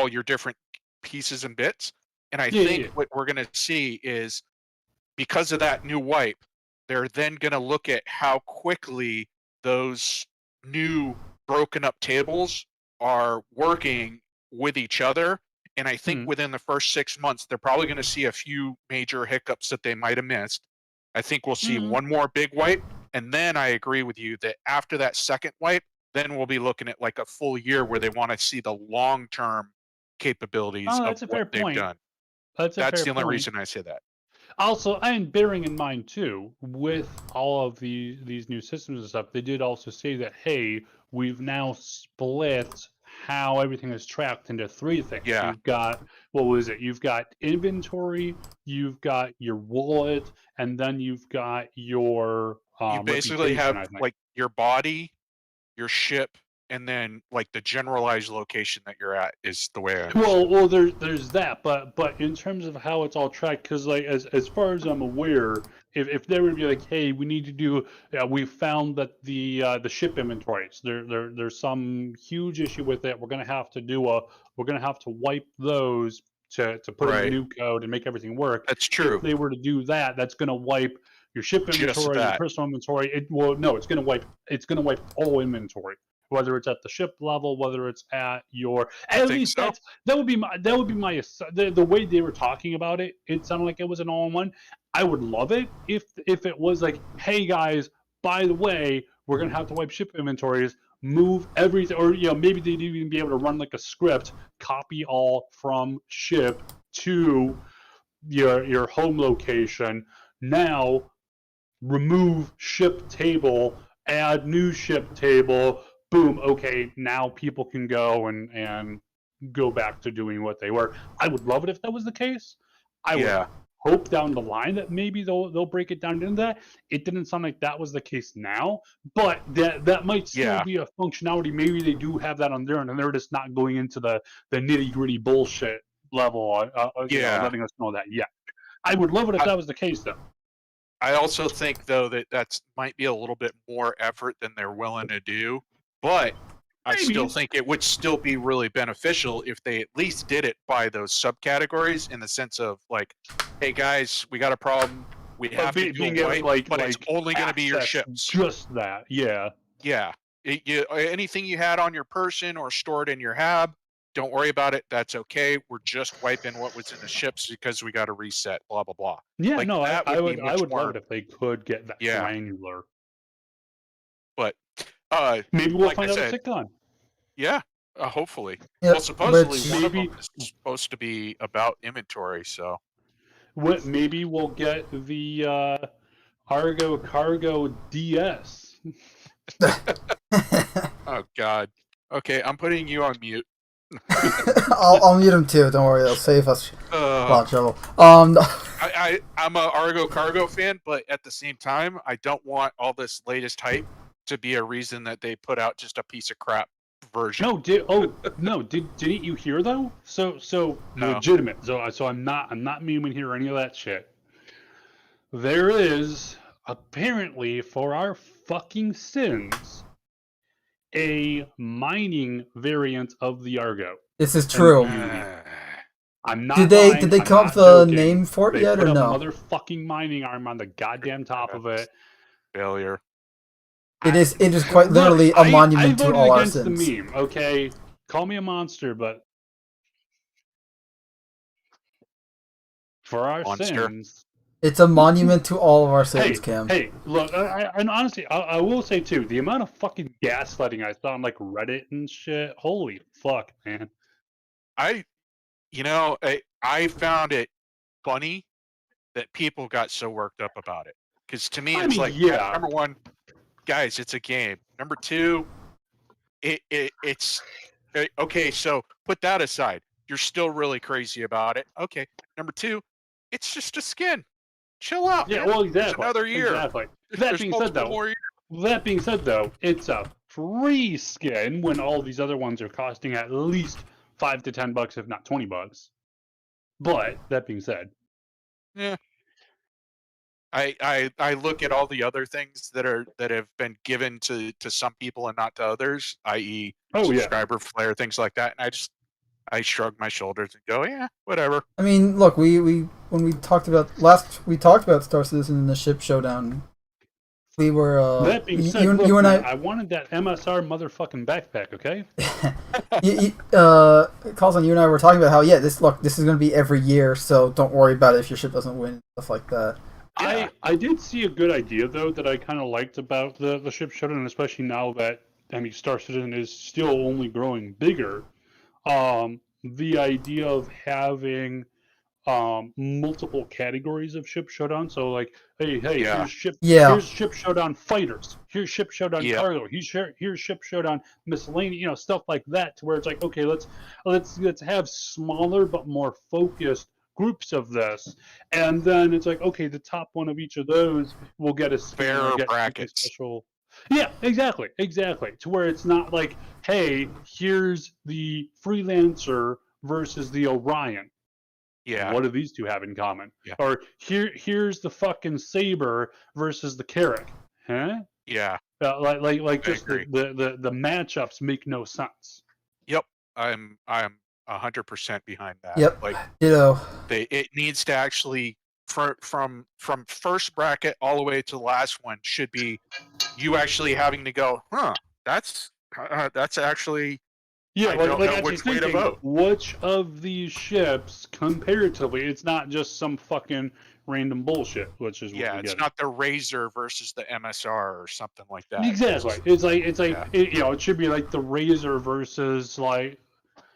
all your different pieces and bits. And I Yeah, think yeah. what we're going to see is, because of that new wipe, they're then going to look at how quickly those new broken up tables are working with each other. And I think within the first 6 months, they're probably going to see a few major hiccups that they might have missed. I think we'll see one more big wipe. And then I agree with you that after that second wipe, then we'll be looking at like a full year where they want to see the long-term capabilities of what they've done. That's the only reason I say that. Also, and bearing in mind too, with all of these new systems and stuff, they did also say that, hey, we've now split how everything is tracked into 3 things. Yeah. You've got, what was it? You've got inventory, you've got your wallet, and then you've got your You basically have like your body, your ship, and then like the generalized location that you're at is the way I understand it. Well, there's that, but in terms of how it's all tracked, because like as far as I'm aware, if they would be like, hey, we need to do, we found that the ship inventories, there's some huge issue with it. We're gonna have to wipe those to put in the new code and make everything work. That's true. If they were to do that, that's gonna wipe your ship inventory, your personal inventory. It's gonna wipe all inventory. Whether it's at the ship level, whether it's at your, at least that would be my the way they were talking about it. It sounded like it was an all-in-one. I would love it if it was like, hey guys, by the way, we're gonna have to wipe ship inventories, move everything, or maybe they'd even be able to run like a script, copy all from ship to your home location. Now remove ship table, add new ship table. Boom, okay, now people can go and go back to doing what they were. I would love it if that was the case. I would hope down the line that maybe they'll break it down into that. It didn't sound like that was the case now, but that might still be a functionality. Maybe they do have that on there, and they're just not going into the nitty-gritty bullshit level, letting us know that yet. I would love it if that was the case, though. I also think, though, that might be a little bit more effort than they're willing to do. But I still think it would still be really beneficial if they at least did it by those subcategories, in the sense of like, hey guys, we got a problem. We have to do a wipe, but it's only going to be your ships. Just that, yeah. Yeah. Anything you had on your person or stored in your hab, don't worry about it. That's okay. We're just wiping what was in the ships because we got to reset. Blah blah blah. Yeah, like, no, I would love it if they could get that granular. But maybe we'll find out at CitizenCon. Yeah, hopefully. Yep, well, supposedly one of them is supposed to be about inventory, so. Maybe we'll get the Argo Cargo DS. Oh God. Okay, I'm putting you on mute. I'll mute him too. Don't worry, it'll save us a lot of trouble. I'm a Argo Cargo fan, but at the same time, I don't want all this latest hype to be a reason that they put out just a piece of crap version. No, didn't you hear though? So no. Legitimate. So I'm not memeing here or any of that shit. There is apparently, for our fucking sins, a mining variant of the Argo. This is true. I'm not. Did they come up with a name for it yet, or no? They put a motherfucking mining arm on the goddamn top of it. Failure. It is quite literally a monument to all our sins. I voted against the meme, okay? Call me a monster, but for our sins, it's a monument to all of our sins, Cam. Hey, look, and honestly, I will say too, the amount of fucking gaslighting I saw on like Reddit and shit, holy fuck, man. I found it funny that people got so worked up about it, because to me it's number one, guys, it's a game. Number two, it's okay. So put that aside. You're still really crazy about it. Okay. Number two, it's just a skin. Chill out. Yeah, man. well, exactly. There's another year. Exactly. That being said, though, it's a free skin when all these other ones are costing at least $5 to $10, if not $20. But that being said, yeah. I look at all the other things that have been given to some people and not to others, i.e. subscriber flare, things like that, and I shrug my shoulders and go, yeah, whatever. I mean, look, when we talked about Star Citizen in the ship showdown. We were that being said, look, you and I wanted that MSR motherfucking backpack, okay? Carlson, you and I were talking about how this is going to be every year, so don't worry about it if your ship doesn't win, stuff like that. Yeah. I did see a good idea though that I kind of liked about the ship showdown, especially now that Star Citizen is still only growing bigger. The idea of having multiple categories of ship showdown. So like, hey, here's ship showdown fighters. Here's ship showdown cargo. Here's ship showdown miscellaneous, stuff like that. To where it's like, okay, let's have smaller but more focused groups of this, and then it's like, okay, the top one of each of those will get a fair brackets. Special. Yeah, exactly. To where it's not like, hey, here's the freelancer versus the Orion. Yeah. What do these two have in common? Yeah. Or here's the fucking Saber versus the Carrack. Huh? Yeah. Like just the matchups make no sense. Yep. I'm 100% behind that. Yep. Like, it needs to actually from first bracket all the way to the last one should be you actually having to go, that's actually. Yeah, which way to vote. Which of these ships, comparatively, it's not just some fucking random bullshit, which is it's not the Razor versus the MSR or something like that. Exactly. It's like it should be like the Razor versus like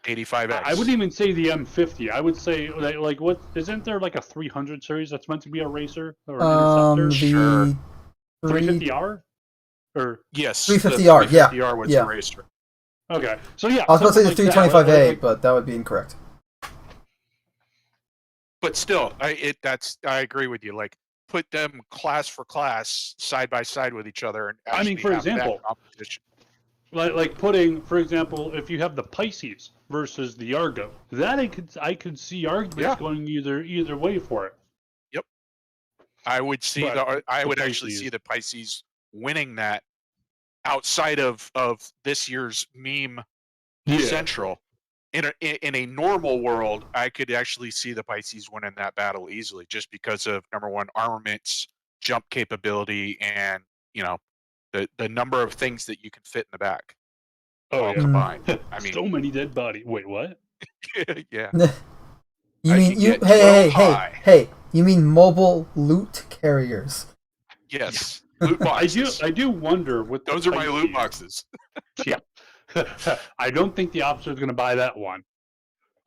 85X. I wouldn't even say the M50. I would say like what isn't there like a 300 series that's meant to be a racer or an interceptor? Sure. 350R? Or yes, 350R. 350R was a racer. Okay, so yeah. I was about to say the 325A, but that would be incorrect. But still, I agree with you. Like, put them class for class side by side with each other, and for example, like putting, for example, if you have the Pisces versus the Argo, that I could see arguments going either way for it. Yep, I would see I would actually see the Pisces winning that. Outside of this year's meme central, in a normal world, I could actually see the Pisces winning that battle easily, just because of number one, armaments, jump capability, and the number of things that you can fit in the back. All combined. I mean, so many dead bodies. Wait, what? Yeah. You mean hey? You mean mobile loot carriers? Yes. Loot boxes. I do wonder what those are my loot boxes. Yeah. I don't think the officer is going to buy that one.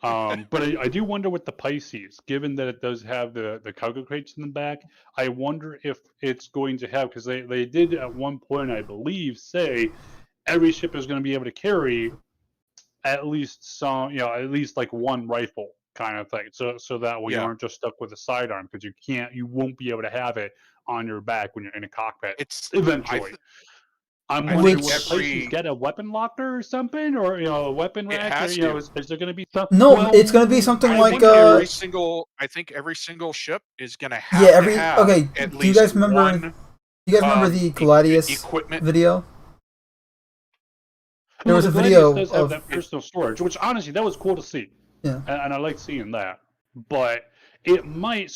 But I do wonder with the Pisces, given that it does have the cargo crates in the back, I wonder if it's going to have, because they did at one point, I believe, say every ship is going to be able to carry at least at least like one rifle kind of thing. So that way you aren't just stuck with a sidearm, because you won't be able to have it on your back when you're in a cockpit. It's eventually. I'm wondering, will Pisces get a weapon locker or something, or a weapon rack? Or, is there going to be something? No, it's going to be something like I think every single ship is going to have to have at least do you guys remember the Gladius equipment video? There was a video does have that personal storage, which honestly that was cool to see. Yeah, and I like seeing that. But it might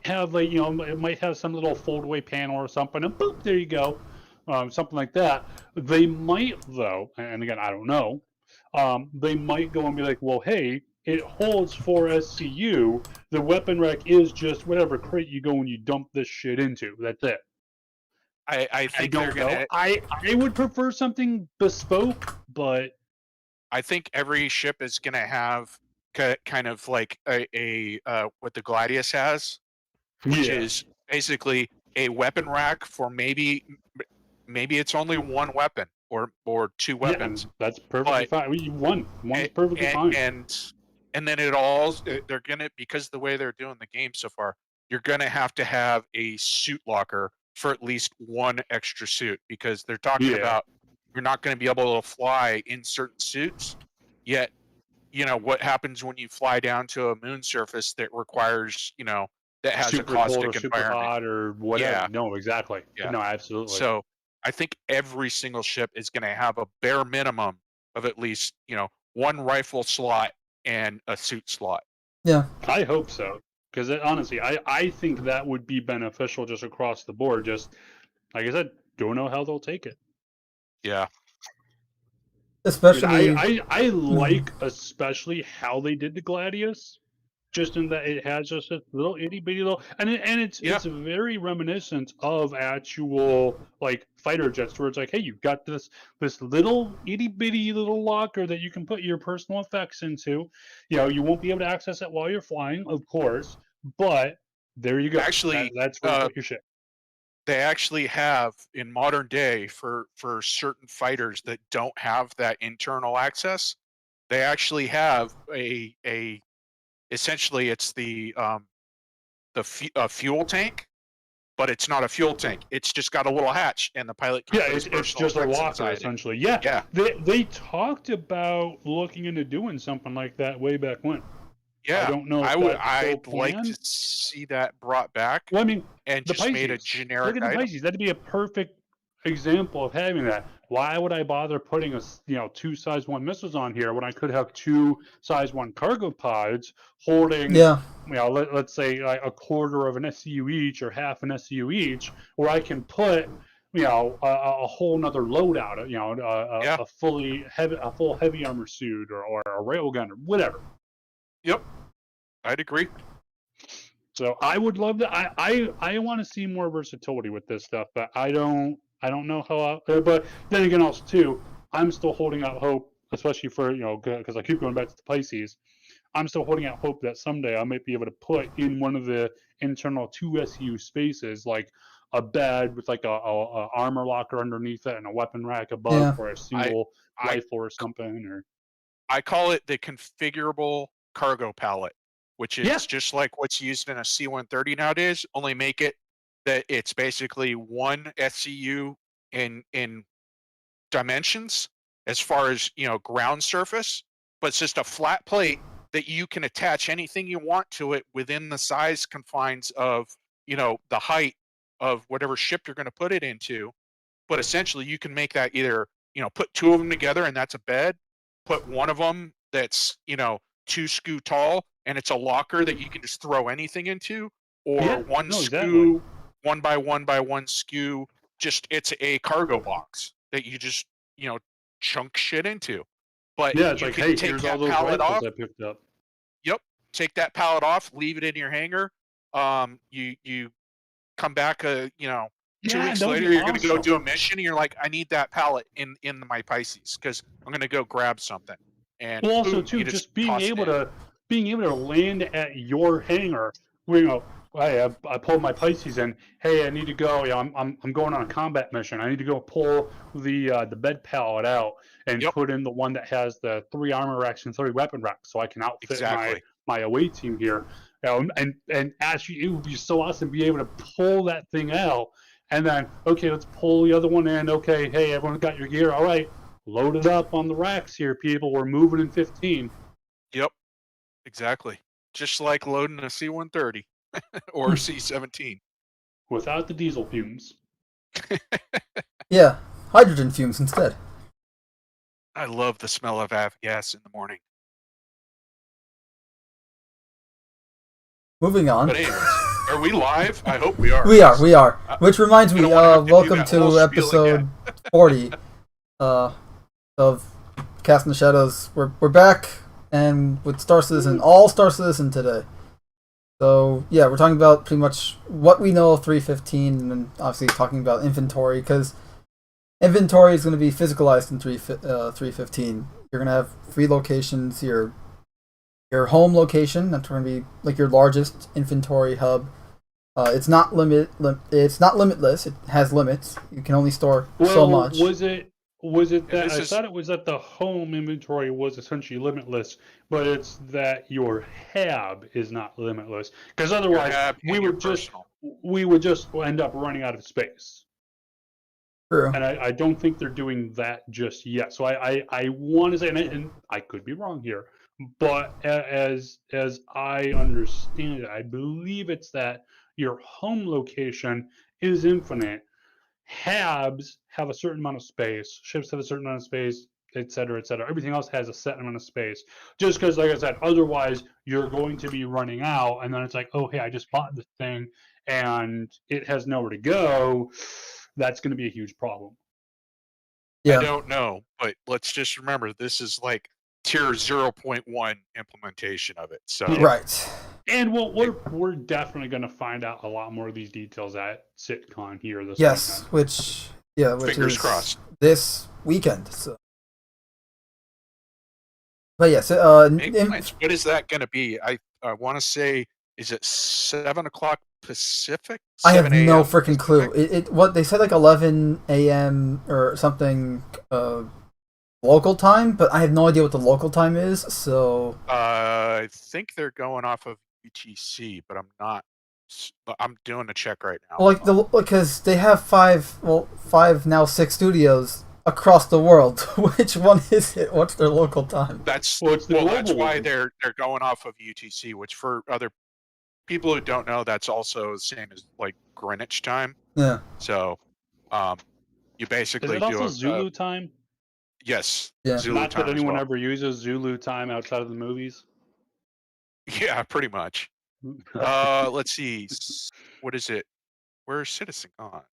have it might have some little fold away panel or something, and boop, there you go, something like that. They might though, and again I don't know, they might go and be like, well, hey, it holds 4 SCU. The weapon rack is just whatever crate you go and you dump this shit into. That's it. I think I don't know. I would prefer something bespoke, but I think every ship is going to have kind of like a what the Gladius has, which is basically a weapon rack for maybe it's only one weapon or two weapons. Yeah, that's perfectly fine. One's perfectly fine. And then they're gonna, because the way they're doing the game so far, you're gonna have to have a suit locker for at least one extra suit, because they're talking about you're not going to be able to fly in certain suits. Yet, what happens when you fly down to a moon surface that requires, that has super a caustic cold or super environment hot or whatever. Yeah. No, exactly. Yeah. No, absolutely. So I think every single ship is going to have a bare minimum of at least, one rifle slot and a suit slot. Yeah. I hope so, because honestly, I think that would be beneficial just across the board. Just like I said, don't know how they'll take it. Yeah. Especially, I like especially how they did the Gladius, just in that it has just a little itty bitty little, and it's very reminiscent of actual like fighter jets, where it's like, hey, you've got this little itty bitty little locker that you can put your personal effects into. You know, you won't be able to access it while you're flying, of course, but there you go. Actually, that's where you put your shit. They actually have in modern day for certain fighters that don't have that internal access, they actually have a essentially it's the fuel tank, but it's not a fuel tank. It's just got a little hatch, and the pilot can put his it's just a locker essentially. Yeah. They talked about looking into doing something like that way back when. Yeah, I don't know. I'd like to see that brought back. Well, I mean, and the just Pisces. made a generic Look at the item. Pisces. That'd be a perfect example of having that. Why would I bother putting a 2 size 1 missiles on here when I could have 2 size 1 cargo pods holding, let's say like a quarter of an SCU each or half an SCU each, where I can put a whole nother loadout, a full heavy armor suit or a railgun or whatever. Yep, I'd agree. So I would love to. I want to see more versatility with this stuff, but I don't know how. But then again, also too, I'm still holding out hope, especially for because I keep going back to the Pisces. I'm still holding out hope that someday I might be able to put in one of the internal 2 SU spaces, like a bed with like a armor locker underneath it and a weapon rack above for a single rifle or something. Or I call it the configurable cargo pallet, which is just like what's used in a C-130 nowadays, only make it that it's basically one SCU in dimensions as far as ground surface, but it's just a flat plate that you can attach anything you want to it within the size confines of the height of whatever ship you're going to put it into. But essentially you can make that either put 2 of them together and that's a bed, put one of them that's 2 SCU tall and it's a locker that you can just throw anything into, or one SCU, 1 by 1 by 1 SCU, just it's a cargo box that you just chunk shit into. But it's you like, can hey, take here's that all those pallet rifles off. I picked up. Yep, take that pallet off, leave it in your hangar. You come back 2 weeks later, you're gonna go do a mission and you're like, I need that pallet in my Pisces because I'm gonna go grab something. And also too, just being able to land at your hangar where hey, I pulled my Pisces in. Hey, I need to go. I'm going on a combat mission. I need to go pull the bed pallet out and put in the one that has the 3 armor racks and 3 weapon racks, so I can outfit my away team here. And actually, it would be so awesome to be able to pull that thing out, and then let's pull the other one in. Okay, hey, everyone got your gear. All right, load it up on the racks here, people. We're moving in 15. Yep, exactly. Just like loading a C-130 or a C-17 without the diesel fumes. Yeah, hydrogen fumes instead. I love the smell of gas in the morning. Moving on. But anyways, are we live? I hope we are. We are. Which reminds me, welcome to episode 40 of Cast in the Shadows. We're back, and with Star Citizen, all Star Citizen today. So, yeah, we're talking about pretty much what we know of 3.15, and then obviously talking about inventory, because inventory is going to be physicalized in 3.15. You're going to have 3 locations, your home location, that's going to be like your largest inventory hub. It's not limitless. It has limits. You can only store so much. Was it that I thought it was that the home inventory was essentially limitless, but it's that your hab is not limitless, because otherwise we would just end up running out of space. True. And I don't think they're doing that just yet. So I want to say, and I could be wrong here, but as I understand it, I believe it's that your home location is infinite. Habs have a certain amount of space. Ships have a certain amount of space. et cetera, et cetera. Everything else has a set amount of space. Just because, like I said, otherwise you're going to be running out, and then it's like, oh, hey, I just bought this thing, and it has nowhere to go. That's going to be a huge problem. Yeah. I don't know, but let's just remember this is like tier 0.1 implementation of it. So Right. And we're definitely going to find out a lot more of these details at CitizenCon here this Yes, weekend. which fingers is crossed. this weekend. So. But yes, what is that going to be? I want to say, is it 7:00 Pacific? I have 7 no a.m. freaking clue. What they said, like 11 a.m. or something local time, but I have no idea what the local time is. So I think they're going off of UTC, but I'm not. I'm doing a check right now. well, because they have five now 6 studios across the world. Which one is it? What's their local time? That's that's why they're going off of UTC, which for other people who don't know, that's also the same as like Greenwich time. Yeah. So, you basically is it also Zulu time? Yes. Yeah. Zulu Not time that anyone as well. ever uses Zulu time outside of the movies. Yeah, pretty much. Let's see. What is it? Where's CitizenCon?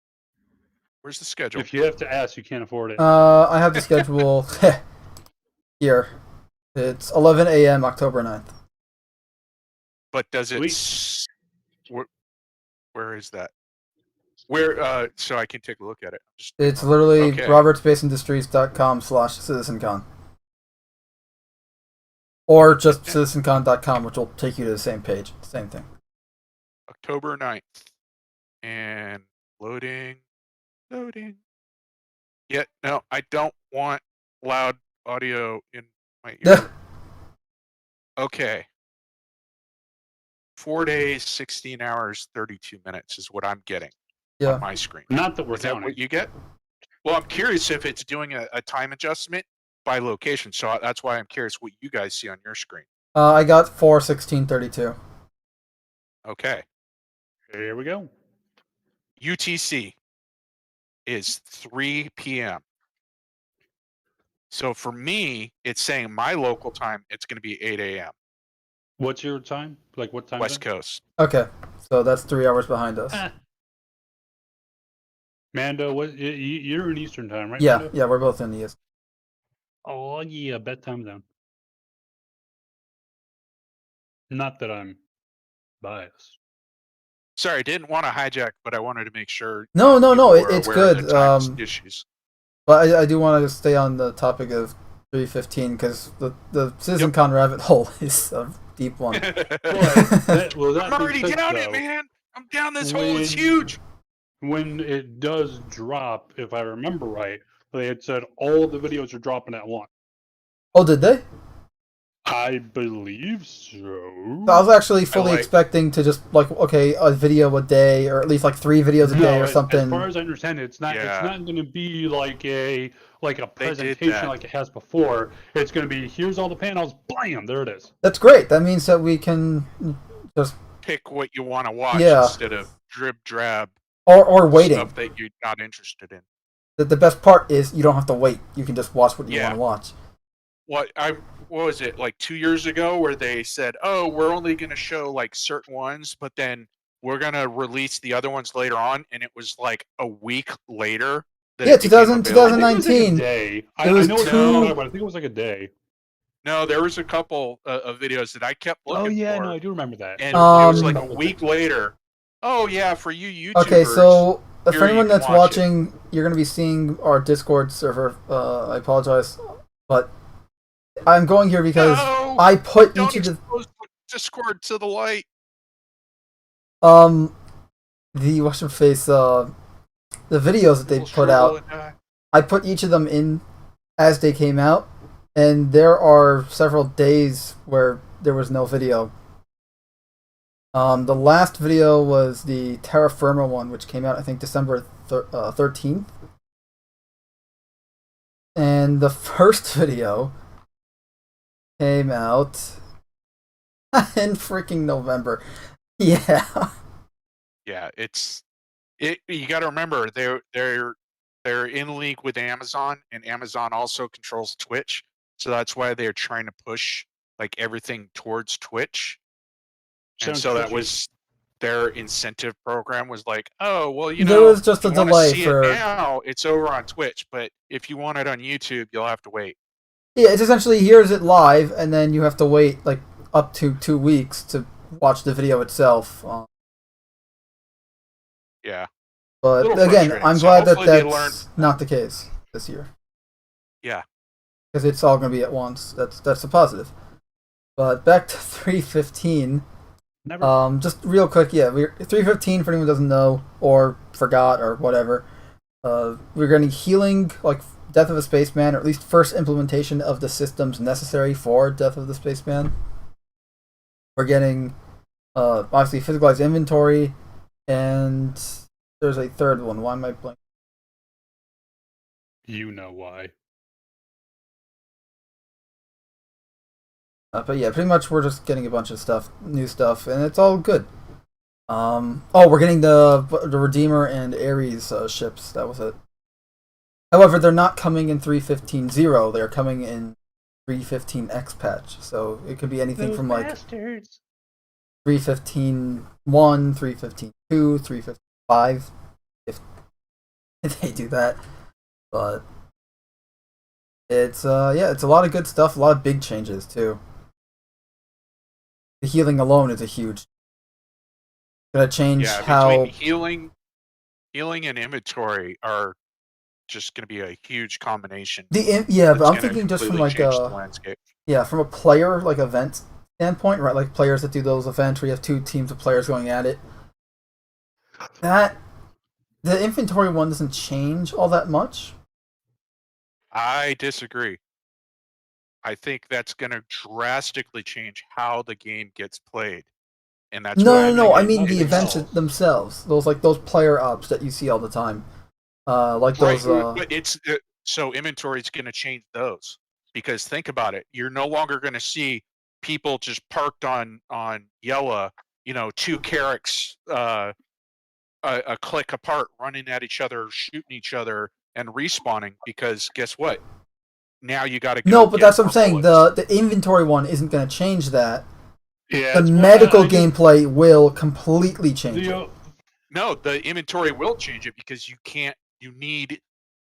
Where's the schedule? If you have to ask, you can't afford it. I have the schedule here. It's 11 a.m. October 9th. But does it? Where is that? Where? So I can take a look at it. It's literally okay. robertspacindustries.com/CitizenCon. Or just citizencon.com, which will take you to the same page. Same thing. October 9th. And loading. Yeah, no, I don't want loud audio in my ear. Okay. 4 days, 16 hours, 32 minutes is what I'm getting on my screen. Not that we're Is that what you get? Well, I'm curious if it's doing a time adjustment by location. So that's why I'm curious what you guys see on your screen. I got 4:16:32. Okay. Here we go. UTC is 3 p.m. So for me, it's saying my local time, it's going to be 8 a.m. What's your time? Like what time? West Coast. Okay, so that's 3 hours behind us. Mando, you're in Eastern time, right? Yeah, Mando? yeah, we're both in the East. Oh yeah, bedtime zone. Not that I'm biased. Sorry, I didn't want to hijack, but I wanted to make sure. No, it's good. Issues. But I do want to stay on the topic of 3:15 because the CitizenCon rabbit hole is a deep one. I'm already down it, man. I'm down this hole. It's huge. When it does drop, if I remember right, they had said all the videos are dropping at once. Oh, did they? I believe so. I was actually fully expecting to just a video a day, or at least like 3 videos a day or something. As far as I understand it, it's not going to be like a presentation like it has before. It's going to be, here's all the panels, bam, there it is. That's great. That means that we can just pick what you want to watch instead of drib drab or waiting stuff that you're not interested in. The best part is you don't have to wait. You can just watch what you want to watch. What was it, like 2 years ago, where they said, "Oh, we're only going to show like certain ones, but then we're going to release the other ones later on," and it was like a week later. Yeah, 2019. I know what you're talking about. I think it was like a day. No, there was a couple of videos that I kept looking for. Oh yeah, no, I do remember that. And it was like a week later. Oh yeah, for you YouTubers. Okay, so for anyone that's watching, you're going to be seeing our Discord server. I apologize, but I'm going here because I put each of the Discord to the light. The what's your face the videos that they put out. I put each of them in as they came out, and there are several days where there was no video. The last video was the Terra Firma one, which came out I think December 13th, and the first video came out in freaking November. Yeah. Yeah, you got to remember they're they're in league with Amazon, and Amazon also controls Twitch. So that's why they're trying to push like everything towards Twitch. And so that was their incentive program, was like, oh, well, you know, there was just a delay see for it now, it's over on Twitch, but if you want it on YouTube, you'll have to wait. Yeah, it's essentially here's it live, and then you have to wait like up to 2 weeks to watch the video itself. Yeah. But again, I'm glad that that's not the case this year. Yeah. Because it's all going to be at once. That's a positive. But back to 315. Just real quick, yeah, 315 for anyone who doesn't know or forgot or whatever. We're getting healing, like Death of a Spaceman, or at least first implementation of the systems necessary for Death of the Spaceman. We're getting obviously physicalized inventory, and there's a third one. Why am I blanking? You know why. But yeah, pretty much we're just getting a bunch of stuff, new stuff, and it's all good. We're getting the Redeemer and Ares ships. That was it. However, they're not coming in 3.15.0. They're coming in 3.15x patch. So it could be anything from like 3.15.1, 3.15.2, 3.15.5, if they do that. But it's it's a lot of good stuff, a lot of big changes too. The healing alone is a huge. Gonna change how healing and inventory are just gonna be a huge combination. But I'm thinking just from like from a player like event standpoint, right? Like players that do those events where you have two teams of players going at it. That the inventory one doesn't change all that much. I disagree. I think that's going to drastically change how the game gets played, and that's no. I mean the events themselves. Those player ops that you see all the time, like those. But it's so inventory is going to change those, because think about it. You're no longer going to see people just parked on Yella, two Carracks, a click apart, running at each other, shooting each other, and respawning, because guess what? Now you got to go. No, but that's what I'm saying. The inventory one isn't going to change that. Yeah, the medical gameplay will completely change it. No, the inventory will change it, because you need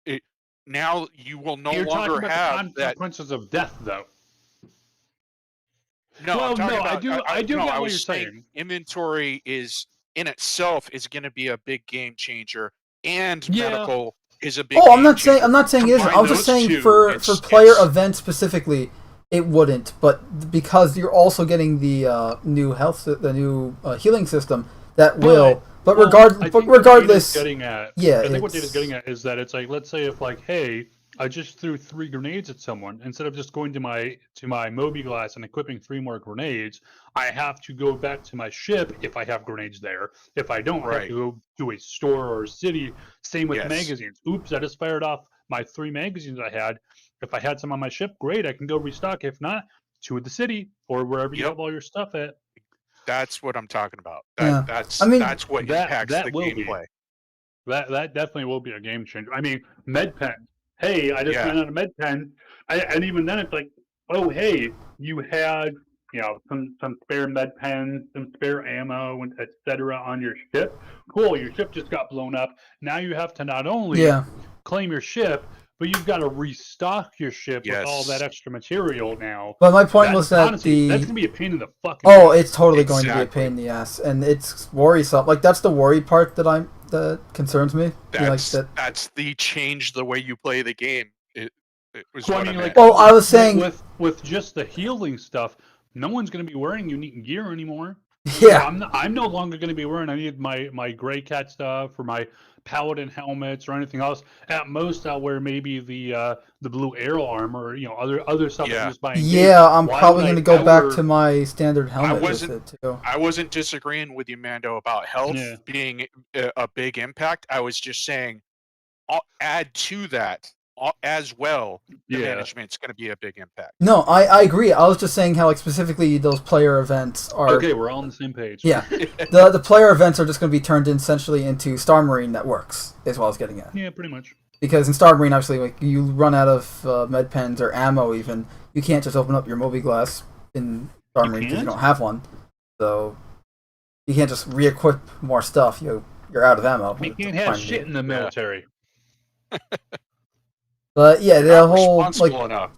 it. Now you will no longer have the consequences of death, though. No, I do get what you're saying. Inventory in itself is going to be a big game changer, and medical is a big. I'm not saying it isn't. I'm just saying for player events specifically, it wouldn't. But because you're also getting the new healing system, that will. But regardless, I think what Data's getting at is that it's like, let's say if like, hey, I just threw 3 grenades at someone. Instead of just going to my Moby glass and equipping 3 more grenades, I have to go back to my ship if I have grenades there. If I don't, I have to go to a store or a city. Same with magazines. Oops, I just fired off my 3 magazines I had. If I had some on my ship, great, I can go restock. If not, to the city or wherever you have all your stuff at. That's what I'm talking about. That's what impacts the gameplay. That definitely will be a game changer. I mean, MedPen. Hey, I just ran out of med pen, and even then it's like, oh, hey, you had some spare med pens, some spare ammo, etc. on your ship. Cool, your ship just got blown up. Now you have to not only claim your ship, but you've got to restock your ship with all that extra material now. But my point was that honestly, that's gonna be a pain in the fucking. Oh, it's totally going to be a pain in the ass, and it's worrisome. Like that's the worry part that concerns me. That's the change the way you play the game. It was I was saying with just the healing stuff, no one's going to be wearing unique gear anymore. Yeah, I'm no longer going to be wearing any of my Gray Cat stuff or my Paladin helmets or anything else. At most, I'll wear maybe the blue arrow armor, or other stuff. Just buying I'm probably going to go back to my standard helmet with it too. I wasn't disagreeing with you, Mando, about health being a big impact. I was just saying, I'll add to that as well. The management's going to be a big impact. No, I agree. I was just saying how specifically those player events are. Okay, we're all on the same page. Yeah, the player events are just going to be turned essentially into Star Marine networks, is what I was getting at. Yeah, pretty much. Because in Star Marine, obviously, like you run out of med pens or ammo, even you can't just open up your Moby Glass in Star Marine because you don't have one. So you can't just re-equip more stuff. You're out of ammo. You can't have shit in the military. But yeah, the whole like enough.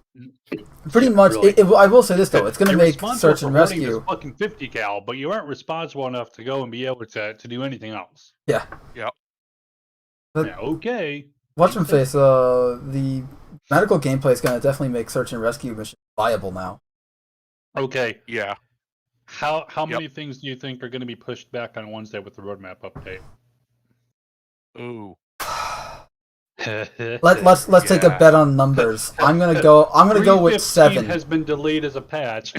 pretty much. Really. I will say this though, it's going to make search and rescue. This fucking 50 cal, but you aren't responsible enough to go and be able to do anything else. Yeah. Yep. But yeah, okay. Whatchamface, the medical gameplay is going to definitely make search and rescue missions viable now. Okay. Yeah. How many things do you think are going to be pushed back on Wednesday with the roadmap update? Ooh. Let's take a bet on numbers. I'm gonna go with 7. Has been delayed as a patch.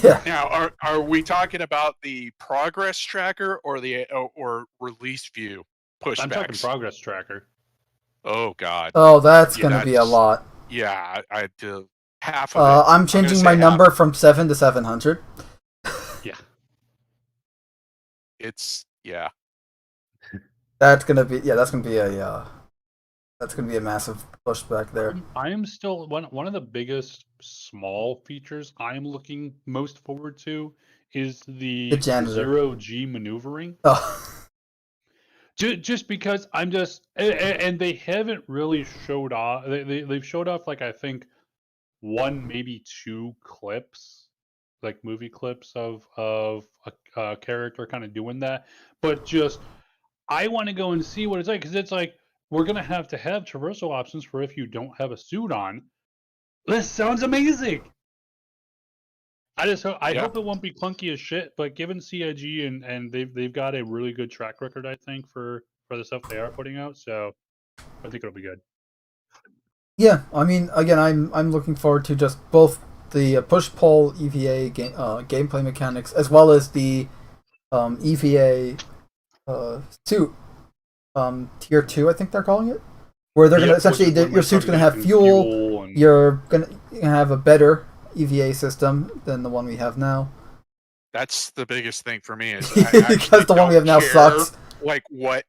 Yeah. Now, are we talking about the progress tracker or the or release view pushbacks? I'm talking progress tracker. Oh God. Oh, that's gonna be a lot. Yeah, I do half of it. I'm changing my number from 7 to 700. Yeah. That's gonna be a massive pushback there. I am still one of the biggest small features I'm looking most forward to is the 0G maneuvering. Oh. Just because I'm just and they haven't really showed off. They've showed off like I think 1 maybe 2 clips, like movie clips of a character kind of doing that. But just I want to go and see what it's like because it's like we're gonna have to have traversal options for if you don't have a suit on. This sounds amazing. I hope it won't be clunky as shit, but given CIG and they've got a really good track record, I think, for the stuff they are putting out, so I think it'll be good. Yeah, I mean, again, I'm looking forward to just both the push-pull EVA gameplay mechanics as well as the EVA suit tier 2, I think they're calling it, where they're gonna essentially your suit's gonna have fuel and... you're gonna have a better EVA system than the one we have now. That's the biggest thing for me is because the one we have now sucks. Like what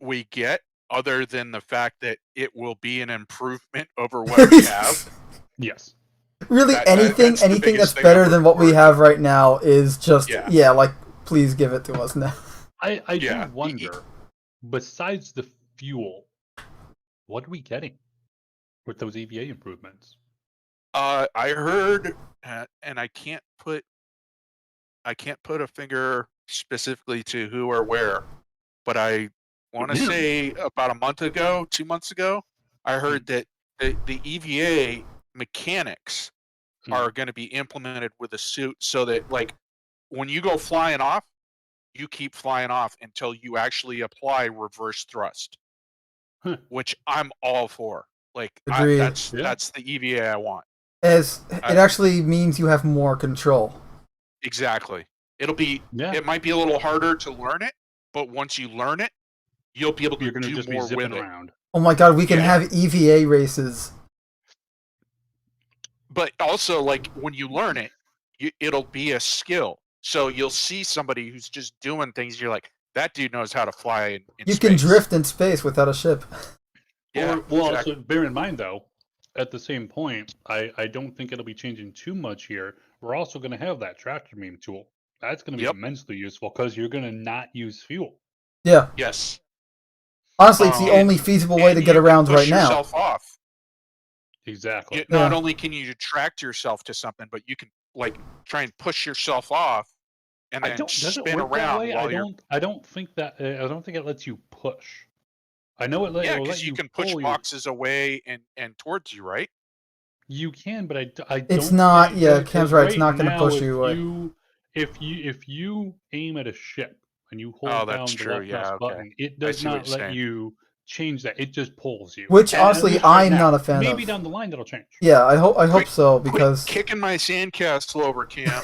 we get, other than the fact that it will be an improvement over what we have. Yes. Really, anything that's better than what we have right now is just like please give it to us now. I do wonder, besides the fuel, what are we getting with those EVA improvements? I heard, and I can't put a finger specifically to who or where, but I want to say about 2 months ago, I heard that the EVA mechanics are going to be implemented with a suit so that, like, when you go flying off, you keep flying off until you actually apply reverse thrust, which I'm all for. Like, that's the EVA I want. As it actually means you have more control. Exactly. It might be a little harder to learn it, but once you learn it, you'll be able to do just more with it. Oh my God, we can have EVA races. But also, like, when you learn it, it'll be a skill. So you'll see somebody who's just doing things. You're like, that dude knows how to fly in you space. Can drift in space without a ship. Yeah. Also bear in mind though, at the same point, I don't think it'll be changing too much here. We're also going to have that tractor beam tool. That's going to be immensely useful because you're going to not use fuel. Yeah. Yes. Honestly, it's the only feasible way to get around right now. Yourself off. Exactly. Not only can you attract yourself to something, but you can like try and push yourself off and then spin around while you're. I don't think it lets you push. I know it. Yeah, because you can push boxes away and towards you, right? You can, but I don't. It's not. Yeah, Cam's right. It's not going to push you away. If you aim at a ship and you hold down the left mouse button, it does not let you change that. It just pulls you. Which honestly, I'm not a fan of. Maybe down the line that'll change. Yeah, I hope so because kicking my sandcastle over, Cam.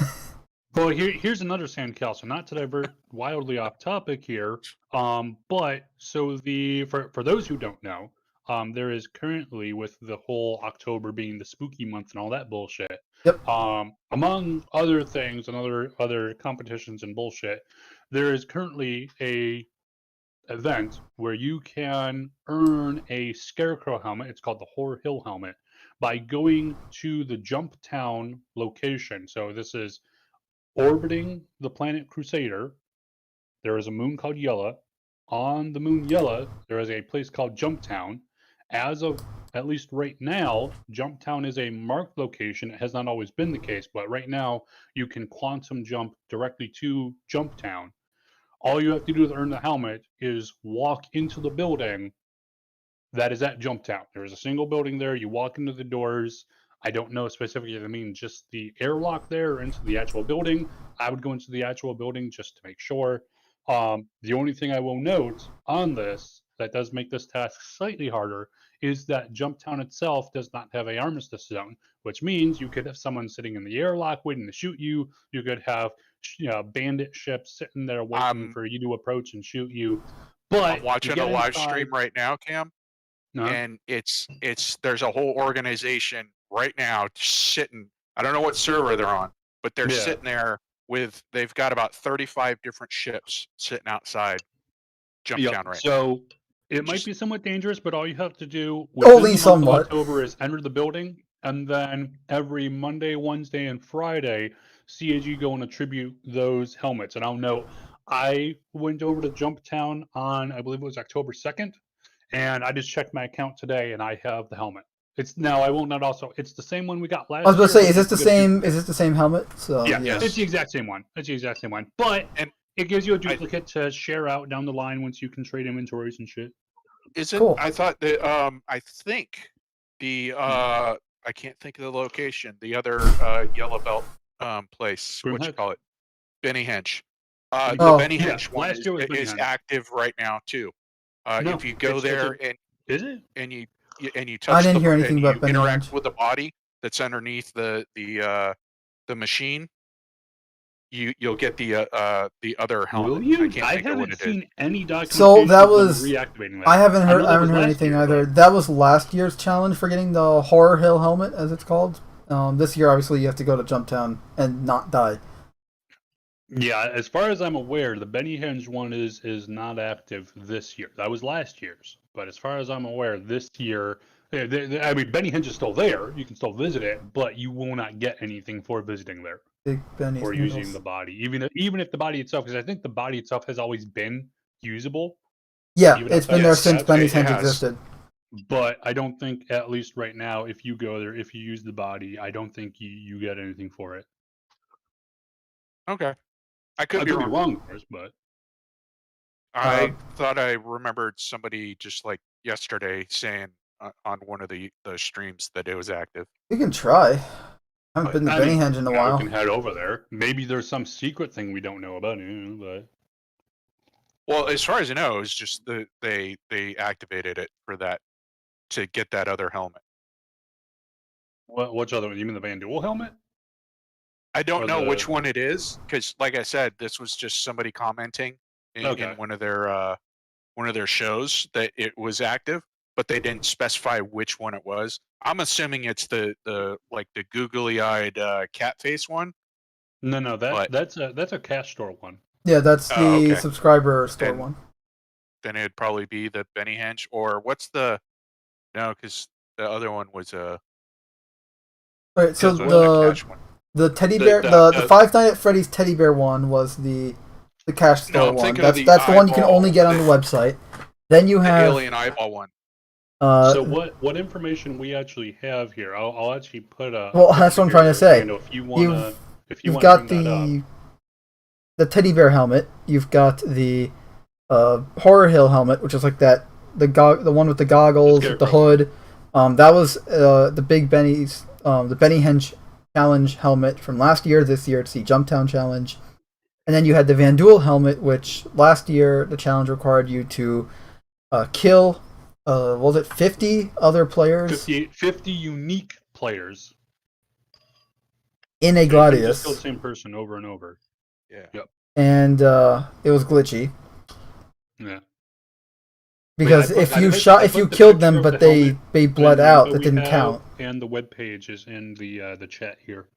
Well, here's another sandcastle. Not to divert wildly off topic here, but so for those who don't know, there is currently, with the whole October being the spooky month and all that bullshit. Yep. Among other things and other competitions and bullshit, there is currently a event where you can earn a Scarecrow helmet. It's called the Horror Hill Helmet by going to the Jump Town location. So this is orbiting the planet Crusader. There is a moon called Yella. On the moon Yella, there is a place called Jump Town. As of at least right now, Jump Town is a marked location. It has not always been the case, but right now you can quantum jump directly to Jump Town. All you have to do to earn the helmet is walk into the building that is at Jump Town. There is a single building there. You walk into the doors. I don't know specifically if I mean just the airlock there or into the actual building. I would go into the actual building just to make sure. The only thing I will note on this that does make this task slightly harder is that Jump Town itself does not have an armistice zone, which means you could have someone sitting in the airlock waiting to shoot you. You could have bandit ships sitting there waiting for you to approach and shoot you. But I'm watching a live stream right now, Cam, and it's there's a whole organization right now sitting. I don't know what server they're on, but they're sitting there with. They've got about 35 different ships sitting outside Jump Town right now. So it might be somewhat dangerous, but all you have to do only the month of October is enter the building, and then every Monday, Wednesday, and Friday, CAG go and attribute those helmets. And I'll note, I went over to Jump Town on, I believe it was October 2nd, and I just checked my account today, and I have the helmet. It's now I will not also. It's the same one we got last year. I was about to say, is this the same? Is this the same helmet? So yeah, it's the exact same one. It's the exact same one, but it gives you a duplicate to share out down the line once you can trade inventories and shit. Is it? Cool. I thought that. I think the. I can't think of the location. The other yellow belt place. What you call it? Benny Hench. The Benny Hench one is active right now too. If you go there and is it? And you touch. I didn't hear anything about Benny interact with the body that's underneath the machine. You'll get the other helmet. Will you? I haven't seen any documentation. So that was reactivating that. I haven't heard anything either. That was last year's challenge for getting the Horror Hill helmet, as it's called. This year, obviously, you have to go to Jump Town and not die. Yeah, as far as I'm aware, the Benny Henge one is not active this year. That was last year's, but as far as I'm aware, this year, I mean, Benny Henge is still there. You can still visit it, but you will not get anything for visiting there. Big Benny's or using the body, even if the body itself, because I think the body itself has always been usable. Yeah, it's been there since Benny's Henge existed. But I don't think, at least right now, if you go there, if you use the body, I don't think you get anything for it. Okay. I could be wrong, of course, but I thought I remembered somebody just like yesterday saying on one of the streams that it was active. You can try. I haven't been to Benny Henge in a while. We can head over there. Maybe there's some secret thing we don't know about, but. Well, as far as I know, it's just they activated it for that to get that other helmet. Which other one? You mean the Vanduul Helmet? I don't know which one it is, because, like I said, this was just somebody commenting in one of their shows that it was active, but they didn't specify which one it was. I'm assuming it's the googly-eyed cat face one. No, that's a cash store one. Yeah, that's the subscriber store one. Then it'd probably be the Benny Henge, or what's the? No, because the other one was a. Right, so the teddy bear, the Five Nights at Freddy's teddy bear one was the cash store one. That's the one you can only get on the website. Then you have the alien eyeball one. So what information we actually have here? I'll actually put a. Well, that's what I'm trying to say. If you want, you've got the teddy bear helmet. You've got the Horror Hill helmet, which is like that the one with the goggles, with the hood. That was the Big Benny's the Benny Henge challenge helmet from last year. This year it's the Jump Town challenge, and then you had the Vanduul helmet, which last year the challenge required you to kill. Was it 50 other players? 50 unique players in a Gladius. Just kill the same person over and over. Yeah. Yep. And it was glitchy. Yeah. Because if you killed them, but they bled out, that didn't count. And the webpage is in the chat here.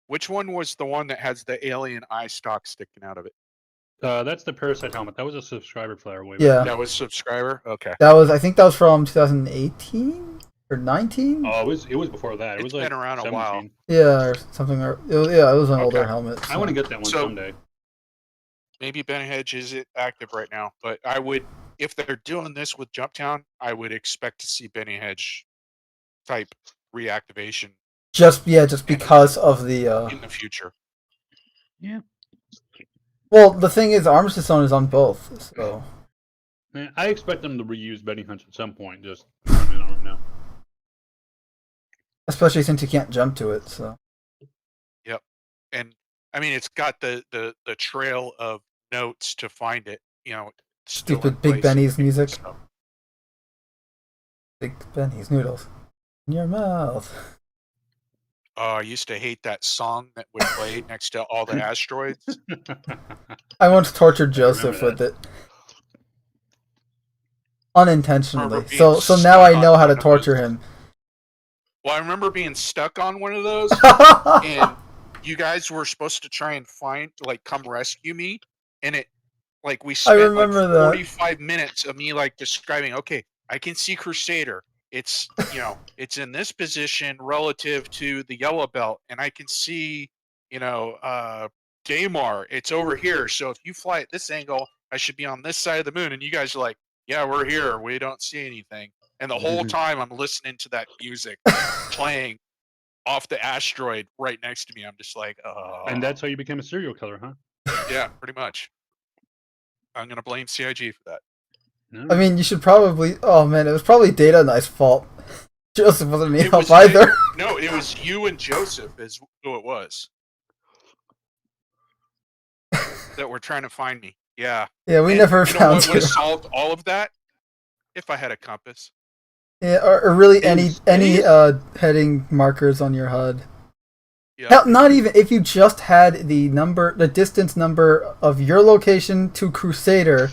Which one was the one that has the alien eye stalk sticking out of it? That's the Parasite Helmet. That was a subscriber flare way back. Yeah. That was subscriber? Okay. I think that was from 2018 or 19? Oh, it was before that. It was It's like been around 17. a while. Yeah, or something. It was an older helmet. I want to get that one someday. Maybe Ben Hedge is active right now, but I would, if they're doing this with Jumptown, I would expect to see Benny Hedge type reactivation. Just because of the in the future. Yeah. Well, the thing is, Armistice Zone is on both, so. Man, I expect them to reuse Benny Hunch at some point. Just I don't know. Especially since you can't jump to it, so. Yep, and I mean it's got the trail of notes to find it. You know, stupid Big Benny's music. So. Big Benny's noodles in your mouth. Oh, I used to hate that song that would play next to all the asteroids. I once tortured Joseph with it. Unintentionally. So now I know how to torture him. Well, I remember being stuck on one of those, and you guys were supposed to try and come rescue me, and it, we spent 45 minutes of me describing, okay, I can see Crusader. It's, it's in this position relative to the yellow belt, and I can see, Daymar, it's over here. So if you fly at this angle, I should be on this side of the moon. And you guys are like, yeah, we're here. We don't see anything. And the whole time I'm listening to that music playing off the asteroid right next to me. I'm just like, oh. And that's how you became a serial killer, huh? Yeah, pretty much. I'm going to blame CIG for that. I mean, you should probably. Oh man, it was probably Data Knight's fault. Joseph wasn't any help either. No, it was you and Joseph is who it was that were trying to find me. Yeah. Yeah, we never found you. Would have solved all of that if I had a compass. Yeah, or really any heading markers on your HUD. Yeah. Hell, not even if you just had the distance number of your location to Crusader.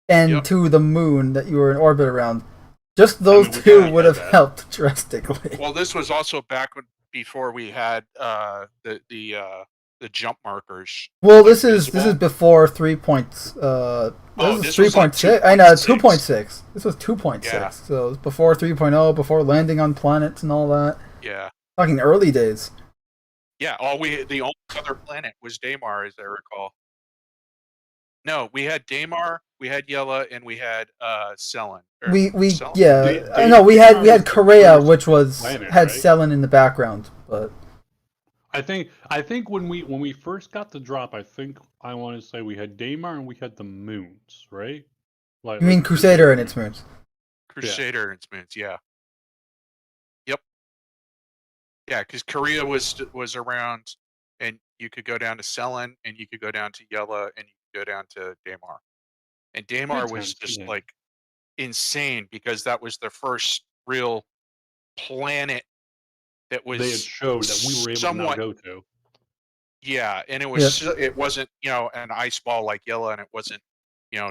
And to the moon that you were in orbit around. Just those two would have helped drastically. Well, this was also back before we had the jump markers. Well, this is before 3 points. This is 3.6. I know 2.6. This was 2.6. Yeah. So it was before 3.0, before landing on planets and all that. Yeah. Talking early days. Yeah. The only other planet was Daymar, as I recall. No, we had Daymar, we had Yella, and we had Selen. We had Korea, which had Selen in the background, but I think when we first got the drop, I want to say we had Daymar and we had the moons, right? You mean Crusader and its moons? Crusader and its moons, yeah. Yep. Yeah, because Korea was around, and you could go down to Selen, and you could go down to Yella, and go down to Daymar. And Daymar was just insane because that was the first real planet that was they had showed that we were able to now go to. Yeah, and it was it wasn't, an ice ball like Yella, and it wasn't,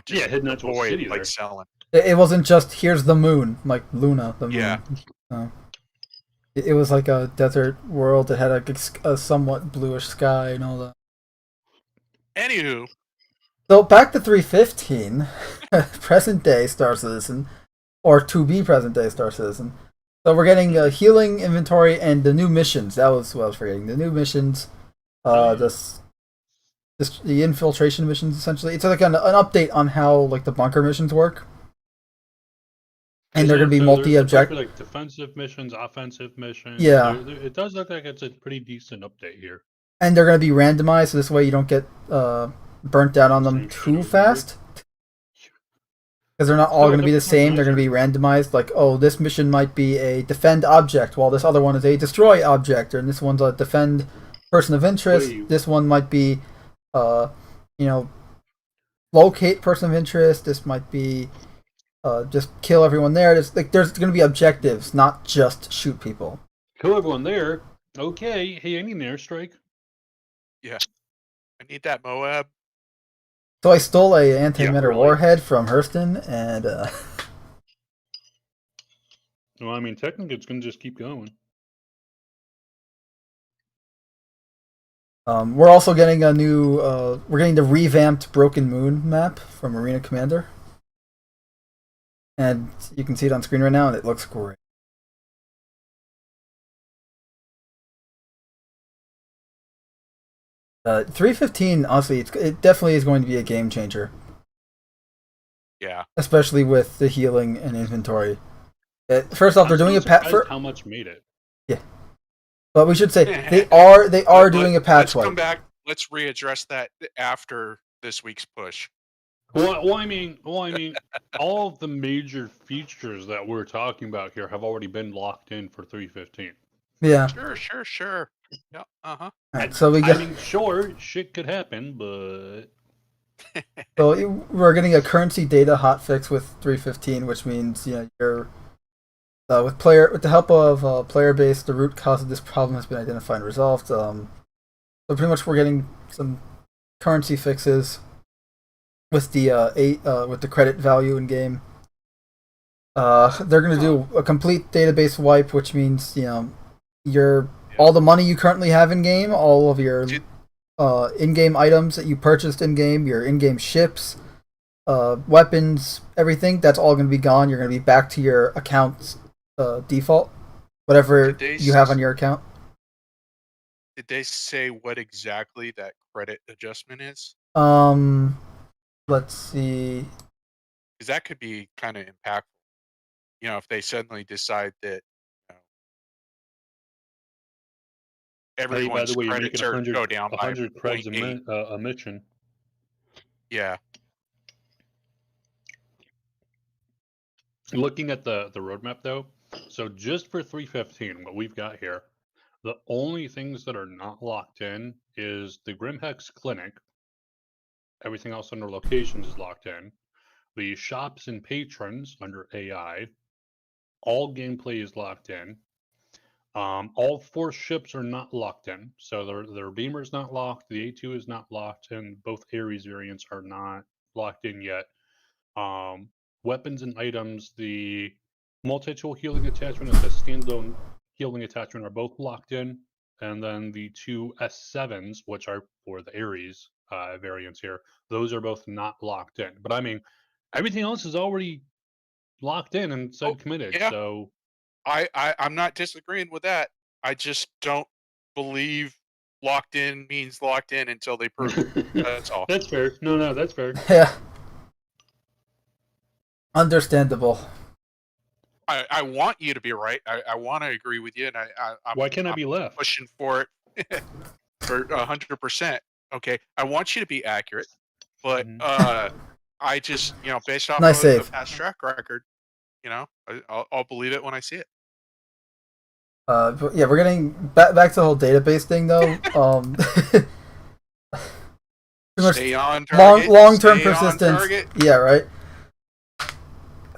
just hidden into a city like Selen. It wasn't just here's the moon, like Luna, the moon. Yeah. It was like a desert world that had a somewhat bluish sky and all that. Anywho, so back to 315, present day Star Citizen, or to be present day Star Citizen. So we're getting a healing inventory and the new missions. That was what I was forgetting. The new missions, the infiltration missions essentially. It's like an update on how the bunker missions work. And they're going to be multi-objective. Like defensive missions, offensive missions. Yeah. It does look like it's a pretty decent update here. And they're going to be randomized, so this way you don't get burnt out on them too fast. Because they're not all going to be the same. They're going to be randomized. Like, oh, this mission might be a defend object, while this other one is a destroy object, and this one's a defend person of interest. This one might be, locate person of interest. This might be just kill everyone there. There's going to be objectives, not just shoot people. Kill everyone there. Okay. Hey, I need an airstrike. Yeah. I need that Moab. So I stole a antimatter warhead from Hurston, and well, I mean, technically it's going to just keep going. We're also getting a new. We're getting the revamped Broken Moon map from Arena Commander, and you can see it on screen right now, and it looks great. 315, honestly, it definitely is going to be a game changer. Yeah. Especially with the healing and inventory. First off, they're doing a patch for how much made it. Yeah, but we should say they are doing a patch wipe. Let's come back. Let's readdress that after this week's push. Well, I mean, all of the major features that we're talking about here have already been locked in for 315. Yeah. Sure. Yeah. Right, so we got. I mean, sure, shit could happen, but. So we're getting a currency data hotfix with 315, which means you're with the help of player base, the root cause of this problem has been identified and resolved. So pretty much we're getting some currency fixes with the with the credit value in game. They're gonna do a complete database wipe, which means all the money you currently have in game, all of your in-game items that you purchased in-game, your in-game ships, weapons, everything, that's all going to be gone. You're going to be back to your account's default, whatever you have on your account. Did they say what exactly that credit adjustment is? Let's see. Because that could be kind of impactful. If they suddenly decide that everyone's credits are go down by 100 creds a mission. Yeah. Looking at the roadmap though, so just for 315, what we've got here, the only things that are not locked in is the Grimhex Clinic. Everything else under locations is locked in. The shops and patrons under AI. All gameplay is locked in. All 4 ships are not locked in. So their beamer is not locked, the A2 is not locked, and both Ares variants are not locked in yet. Weapons and items, the multi-tool healing attachment and the standalone healing attachment are both locked in. And then the 2 S7s, which are for the Ares variants here, those are both not locked in. But I mean, everything else is already locked in and said committed. Yeah. So I'm not disagreeing with that. I just don't believe locked in means locked in until they prove it. That's all. That's fair. No, that's fair. Yeah. Understandable. I want you to be right. I want to agree with you, and why can't I be left? Pushing for it for 100%. Okay, I want you to be accurate, but I just based off of the past track record, I'll believe it when I see it. But yeah, we're getting back to the whole database thing though. Stay on target. Long-term persistence. Yeah, right.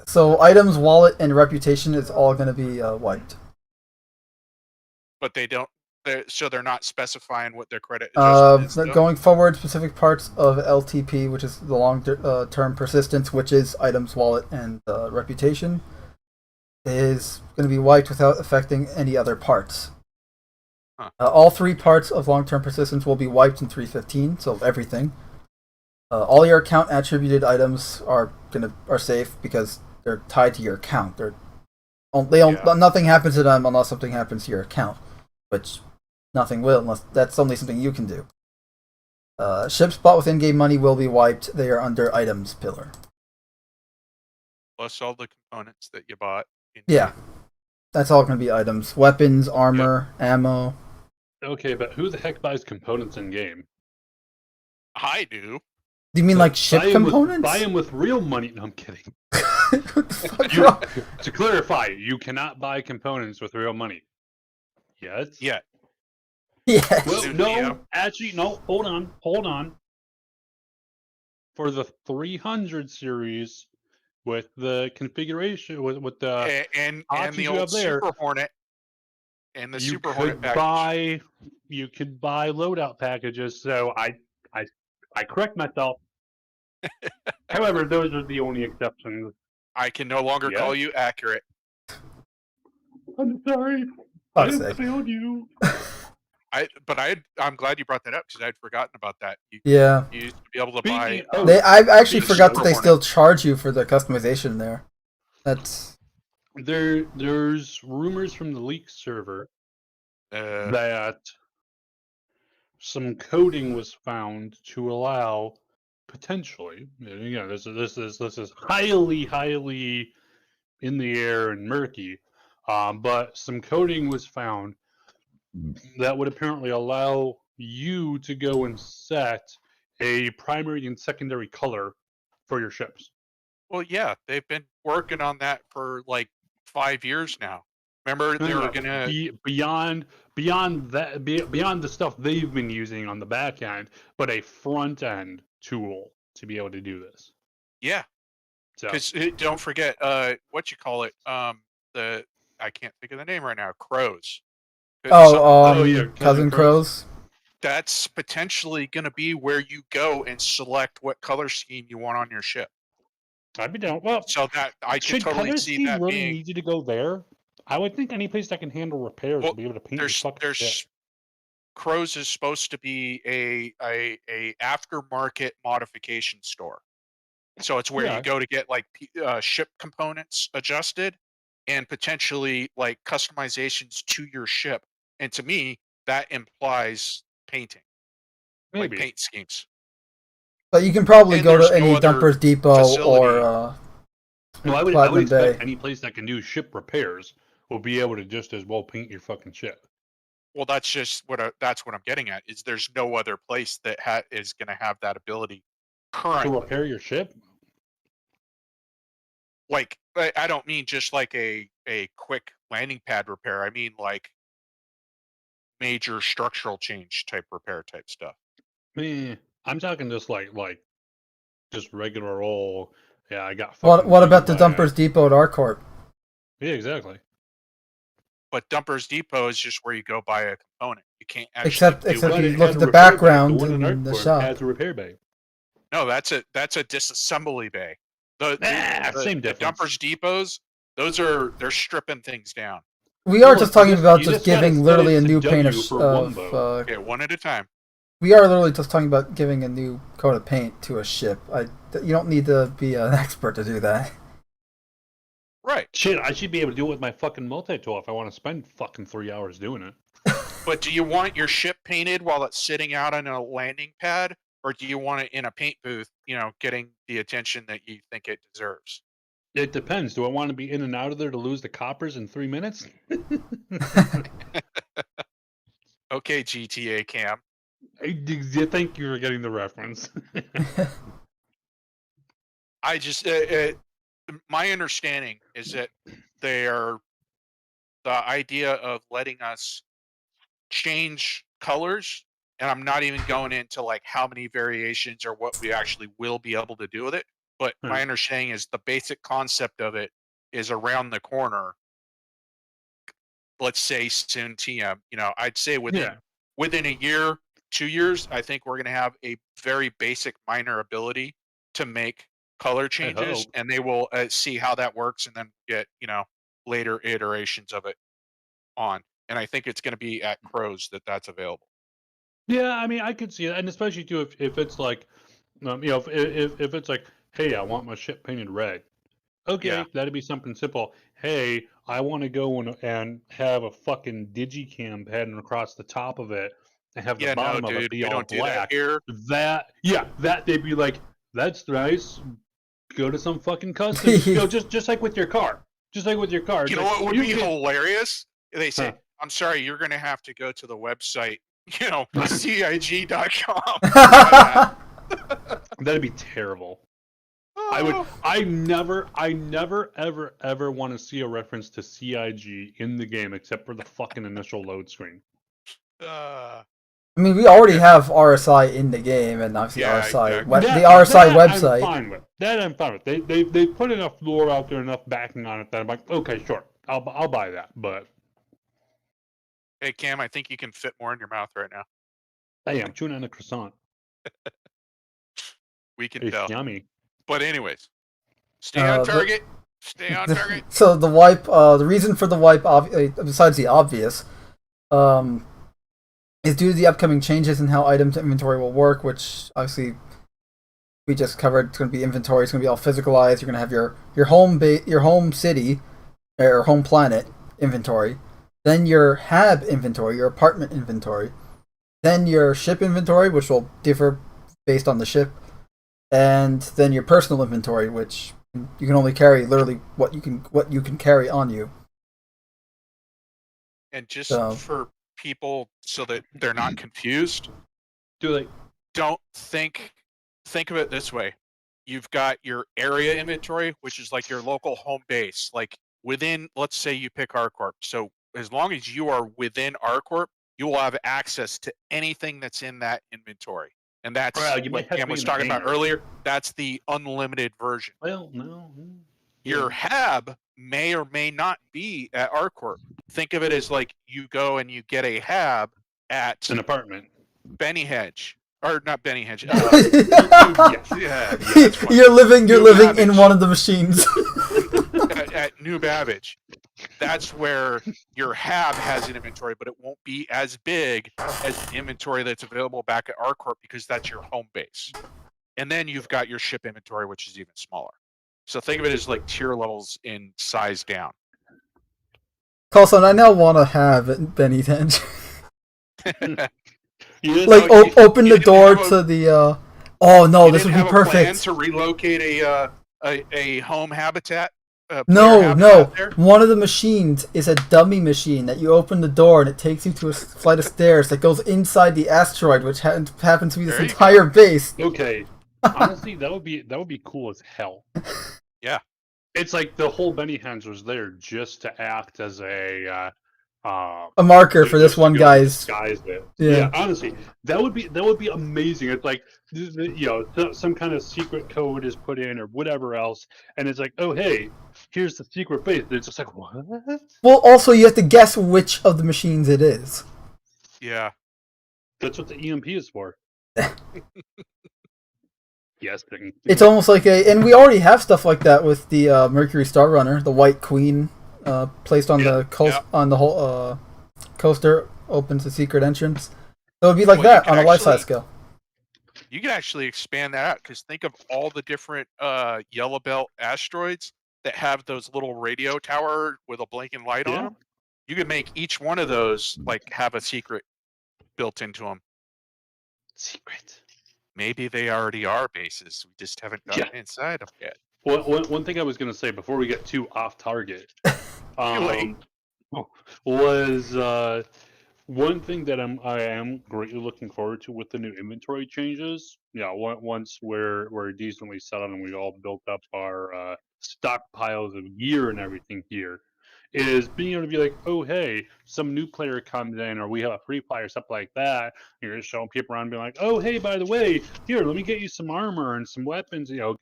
So items, wallet, and reputation is all going to be wiped. But they're not specifying what their credit adjustment is. Going forward, specific parts of LTP, which is the long-term persistence, which is items, wallet, and reputation, is going to be wiped without affecting any other parts. All 3 parts of long-term persistence will be wiped in 315, so everything. All your account attributed items are safe because they're tied to your account. Nothing happens to them unless something happens to your account, which nothing will unless that's only something you can do. Ships bought with in-game money will be wiped. They are under items pillar. Plus all the components that you bought. Yeah, that's all going to be items. Weapons, armor, ammo. Okay, but who the heck buys components in game? I do. Do you mean like ship components? Buy them with real money. No, I'm kidding. To clarify, you cannot buy components with real money. Yes? Yeah. Yes. Well, no, actually, no. Hold on. For the 300 series, with the configuration, with the and the old Super Hornet, and the Super Hornet package. You could buy loadout packages. So I correct myself. However, those are the only exceptions. I can no longer call you accurate. I'm sorry. I failed you. I'm glad you brought that up because I'd forgotten about that. You used to be able to buy. I actually forgot that they still charge you for the customization there. That's there's rumors from the leak server that some coding was found to allow potentially. This is highly in the air and murky, but some coding was found that would apparently allow you to go and set a primary and secondary color for your ships. Well, yeah, they've been working on that for like 5 years now. Remember, they were gonna beyond the stuff they've been using on the back end, but a front end tool to be able to do this. Yeah, because don't forget, what you call it? I can't think of the name right now. Crows. Cousin Crows. That's potentially going to be where you go and select what color scheme you want on your ship. I'd be down. Well, so that I can totally see that really being. Need you to go there? I would think any place that can handle repairs will be able to paint your fucking ship. Crows is supposed to be a aftermarket modification store. So it's where you go to get like ship components adjusted and potentially like customizations to your ship. And to me, that implies painting, like paint schemes. But you can probably go to any Dumpers Depot or I would expect any place that can do ship repairs will be able to just as well paint your fucking ship. Well, that's just that's what I'm getting at. Is there's no other place that is going to have that ability currently to repair your ship. Like, I don't mean just like a quick landing pad repair. I mean like major structural change type repair type stuff. I'm talking just like just regular old. Yeah, I got. What about the Dumpers Depot at ArcCorp? Yeah, exactly. But Dumpers Depot is just where you go buy a component. You can't actually. Except you look at the background in the shop. Has a repair bay. No, that's a disassembly bay. Same difference. The Dumpers Depots, they're stripping things down. We are just talking about just giving literally a new paint of one at a time. We are literally just talking about giving a new coat of paint to a ship. You don't need to be an expert to do that. Right. Shit, I should be able to do it with my fucking multi-tool if I want to spend fucking 3 hours doing it. But do you want your ship painted while it's sitting out on a landing pad? Or do you want it in a paint booth, getting the attention that you think it deserves? It depends. Do I want to be in and out of there to lose the coppers in 3 minutes? Okay, GTA Cam. You think you were getting the reference? I just, my understanding is that the idea of letting us change colors, and I'm not even going into like how many variations or what we actually will be able to do with it. But my understanding is the basic concept of it is around the corner. Let's say soon TM, I'd say within a year, 2 years, I think we're going to have a very basic minor ability to make color changes, and they will see how that works and then get, later iterations of it on. And I think it's going to be at Crows that's available. Yeah, I mean, I could see it, and especially too if it's like, if it's like, hey, I want my ship painted red. Okay, that'd be something simple. Hey, I want to go and have a fucking digicam pattern across the top of it and have the bottom of it be all black. That they'd be like, that's nice. Go to some fucking custom. Just like with your car. Just like with your car. You know what would be hilarious? They say, I'm sorry, you're going to have to go to the website, CIG.com. That'd be terrible. I never ever want to see a reference to CIG in the game except for the fucking initial load screen. I mean, we already have RSI in the game, and obviously RSI, the RSI website. I'm fine with. They put enough lore out there, enough backing on it that I'm like, okay, sure, I'll buy that. But hey, Cam, I think you can fit more in your mouth right now. Hey, I'm chewing on a croissant. We can tell. Yummy. But anyways, stay on target. Stay on target. So the wipe, the reason for the wipe, besides the obvious, is due to the upcoming changes in how items inventory will work, which obviously we just covered. It's going to be inventory. It's going to be all physicalized. You're going to have your home city or home planet inventory, then your HAB inventory, your apartment inventory, then your ship inventory, which will differ based on the ship, and then your personal inventory, which you can only carry literally what you can carry on you. And just for people so that they're not confused, don't think of it this way. You've got your area inventory, which is like your local home base. Like within, let's say you pick RCorp. So as long as you are within RCorp, you will have access to anything that's in that inventory. And that's what Cam was talking about earlier. That's the unlimited version. Well, no. Your HAB may or may not be at RCorp. Think of it as like you go and you get a HAB at an apartment. Benny Hedge. Or not Benny Hedge. You're living in one of the machines. at New Babbage. That's where your HAB has an inventory, but it won't be as big as the inventory that's available back at RCorp because that's your home base. And then you've got your ship inventory, which is even smaller. So think of it as like tier levels in size down. Coulson, I now want to have Benny Hedge. Like open the door to the. Oh no, this would be perfect. Plan to relocate a home habitat. No. One of the machines is a dummy machine that you open the door and it takes you to a flight of stairs that goes inside the asteroid, which happens to be this entire base. Okay, honestly, that would be cool as hell. Yeah, it's like the whole Benny Hedge was there just to act as a marker for this one guy's. Yeah, honestly, that would be amazing. It's like, some kind of secret code is put in or whatever else, and it's like, oh hey, here's the secret base. And it's just like, what? Well, also you have to guess which of the machines it is. Yeah, that's what the EMP is for. Yes, it's almost like and we already have stuff like that with the Mercury Star Runner, the White Queen. Placed on the whole coaster opens a secret entrance. It would be like that on a life-size scale. You can actually expand that out because think of all the different yellow belt asteroids that have those little radio tower with a blinking light on them. You could make each one of those like have a secret built into them. Secret. Maybe they already are bases. We just haven't gotten inside them yet. Well, one thing I was going to say before we get too off target was one thing that I am greatly looking forward to with the new inventory changes. Yeah, once we're decently settled and we all built up our stockpiles of gear and everything here, is being able to be like, oh hey, some new player comes in or we have a free player or something like that. You're just showing people around being like, oh hey, by the way, here, let me get you some armor and some weapons. You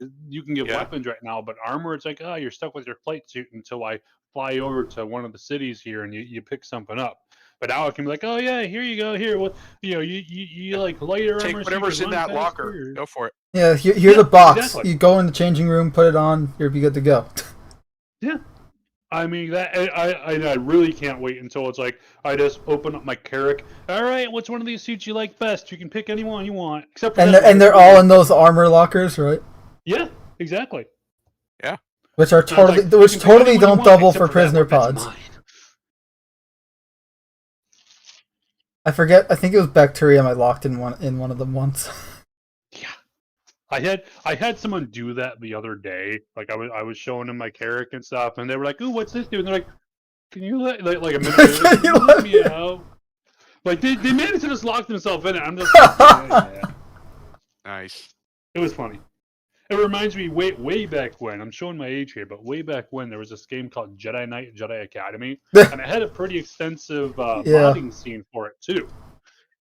can get weapons right now, but armor, it's like, oh, you're stuck with your plate suit until I fly over to one of the cities here and you pick something up. But now it can be like, oh yeah, here you go, here. Well, you like lighter armor. Take whatever's in that locker. Here. Go for it. Yeah, here's a box. Exactly. You go in the changing room, put it on, you'll be good to go. Yeah. I mean, that I really can't wait until it's like I just open up my Carrack. All right, what's one of these suits you like best? You can pick any one you want, except for they're all in those armor lockers, right? Yeah, exactly. Yeah, which totally don't double for prisoner pods. I forget. I think it was bacterium I locked in one of them once. Yeah. I had someone do that the other day. Like I was showing them my Carrack and stuff, and they were like, "Ooh, what's this do?" And they're like, "Can you like a minute later, can you let me out?" Like they managed to just lock themselves in it. I'm just like, yeah. Nice. It was funny. It reminds me way back when, I'm showing my age here, but way back when there was this game called Jedi Knight Jedi Academy, and it had a pretty extensive modding scene for it too.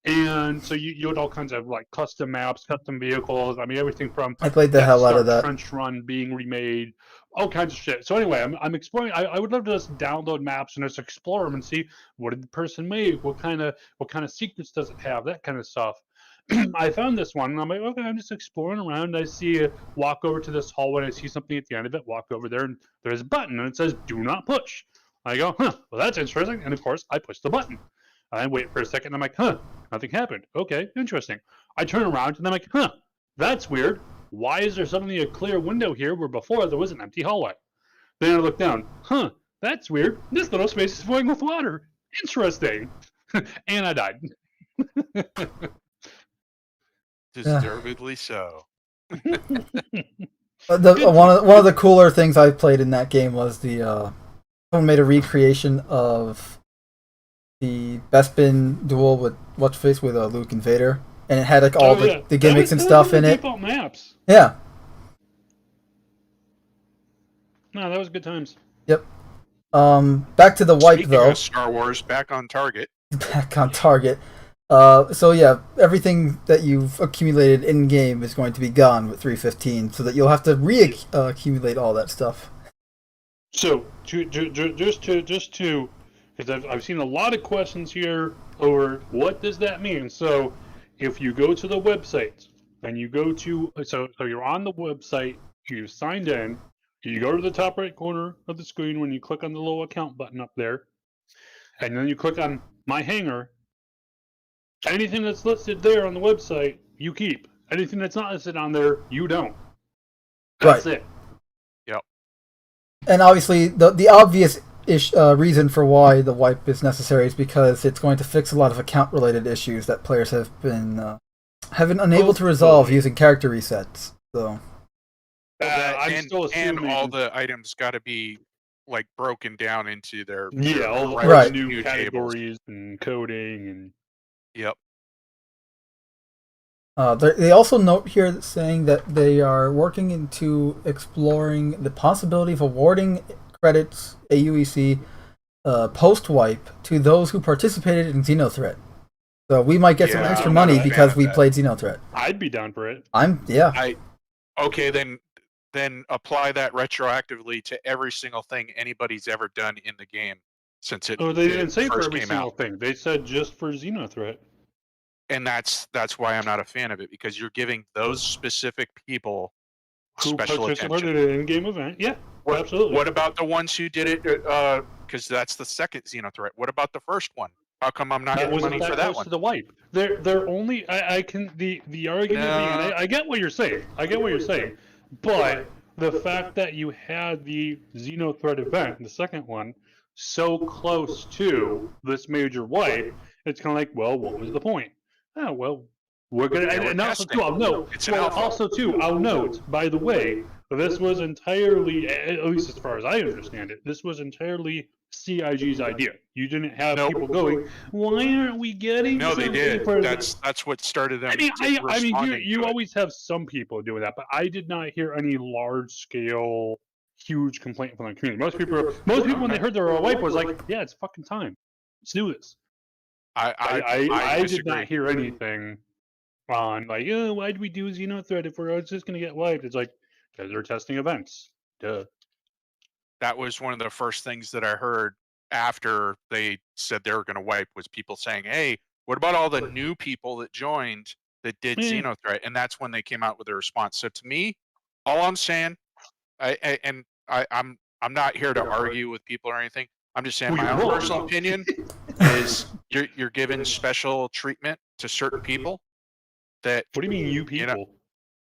And so you had all kinds of like custom maps, custom vehicles. I mean, everything from I played the hell out of that Trench Run being remade, all kinds of shit. So anyway, I'm exploring. I would love to just download maps and just explore them and see what did the person make, what kind of secrets does it have, that kind of stuff. I found this one and I'm like, okay, I'm just exploring around. I see walk over to this hallway and I see something at the end of it. Walk over there and there's a button and it says "Do not push." I go, huh? Well, that's interesting. And of course, I push the button. I wait for a second, and I'm like, huh, nothing happened. Okay, interesting. I turn around, and I'm like, huh, that's weird. Why is there suddenly a clear window here where before there was an empty hallway? Then I look down, huh, that's weird. This little space is filling with water. Interesting. And I died. Deservedly so. One of the cooler things I played in that game was someone made a recreation of the Bespin duel with what's-face with Luke and Vader, and it had like all the gimmicks and stuff in it. Default maps. Yeah. No, that was good times. Yep. Back to the wipe. Speaking though. Of Star Wars, back on target. Back on target. So yeah, everything that you've accumulated in game is going to be gone with 315, so that you'll have to accumulate all that stuff. So just to, because I've seen a lot of questions here over what does that mean. So if you go to the website and you go to so you're on the website, you've signed in, you go to the top right corner of the screen when you click on the little account button up there, and then you click on My Hangar. Anything that's listed there on the website, you keep. Anything that's not listed on there, you don't. That's it. Yep. And obviously, the obvious reason for why the wipe is necessary is because it's going to fix a lot of account-related issues that players have been unable to resolve using character resets. So. And all the items got to be like broken down into their all the new categories and coding and. Yep. They also note here saying that they are working into exploring the possibility of awarding credits, AUEC, post-wipe to those who participated in Xenothreat. So we might get some extra money because we played Xenothreat. I'd be down for it. Okay, then apply that retroactively to every single thing anybody's ever done in the game since it. Oh, they didn't say for every single out. thing. They said just for Xenothreat. And that's why I'm not a fan of it, because you're giving those specific people special attention. Who participated in an in-game event? Yeah, absolutely. What about the ones who did it? Because that's the second Xenothreat. What about the first one? How come I'm not getting money for that one? To the wipe. They're only. I can the argument being. I get what you're saying. But the fact that you had the Xenothreat event, the second one, so close to this major wipe, it's kind of like, well, what was the point? Oh, well, we're going to... And also, too, I'll note, by the way, this was entirely, at least as far as I understand it, this was entirely CIG's idea. You didn't have people going, why aren't we getting... No, they did. That's what started them. I mean, you always have some people doing that, but I did not hear any large-scale, huge complaint from the community. Most people, when they heard there were a wipe, was like, yeah, it's fucking time. Let's do this. I did not hear anything on like, oh, why'd we do Xenothreat if we're just going to get wiped? It's like, because they're testing events. Duh. That was one of the first things that I heard after they said they were going to wipe, was people saying, hey, what about all the new people that joined that did Xenothreat? And that's when they came out with a response. So to me, all I'm saying, I'm not here to argue with people or anything. I'm just saying my own personal opinion is you're giving special treatment to certain people. That what do you mean, you people?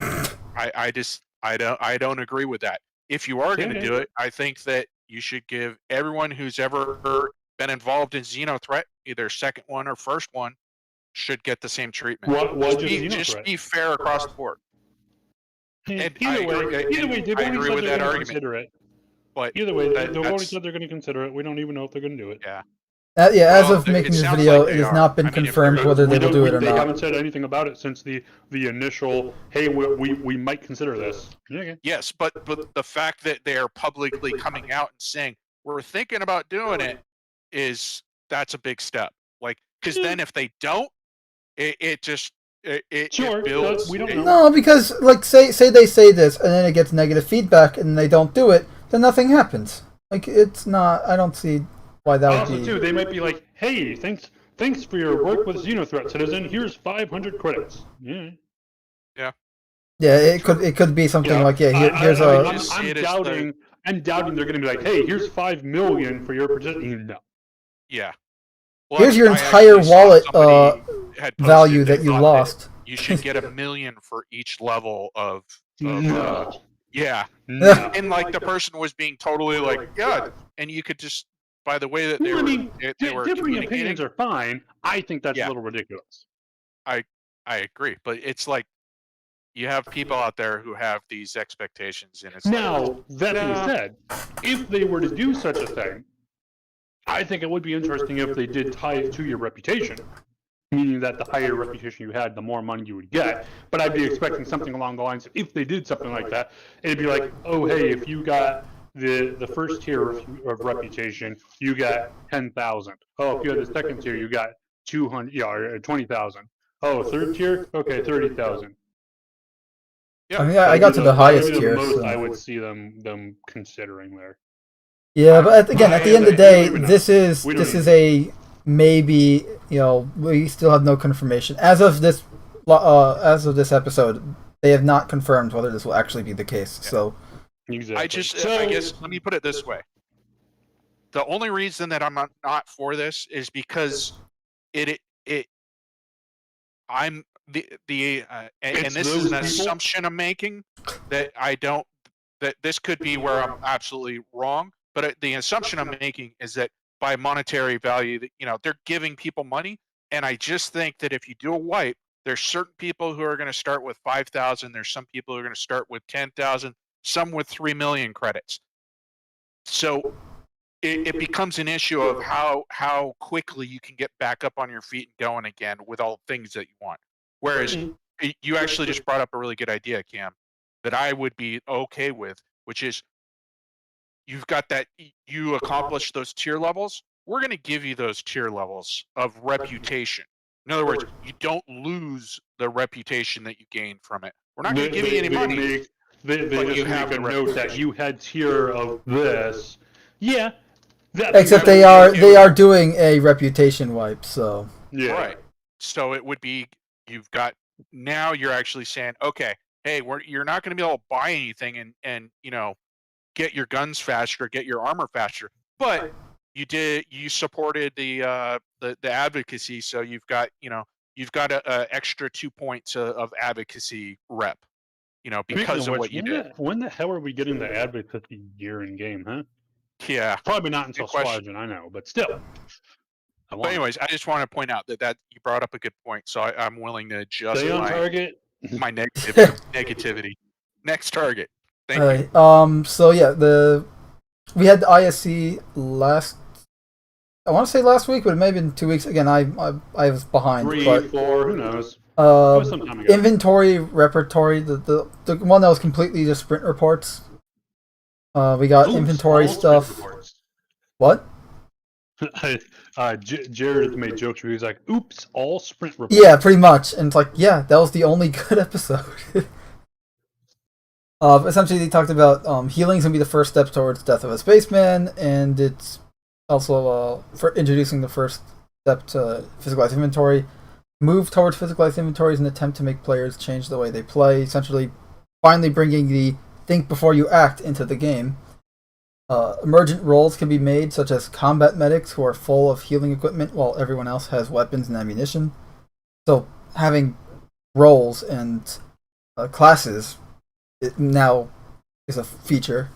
I don't agree with that. If you are going to do it, I think that you should give everyone who's ever been involved in Xenothreat, either second one or first one, should get the same treatment. Just be fair across the board. Either way, I agree with that argument. But either way, they've already said they're going to consider it. We don't even know if they're going to do it. Yeah. As of making this video, it has not been confirmed whether they will do it or not. They haven't said anything about it since the initial, hey, we might consider this. Okay. Yes, but the fact that they are publicly coming out and saying, we're thinking about doing it, that's a big step. Like, because then if they don't, it builds. We don't know. No, because, like, say they say this, and then it gets negative feedback, and they don't do it, then nothing happens. Like, it's not, I don't see why that would be. Also, too, they might be like, hey, thanks for your work with Xenothreat, citizen. Here's 500 credits. Yeah. Yeah. Yeah, it could be something like, here's I'm doubting they're going to be like, hey, here's $5 million for your participation. No. Yeah. here's your entire wallet value that you lost. You should get $1 million for each level of yeah. No. And like the person was being totally like, yeah, and you could just, by the way that they were differing communicating, opinions are fine. I think that's a little ridiculous. I agree, but it's like you have people out there who have these expectations, and it's now that being said, if they were to do such a thing, I think it would be interesting if they did tie it to your reputation, meaning that the higher reputation you had, the more money you would get. But I'd be expecting something along the lines of, if they did something like that, it'd be like, oh hey, if you got the first tier of reputation, you got 10,000. Oh, if you had the second tier, you got 200, or 20,000. Oh, third tier, okay, 30,000. Yeah, I mean, I got to the highest tier. So. I would see them considering there. Yeah, but again, at the end of the day, this is a maybe. You know, we still have no confirmation as of this episode. They have not confirmed whether this will actually be the case. Yeah. So, exactly. I guess let me put it this way: the only reason that I'm not for this is because I'm and this is an assumption I'm making that that this could be where I'm absolutely wrong. But the assumption I'm making is that by monetary value, that they're giving people money, and I just think that if you do a wipe, there's certain people who are going to start with 5,000. There's some people who are going to start with 10,000. Some with 3 million credits. So it becomes an issue of how quickly you can get back up on your feet and going again with all the things that you want. Whereas you actually just brought up a really good idea, Cam, that I would be okay with, which is you've got that you accomplished those tier levels. We're going to give you those tier levels of reputation. In other words, you don't lose the reputation that you gain from it. We're not going to give you any money. They just make a note that you had tier of this. Yeah. Except they are doing a reputation wipe, so. Yeah. Right. So it would be, now you're actually saying, okay, hey, you're not going to be able to buy anything and get your guns faster, get your armor faster, but you supported the advocacy, so you've got a extra 2 points of advocacy rep, because of what you did. When the hell are we getting the advocacy gear in game, huh? Yeah, probably not until Squadron, I know, but still. But anyways, I just want to point out that you brought up a good point, so I'm willing to adjust my negativity. Next target. Thank you. So yeah, we had the ISC I want to say last week, but it may have been 2 weeks. Again, I was behind. 3, 4, who knows? Inventory repertory, the one that was completely just sprint reports. We got inventory stuff. What? Jared made jokes where he was like, "Oops, all sprint reports." Yeah, pretty much, and it's like, yeah, that was the only good episode. Essentially, they talked about healing's gonna be the first step towards Death of a Spaceman, and it's also for introducing the first step to physicalized inventory. Move towards physicalized inventory is an attempt to make players change the way they play, essentially finally bringing the think before you act into the game. Emergent roles can be made, such as combat medics who are full of healing equipment while everyone else has weapons and ammunition. So having roles and classes now is a feature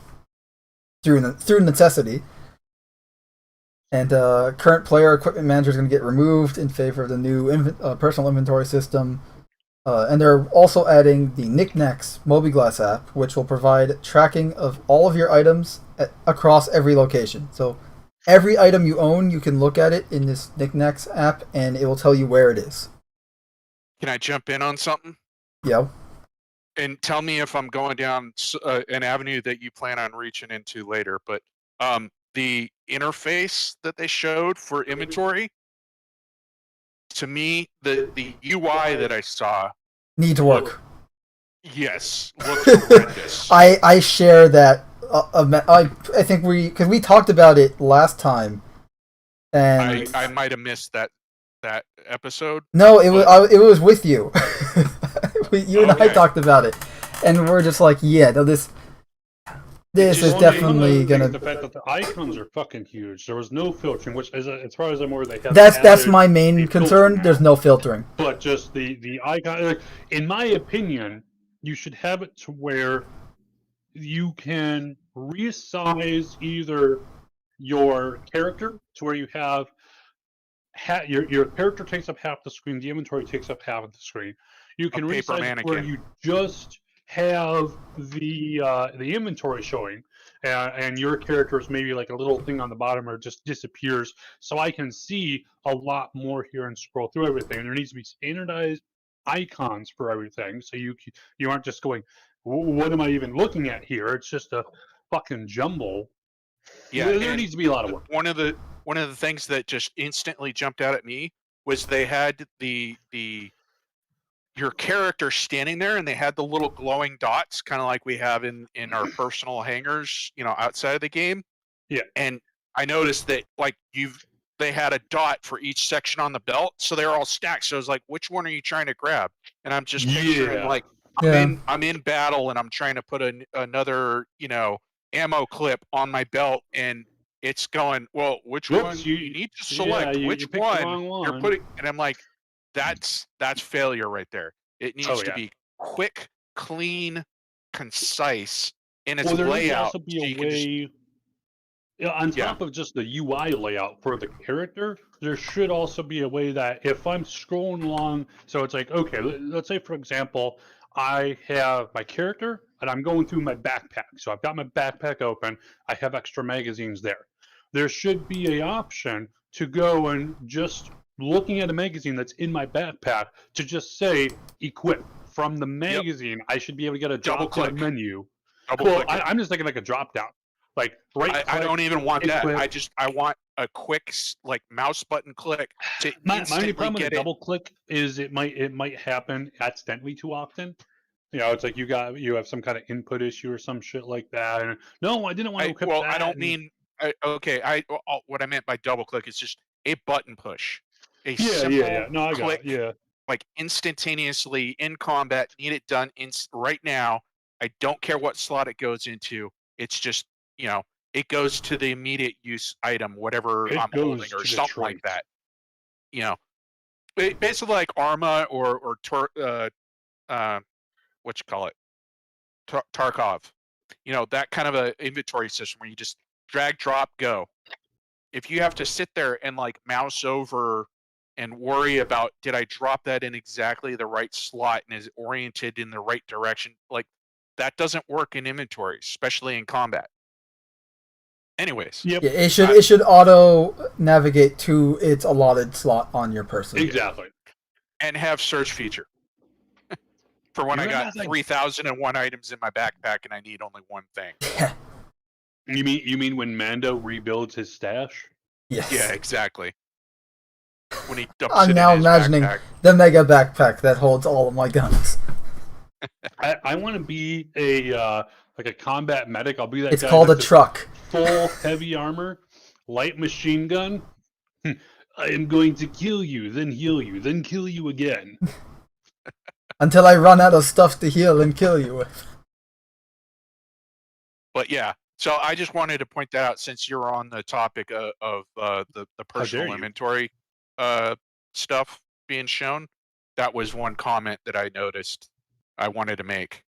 through necessity. And current player equipment manager is going to get removed in favor of the new personal inventory system. And they're also adding the Knickknacks Mobiglass app, which will provide tracking of all of your items across every location. So every item you own, you can look at it in this Knickknacks app, and it will tell you where it is. Can I jump in on something? Yeah. And tell me if I'm going down an avenue that you plan on reaching into later. But the interface that they showed for inventory, to me, the UI that I saw need to work. Yes, looks horrendous. I share that. I think because we talked about it last time, and I might have missed that episode. No, it was with you. You and I talked about it, and we're just like, yeah, no, this. This is definitely gonna. The fact that the icons are fucking huge. There was no filtering, which, as far as I'm aware, they have. That's my main concern. There's no filtering. But just the icon. In my opinion, you should have it to where you can resize either your character to where you have your character takes up half the screen, the inventory takes up half of the screen. You can resize it where you just have the inventory showing, and your character is maybe like a little thing on the bottom or just disappears, so I can see a lot more here and scroll through everything. And there needs to be standardized icons for everything, so you aren't just going, what am I even looking at here? It's just a fucking jumble. Yeah, there needs to be a lot of work. One of the things that just instantly jumped out at me was they had your character standing there, and they had the little glowing dots, kind of like we have in our personal hangers, outside of the game. Yeah. And I noticed that they had a dot for each section on the belt, so they're all stacked. So I was like, which one are you trying to grab? And I'm just picturing I'm in battle, and I'm trying to put another ammo clip on my belt, and it's going, well, which one you need to select? Which one you're putting? And I'm like, that's failure right there. It needs to be quick, clean, concise in its layout. Also be a way, on top of just the UI layout for the character, there should also be a way that if I'm scrolling along, so it's like, okay, let's say, for example, I have my character and I'm going through my backpack. So I've got my backpack open. I have extra magazines there. There should be an option to go and just looking at a magazine that's in my backpack to just say equip from the magazine. I should be able to get a drop down menu. I'm just thinking like a drop down. Like I don't even want that. I want a quick mouse button click to my only problem with double click is it might happen accidentally too often. It's like you have some kind of input issue or some shit like that. And no, I didn't want to equip that. I don't mean what I meant by double click is just a button push. A simple No, I click, got it. like instantaneously in combat. Need it done right now. I don't care what slot it goes into. It's just it goes to the immediate use item, whatever I'm holding, or something like that. Basically like Arma or what you call it, Tarkov. That kind of a inventory system where you just drag, drop, go. If you have to sit there and mouse over and worry about, did I drop that in exactly the right slot and is it oriented in the right direction? That doesn't work in inventory, especially in combat. Anyways. Yep. Yeah, it should auto navigate to its allotted slot on your person. Exactly. And have search feature. For when I got 3,001 items in my backpack and I need only one thing. You mean when Mando rebuilds his stash? Yes. Yeah, exactly. When he dumps I'm now imagining the mega backpack that holds all of my guns. I want to be a combat medic. I'll be that. It's guy called a truck. Full heavy armor, light machine gun. I am going to kill you, then heal you, then kill you again. Until I run out of stuff to heal and kill you with. But yeah, so I just wanted to point that out since you're on the topic of the personal inventory stuff being shown. That was one comment that I noticed I wanted to make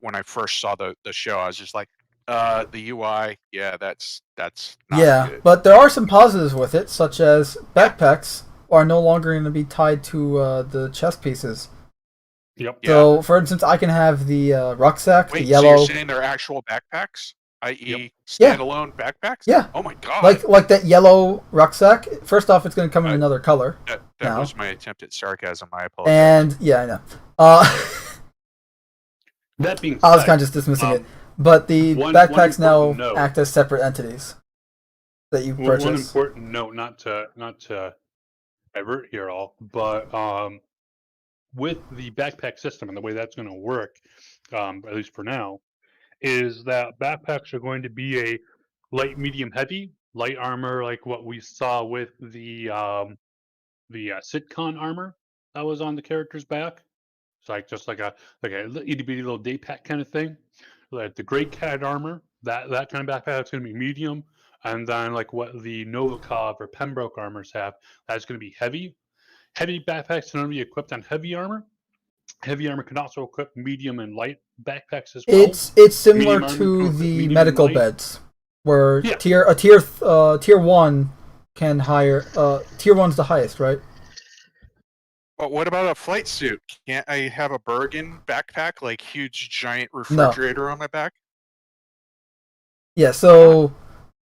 when I first saw the show. I was just like, the UI, that's not good. But there are some positives with it, such as backpacks are no longer going to be tied to the chest pieces. Yep. So, for instance, I can have the rucksack, the yellow. So you're saying they're actual backpacks, i.e., standalone backpacks? Yeah. Oh my god. Like that yellow rucksack. First off, it's going to come in another color. That was my attempt at sarcasm. I apologize. And I know. That being said, I was kind of just dismissing it. But the backpacks now act as separate entities that you purchase. One important note, not to divert here all, but with the backpack system and the way that's going to work, at least for now, is that backpacks are going to be a light, medium, heavy, light armor, like what we saw with the SitCon armor that was on the character's back. It's just like a itty bitty little day pack kind of thing. Like the Great Cat armor, That kind of backpack is going to be medium, and then like what the Novikov or Pembroke armors have, that's going to be heavy. Heavy backpacks can only be equipped on heavy armor. Heavy armor can also equip medium and light backpacks as well. It's similar Medium armor to can equip the medium and medical light. beds, where Yeah. tier 1 can hire tier 1's the highest, right? But what about a flight suit? Can't I have a Bergen backpack, like huge giant refrigerator on my back? Yeah, so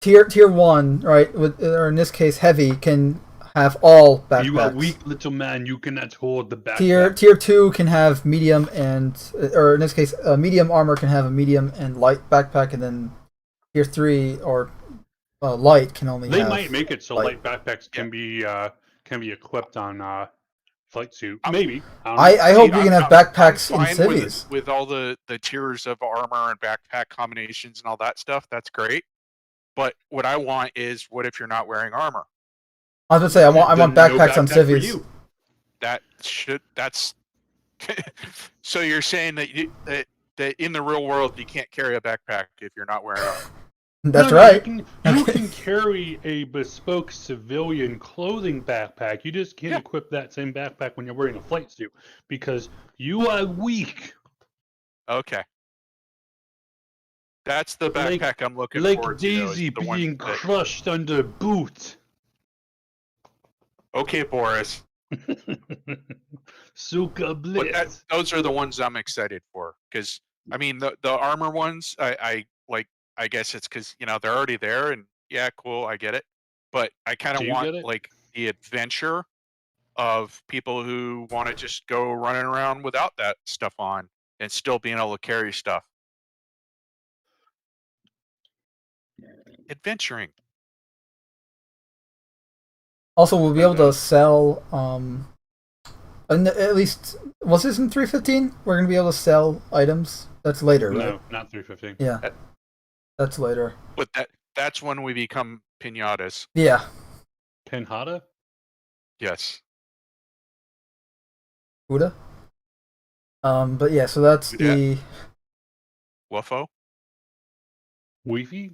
tier 1, right, or in this case heavy, can have all backpacks. You are weak, little man. You cannot hold the backpack. Tier 2 can have medium or in this case, medium armor can have a medium and light backpack, and then tier 3 or light can only. They have might make it so light backpacks can be equipped on flight suit. Maybe. I hope we can have backpacks in cities with all the tiers of armor and backpack combinations and all that stuff. That's great. But what I want is, what if you're not wearing armor? I was gonna say I want backpacks on civvies. That's so you're saying that that in the real world you can't carry a backpack if you're not wearing armor. That's right. You can carry a bespoke civilian clothing backpack. You just can't equip that same backpack when you're wearing a flight suit because you are weak. Okay. That's the backpack I'm looking like forward to. Like Daisy being crushed under boot. Okay, Boris. Suka Blitz. Those are the ones I'm excited for, because I mean the armor ones, I like. I guess it's because they're already there, and yeah, cool, I get it. But I kind of want like the adventure of people who want to just go running around without that stuff on and still being able to carry stuff. Adventuring. Also, we'll be able to sell. And at least was this in 315? We're gonna be able to sell items. That's later, right? No, not 315. Yeah, that's later. But that's when we become pinatas. Yeah. Pinhata? Yes. Buddha. But yeah, so that's the. Wuffo. Weefy?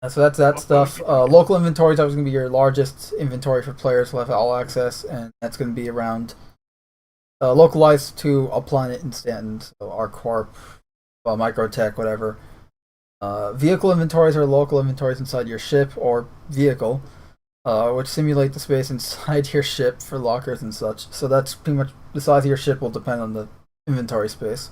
So that's that stuff. Local inventories are going to be your largest inventory for players who have all access, and that's going to be around localized to a planet in Stanton, so ArcCorp, Microtech, whatever. Vehicle inventories are local inventories inside your ship or vehicle, which simulate the space inside your ship for lockers and such. So that's pretty much the size of your ship will depend on the inventory space.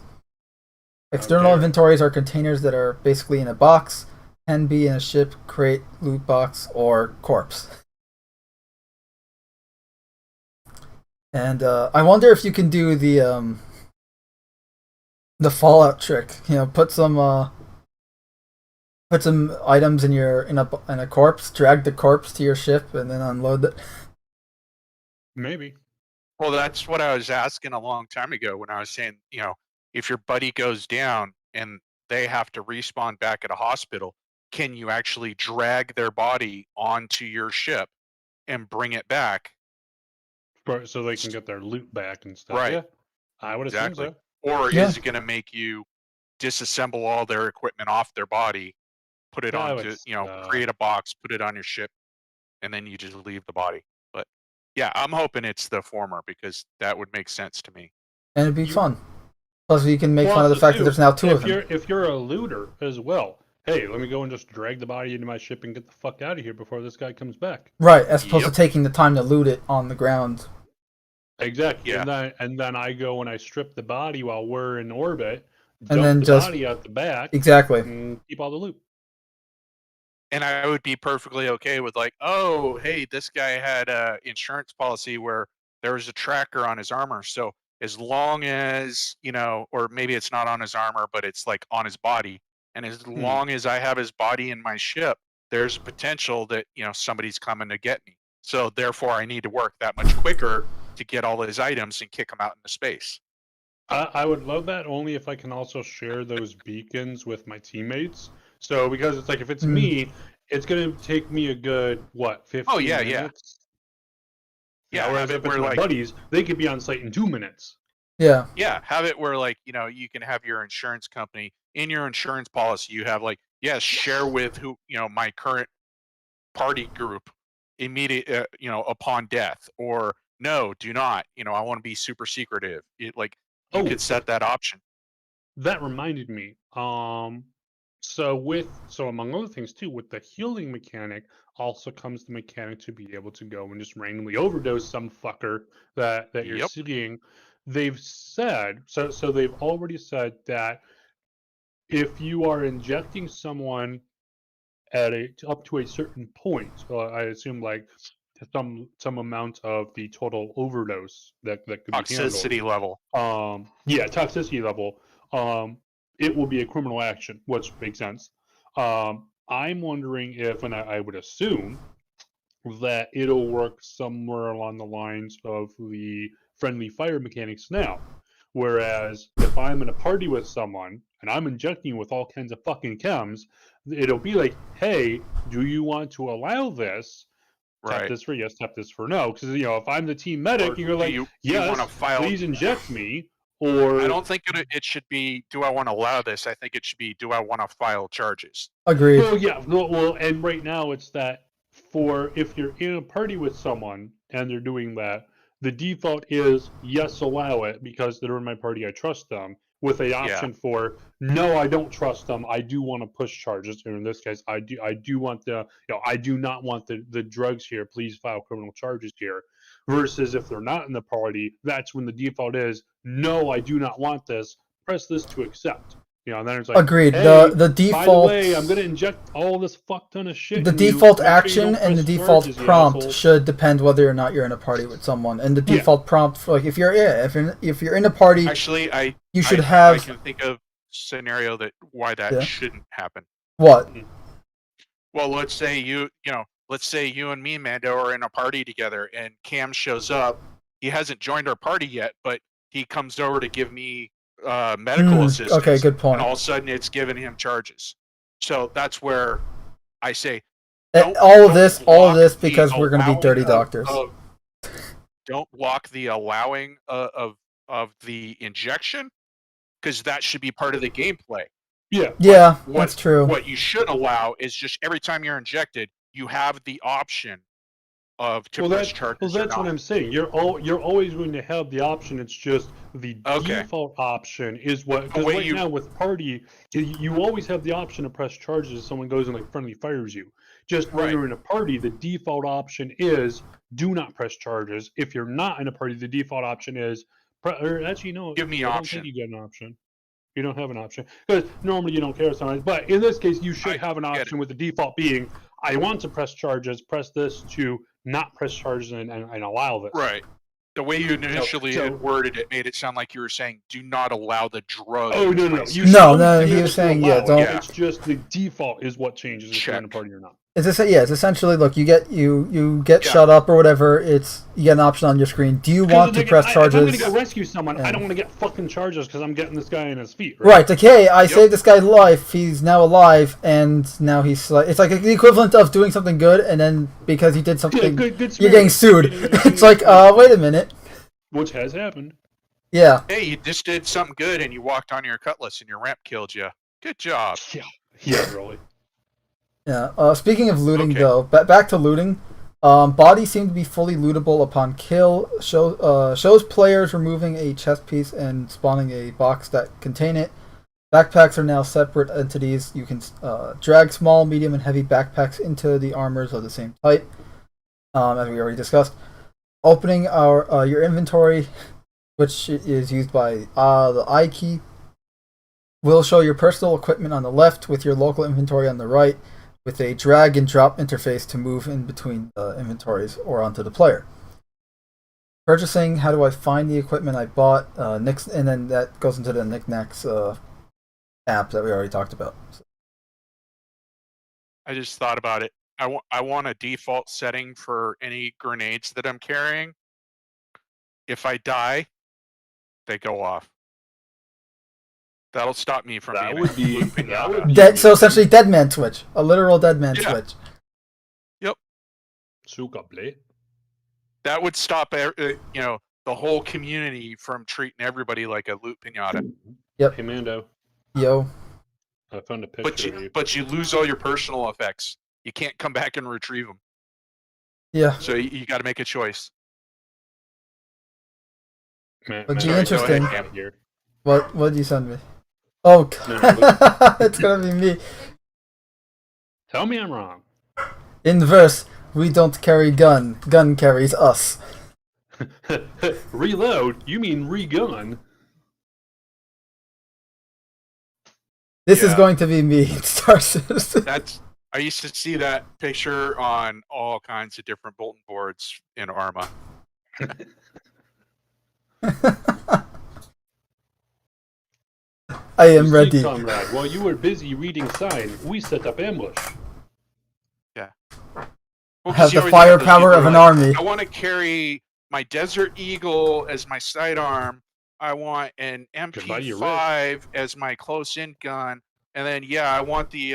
External inventories are containers that are basically in a box. Can be in a ship, crate, loot box, or corpse. And I wonder if you can do the Fallout trick. Put some items in a corpse, drag the corpse to your ship, and then unload it. Maybe. Well, that's what I was asking a long time ago when I was saying, if your buddy goes down and they have to respawn back at a hospital, can you actually drag their body onto your ship and bring it back? So they can get their loot back and stuff. Right. Yeah, I would assume so. Or is it going to make you disassemble all their equipment off their body, put it onto, create a box, put it on your ship, and then you just leave the body? But yeah, I'm hoping it's the former, because that would make sense to me. And it'd be fun. Plus, you can make fun of the fact that there's now two of them. If you're a looter as well, hey, let me go and just drag the body into my ship and get the fuck out of here before this guy comes back. Right, as opposed to taking the time to loot it on the ground. Exactly. Yeah. And then I go and I strip the body while we're in orbit, and then the body out the back. Exactly. And keep all the loot. And I would be perfectly okay with like, oh, hey, this guy had a insurance policy where there was a tracker on his armor. So as long as, or maybe it's not on his armor, but it's like on his body. And as long as I have his body in my ship, there's a potential that, somebody's coming to get me. So therefore, I need to work that much quicker to get all his items and kick them out into space. I would love that only if I can also share those beacons with my teammates. So because it's like, if it's me, it's going to take me a good, 15 minutes? Yeah. Whereas if it's my buddies, they could be on site in 2 minutes. Yeah. Yeah, have it where like, you can have your insurance company in your insurance policy. You have like, yes, share with who, my current party group immediate, upon death, or no, do not. I want to be super secretive. You could set that option. That reminded me. So among other things too, with the healing mechanic also comes the mechanic to be able to go and just randomly overdose some fucker that you're seeing. They've said so they've already said that if you are injecting someone at up to a certain point, I assume like some amount of the total overdose that could toxicity be handled. level. Toxicity level. It will be a criminal action, which makes sense. I'm wondering if, and I would assume that it'll work somewhere along the lines of the friendly fire mechanics now. Whereas if I'm in a party with someone and I'm injecting with all kinds of fucking chems, it'll be like, hey, do you want to allow this? Right. Tap this for yes, tap this for no. Because, if I'm the team medic, you're like, yes, please inject me. Or I don't think it should be, do I want to allow this? I think it should be, do I want to file charges? Agreed. Well, yeah. Well, and right now it's that if you're in a party with someone and they're doing that, the default is yes, allow it because they're in my party. I trust them. With a option for no, I don't trust them. I do want to push charges. And in this case, I do want I do not want the drugs here. Please file criminal charges here. Versus if they're not in the party, that's when the default is no, I do not want this. Press this to accept. And then it's like, agreed. Hey, The default. By the way, I'm gonna inject all this fuck ton of shit. The default action and the default prompt should depend whether or not you're in a party with someone. And the default prompt, like if you're in a party, actually, I can think of a scenario why that shouldn't happen. What? Well, let's say you and me, Mando, are in a party together, and Cam shows up. He hasn't joined our party yet, but he comes over to give me medical assistance. Okay, good point. And all of a sudden, it's giving him charges. So that's where I say, all of this because we're going to be dirty doctors. Don't block the allowing of the injection, because that should be part of the gameplay. Yeah, that's true. What you should allow is just every time you're injected, you have the option to press charges. Well, that's what I'm saying. You're always going to have the option. It's just the default option is what. Because right now with party, you always have the option to press charges if someone goes and like friendly fires you. Just when you're in a party, the default option is do not press charges. If you're not in a party, the default option is give me I option. don't think you get an option. You don't have an option because normally you don't care sometimes. But in this case, you should have an option with the default being I want to press charges. Press this to not press charges and allow this. Right. The way you initially worded it made it sound like you were saying, "Do not allow the drug." Oh no! No. He was saying, don't. It's just the default is what changes if you're in a party or not. It's essentially look. You get shut up or whatever. You get an option on your screen. Do you want to press charges? If I'm gonna go rescue someone, I don't want to get fucking charges because I'm getting this guy in his feet. Right. Okay. I saved this guy's life. He's now alive, and now he's like it's like the equivalent of doing something good, and then because he did something, good you're getting sued. It's like wait a minute. Which has happened. Yeah. Hey, you just did something good, and you walked on your cutlass, and your ramp killed you. Good job. Yeah, really. Yeah. Speaking of looting, though, back to looting. Bodies seem to be fully lootable upon kill. Shows players removing a chest piece and spawning a box that contain it. Backpacks are now separate entities. You can drag small, medium, and heavy backpacks into the armors of the same type, as we already discussed. Opening your inventory, which is used by the I key, will show your personal equipment on the left with your local inventory on the right, with a drag and drop interface to move in between inventories or onto the player. Purchasing, how do I find the equipment I bought? And then that goes into the Knickknacks app that we already talked about. I just thought about it. I want a default setting for any grenades that I'm carrying. If I die, they go off. That'll stop me from so essentially dead man switch. A literal dead man switch. Yep. That would stop the whole community from treating everybody like a loot pinata. Yep. Hey, Mando. Yo. I found a picture of you. But you lose all your personal effects. You can't come back and retrieve them. Yeah. So you got to make a choice. Would be Sorry, interesting. go ahead, Cam. What did you send me? Oh, No, it's gonna be me. Tell me I'm wrong. In verse, we don't carry gun. Gun carries us. Reload? You mean re-gun? This is going to be me in Star Citizen. I used to see that picture on all kinds of different bulletin boards in Arma. I am ready. Comrade, while you were busy reading sign, we set up ambush. Yeah. I have the firepower of an army. I want to carry my Desert Eagle as my sidearm. I want an MP5 as my close-in gun, and then I want the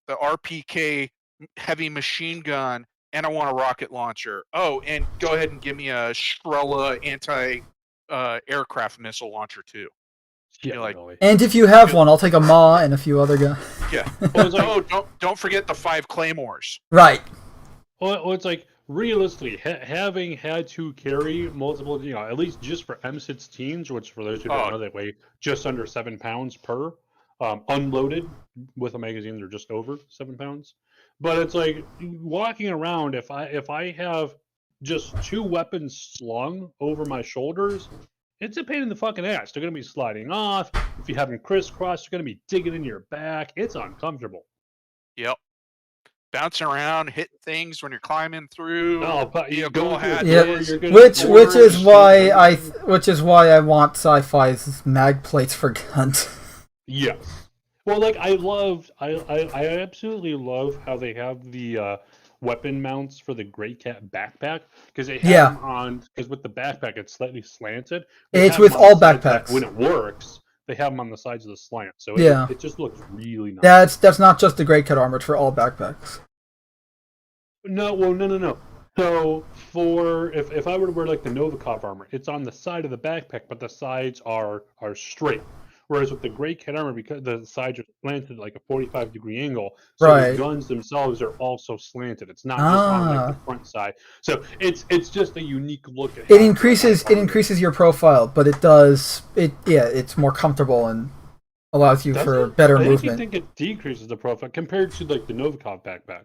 RPK heavy machine gun, and I want a rocket launcher. Oh, and go ahead and give me a Shkrela anti-aircraft missile launcher too. Yeah, and if you have one, I'll take a MAW and a few other guns. Yeah. Oh, don't forget the 5 claymores. Right. Well, it's like realistically, having had to carry multiple, at least just for M16s, which for those who don't know, they weigh just under 7 pounds per, unloaded with a magazine, they're just over 7 pounds. But it's like walking around. If I have just 2 weapons slung over my shoulders, it's a pain in the fucking ass. They're gonna be sliding off. If you have them crisscross, they're gonna be digging in your back. It's uncomfortable. Yep. Bouncing around, hitting things when you're climbing through. Which is why I want sci-fi's mag plates for guns. Yes. Well, like I absolutely love how they have the weapon mounts for the Grey Cat backpack, because they have them on, because with the backpack it's slightly slanted. It's with all backpacks. When it works, they have them on the sides of the slant, so it just looks really That's nice. not just the Grey Cat armor, it's for all backpacks. No. So for if I were to wear like the Novikov armor, it's on the side of the backpack, but the sides are straight. Whereas with the Grey Cat armor, because the sides are slanted like a 45-degree angle, so the guns themselves are also slanted. It's not just on like the front side. So it's just a unique look. It increases your profile, but it's more comfortable and allows you for better movement. I think it decreases the profile compared to like the Novikov backpack.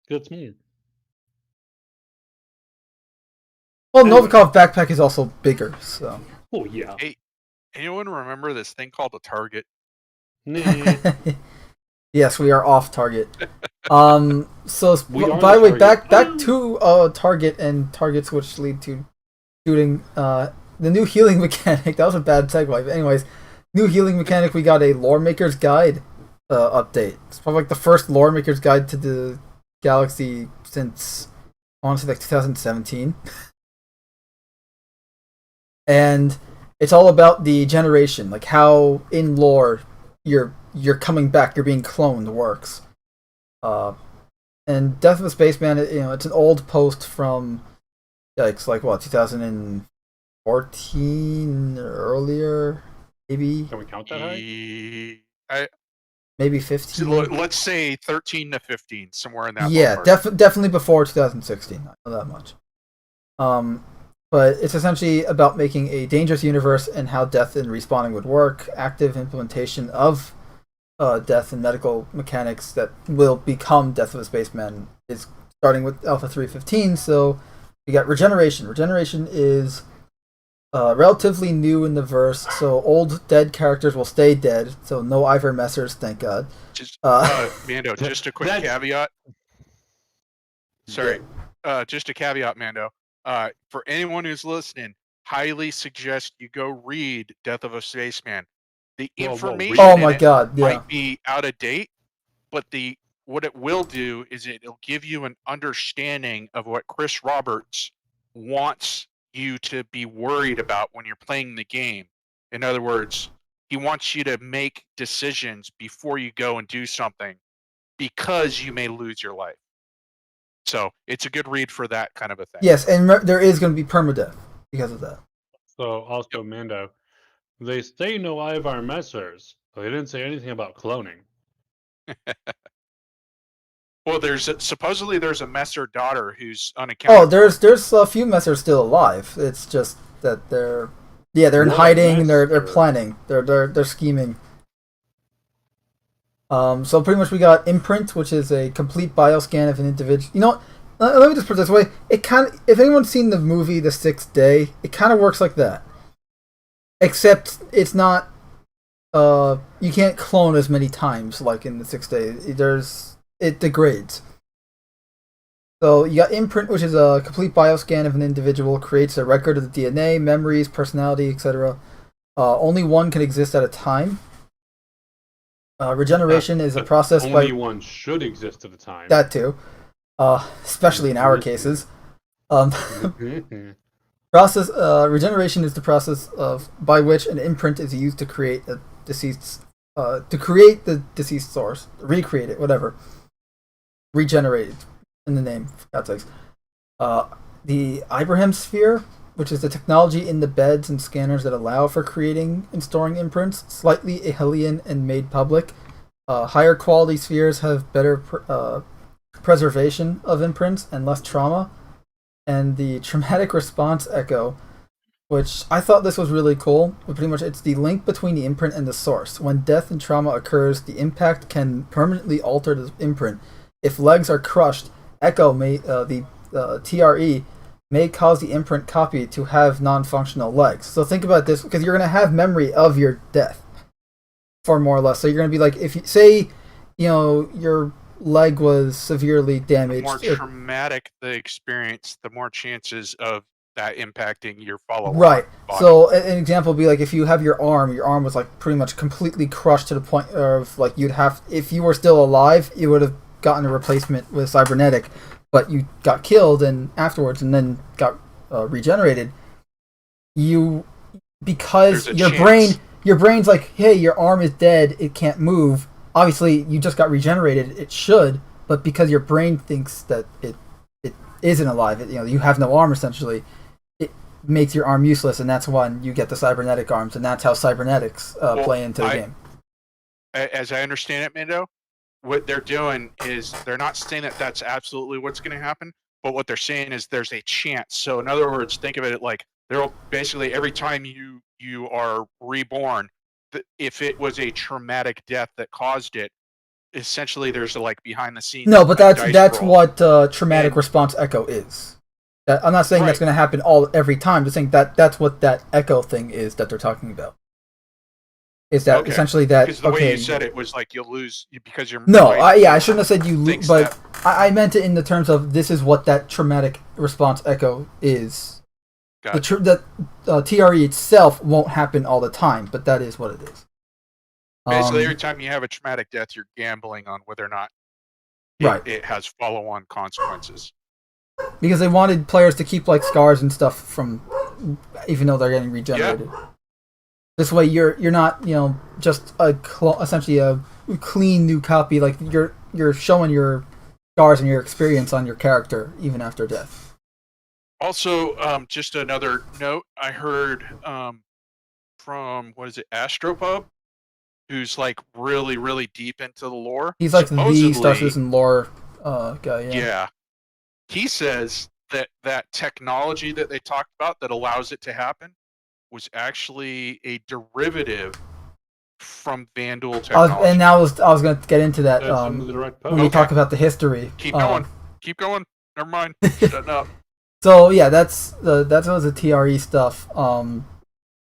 That's me. Well, Novikov backpack is also bigger, so. Oh yeah. Hey, anyone remember this thing called a target? Yes, we are off target. So by the way, back to target and targets which lead to shooting. The new healing mechanic. That was a bad segue. But anyways, new healing mechanic. We got a Lore Maker's Guide update. It's probably like the first Lore Maker's Guide to the galaxy since honestly like 2017. And it's all about the generation, like how in lore you're coming back, you're being cloned works. And Death of a Spaceman, it's an old post from it's like what, 2014 or earlier, maybe. Can we count that high? Maybe 15. Let's say 13 to 15, somewhere in that. Yeah, definitely before 2016. I know that much. But it's essentially about making a dangerous universe and how death and respawning would work, active implementation of death and medical mechanics that will become Death of a Spaceman is starting with Alpha 3.15. So we got regeneration. Regeneration is relatively new in the verse, so old dead characters will stay dead, so no Ivor Messers, thank God. Mando, just a quick caveat. Sorry, just a caveat, Mando. For anyone who's listening, highly suggest you go read Death of a Spaceman. The information might be out of date, but what it will do is it'll give you an understanding of what Chris Roberts wants you to be worried about when you're playing the game. In other words, he wants you to make decisions before you go and do something, because you may lose your life. So it's a good read for that kind of a thing. Yes, and there is going to be permadeath. because of that. So also, Mando, they say no Ivar Messers, but they didn't say anything about cloning. Well, supposedly there's a Messer daughter who's unaccounted. Oh, there's a few Messers still alive. It's just that they're in hiding. They're planning. They're scheming. So pretty much we got Imprint, which is a complete bioscan of an individual. You know, let me just put it this way. It kind of, if anyone's seen the movie The Sixth Day, it kind of works like that. Except it's not. You can't clone as many times like in The Sixth Day. It degrades. So you got Imprint, which is a complete bioscan of an individual, creates a record of the DNA, memories, personality, etc. Only one can exist at a time. Regeneration is a process only one should exist at a time. That too, especially in our cases. Regeneration is the process by which an imprint is used to create a deceased, the deceased source, recreate it, whatever. Regenerated in the name, for God's sakes. The Ibrahim sphere, which is the technology in the beds and scanners that allow for creating and storing imprints, slightly Ahelian and made public. Higher quality spheres have better preservation of imprints and less trauma. And the traumatic response echo, which I thought this was really cool, but pretty much it's the link between the imprint and the source. When death and trauma occurs, the impact can permanently alter the imprint. If legs are crushed, echo may the TRE may cause the imprint copy to have non-functional legs. So think about this, because you're going to have memory of your death, for more or less. So you're going to be like, if you say, your leg was severely damaged. The more traumatic the experience, the more chances of that impacting your follow-up. Right. Body. So an example would be like if you have your arm was like pretty much completely crushed to the point of like if you were still alive, you would have gotten a replacement with cybernetic, but you got killed and afterwards and then got regenerated. Because your brain's like, hey, your arm is dead, it can't move. Obviously, you just got regenerated. It should, but because your brain thinks that it isn't alive, you have no arm essentially. It makes your arm useless, and that's when you get the cybernetic arms, and that's how cybernetics play into the game. As I understand it, Mando, what they're doing is they're not saying that that's absolutely what's going to happen, but what they're saying is there's a chance. So in other words, think of it like there'll basically every time you are reborn, if it was a traumatic death that caused it, essentially there's a behind the scenes. No, but that's what traumatic response echo is. I'm not saying that's going to happen every time. Just saying that's what that echo thing is that they're talking about. Is that essentially that? Because the way you said it was like you'll lose because you're. No, I shouldn't have said you lose, but I meant it in the terms of this is what that traumatic response echo is. Gotcha. The TRE itself won't happen all the time, but that is what it is. Basically, every time you have a traumatic death, you're gambling on whether or not it has follow-on consequences. Because they wanted players to keep scars and stuff from, even though they're getting regenerated. Yeah. This way, you're not just essentially a clean new copy. Like you're showing your scars and your experience on your character even after death. Also, just another note, I heard from, Astropub, who's really, really deep into the lore. He's the Star Citizen lore guy, yeah. Yeah. He says that technology that they talked about that allows it to happen was actually a derivative from Vanduul technology. And I was going to get into that when we talk about the history. Keep going. Never mind. Shut up. So yeah, that's the TRE stuff.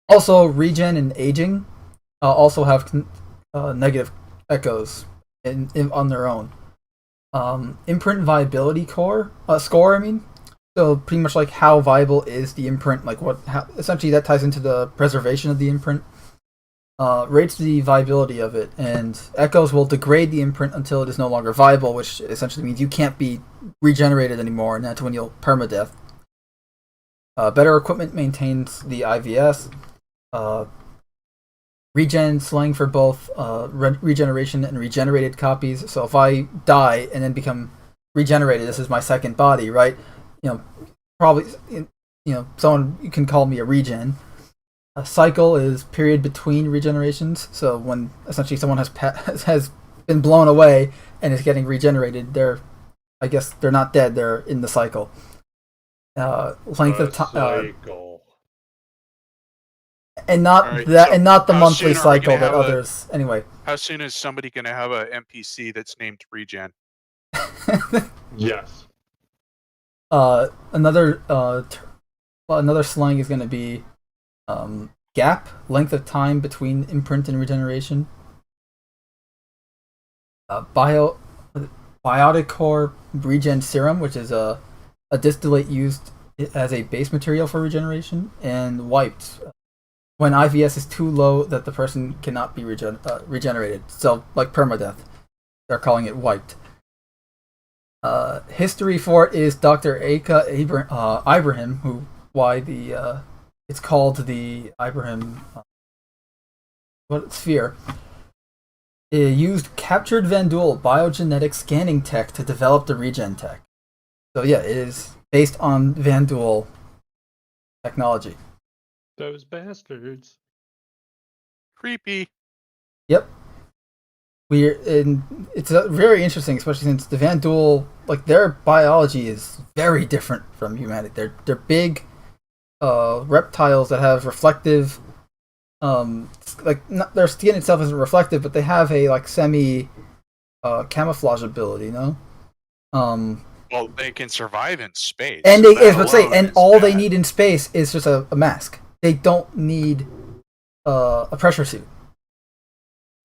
Also, Regen and aging also have negative echoes on their own. Imprint Viability score. So pretty much how viable is the imprint? Essentially that ties into the preservation of the imprint. Rates the viability of it, and echoes will degrade the imprint until it is no longer viable, which essentially means you can't be regenerated anymore, and that's when you'll permadeath. Better equipment maintains the IVS. Regen slang for both regeneration and regenerated copies. So if I die and then become regenerated, this is my second body, right? Probably, someone, you can call me a regen. A cycle is period between regenerations. So when essentially someone has been blown away and is getting regenerated, I guess they're not dead. They're in the cycle. Length of time, and not right, that, so and not the how monthly soon are we cycle gonna that have others. Anyway, How soon is somebody going to have a NPC that's named Regen? Yes. Another slang is going to be gap, length of time between imprint and regeneration. Biotic core regen serum, which is a distillate used as a base material for regeneration, and wiped when IVS is too low that the person cannot be regenerated. So like permadeath, they're calling it wiped. History for it is Dr. Aka Ibrahim, it's called the Ibrahim sphere. It used captured Vanduul biogenetic scanning tech to develop the regen tech. So yeah, it is based on Vanduul technology. Those bastards. Creepy. Yep. It's very interesting, especially since the Vanduul, like, their biology is very different from humanity. They're big reptiles that have reflective, their skin itself isn't reflective, but they have a like semi camouflage ability, Well, they can survive in space. And all they need in space is just a mask. They don't need a pressure suit.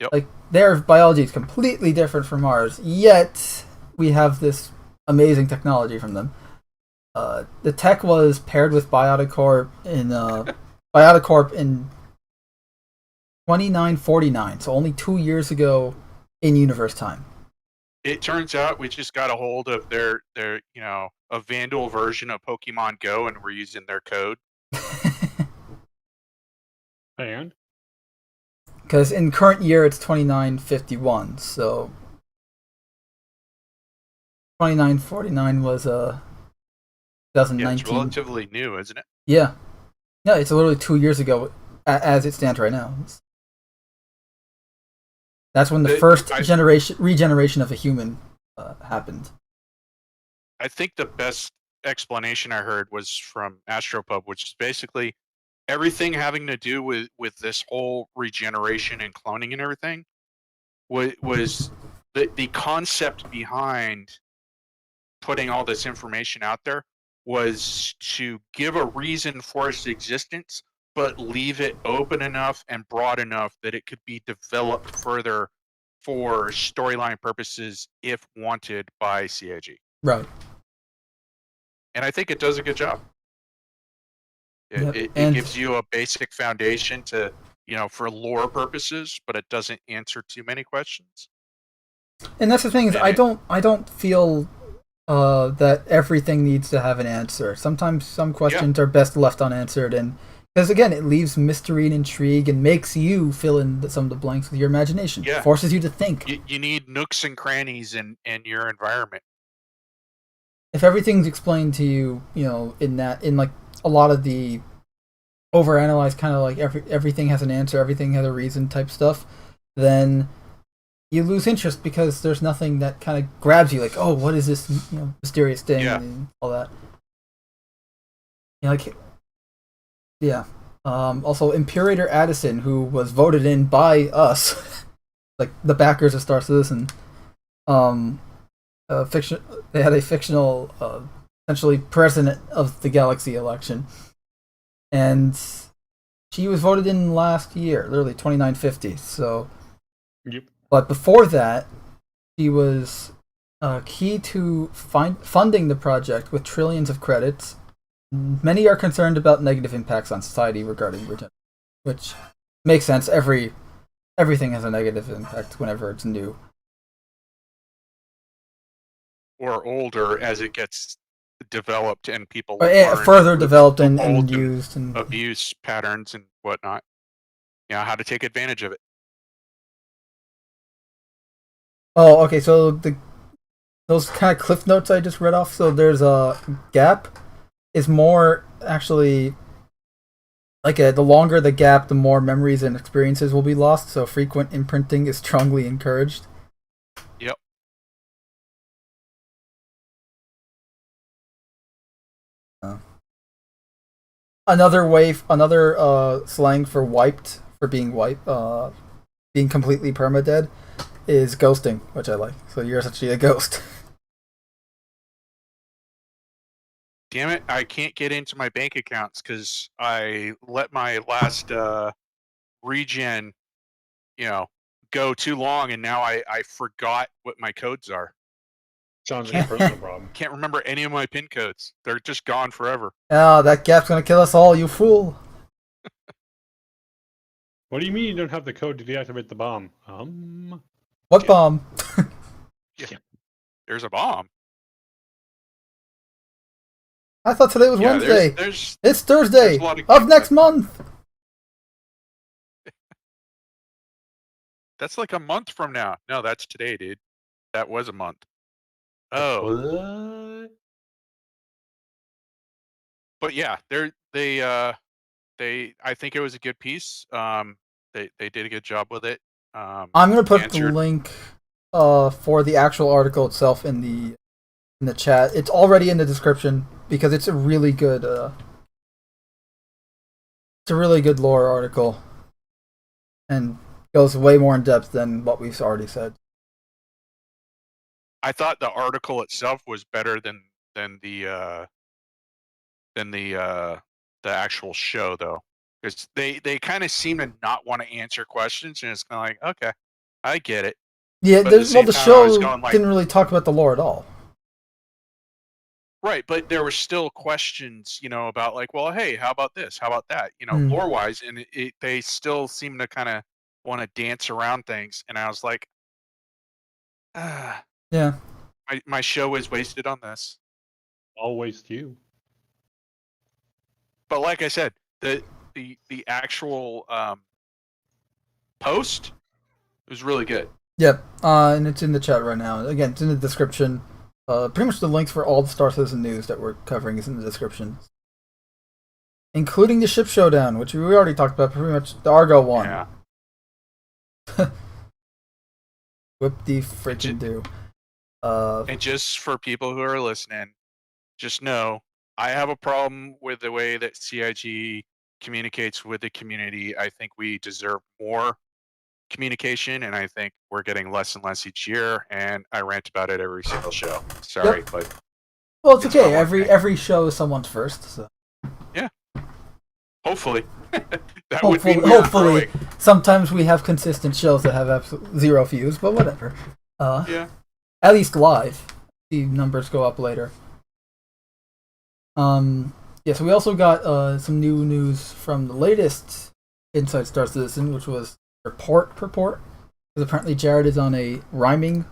Yep. Like, their biology is completely different from ours, yet we have this amazing technology from them. The tech was paired with Biotic Corp in 2949, so only 2 years ago in universe time. It turns out we just got a hold of their a Vanduul version of Pokemon Go, and we're using their code. And? Because in current year it's 2951, so 2949 was 2019. Yeah, it's relatively new, isn't it? Yeah, it's literally 2 years ago, as it stands right now. That's when the first regeneration of a human happened. I think the best explanation I heard was from Astropub, which is basically everything having to do with this whole regeneration and cloning and everything was the concept behind putting all this information out there was to give a reason for its existence, but leave it open enough and broad enough that it could be developed further for storyline purposes if wanted by CIG. Right. And I think it does a good job. It gives you a basic foundation to, for lore purposes, but it doesn't answer too many questions. And that's the thing is, I don't feel that everything needs to have an answer. Sometimes some questions are best left unanswered, and because again, it leaves mystery and intrigue and makes you fill in some of the blanks with your imagination. Yeah. Forces you to think. You need nooks and crannies in your environment. If everything's explained to you, in like a lot of the overanalyzed kind of like everything has an answer, everything has a reason type stuff, then you lose interest because there's nothing that kind of grabs you, like, oh, what is this mysterious thing and all that. Also, Imperator Addison, who was voted in by us, like the backers of Star Citizen, they had a fictional, essentially president of the Galaxy election, and she was voted in last year, literally 2950. So, yep. But before that, she was key to funding the project with trillions of credits. Many are concerned about negative impacts on society regarding regeneration, which makes sense. Everything has a negative impact whenever it's new. Or older as it gets developed and people further developed and used and abuse patterns and whatnot. How to take advantage of it. Oh, okay. So those kind of cliff notes I just read off. So there's a gap, is more actually like the longer the gap, the more memories and experiences will be lost. So frequent imprinting is strongly encouraged. Yep. Another slang for wiped, for being being completely permadead, is ghosting, which I like. So you're essentially a ghost. Damn it, I can't get into my bank accounts because I let my last regen, go too long, and now I forgot what my codes are. Sounds like a personal problem. Can't remember any of my PIN codes. They're just gone forever. Ah, that gap's gonna kill us all, you fool. What do you mean you don't have the code to deactivate the bomb? What bomb? Yeah. There's a bomb. I thought today was Wednesday. It's Thursday of next month. That's like a month from now. No, that's today, dude. That was a month. Oh. What? But yeah, I think it was a good piece. They did a good job with it. I'm gonna put the link for the actual article itself in the chat. It's already in the description because it's a really good lore article and goes way more in depth than what we've already said. I thought the article itself was better than the actual show, though, because they kind of seem to not want to answer questions, and it's kind of like, okay, I get it. Yeah, the show didn't really talk about the lore at all. Right, but there were still questions, about like, well, hey, how about this? How about that? Lore-wise, and they still seem to kind of want to dance around things, and I was like, yeah, my show is wasted on this. I'll waste you. But like I said, the actual post was really good. Yep, and it's in the chat right now. Again, it's in the description. Pretty much the links for all the Star Citizen news that we're covering is in the description, including the ship showdown, which we already talked about. Pretty much the Argo one. Yeah. Whip the freaking do. And just for people who are listening, just know I have a problem with the way that CIG communicates with the community. I think we deserve more communication, and I think we're getting less and less each year, and I rant about it every single show. Sorry, yep. But well, it's okay. Every show is someone's first. So. Yeah. Hopefully. Hopefully. Sometimes we have consistent shows that have absolutely zero views, but whatever. Yeah. At least live. The numbers go up later. Yeah, so we also got some new news from the latest Inside Star Citizen, which was Purport. Because apparently Jared is on a rhyming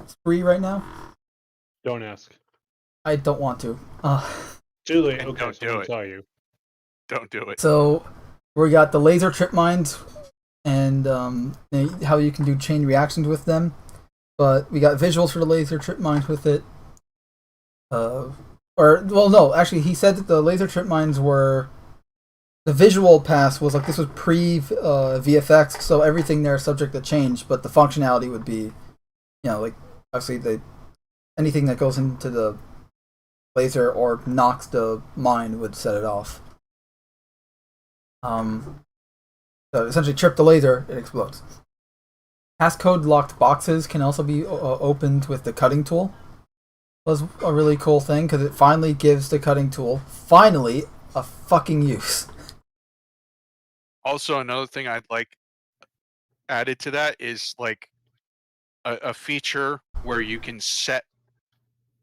spree right now. Don't ask. I don't want to. Too late. Okay, don't do it. Tell you. Don't do it. So we got the laser trip mines and how you can do chain reactions with them. But we got visuals for the laser trip mines with it. Actually, he said that the laser trip mines were... The visual pass was like, this was pre-VFX, so everything there is subject to change, but the functionality would be, obviously anything that goes into the laser or knocks the mine would set it off. So essentially trip the laser, it explodes. Passcode locked boxes can also be opened with the cutting tool. Was a really cool thing because it finally gives the cutting tool a fucking use. Also, another thing I'd like added to that is like a feature where you can set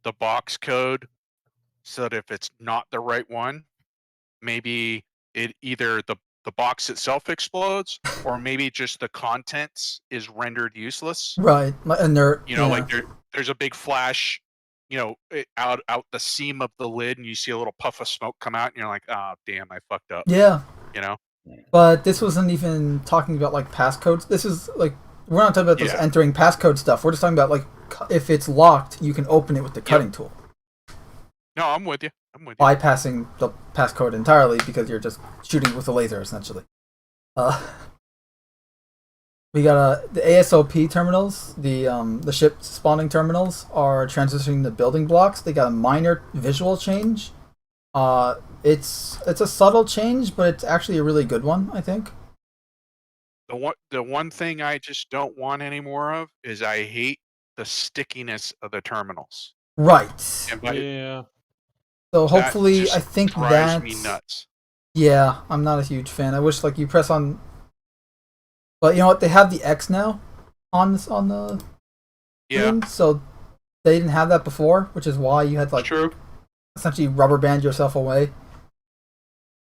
the box code so that if it's not the right one, maybe it either the box itself explodes or maybe just the contents is rendered useless. Right, and like there's a big flash, out the seam of the lid, and you see a little puff of smoke come out, and you're like, oh damn, I fucked up. Yeah. But this wasn't even talking about like passcodes. This is like, we're not talking about this entering passcode stuff. We're just talking about like if it's locked, you can open it with the cutting tool. No, I'm with you. bypassing the passcode entirely because you're just shooting with a laser essentially. We got the ASOP terminals, the ship spawning terminals are transitioning to building blocks. They got a minor visual change. It's a subtle change, but it's actually a really good one, I think. The one thing I just don't want any more of is I hate the stickiness of the terminals. Right. Yeah. So hopefully, I think drives me nuts. Yeah, I'm not a huge fan. I wish you press on, but you know what? They have the X now on the screen, so they didn't have that before, which is why you had True. essentially rubber band yourself away.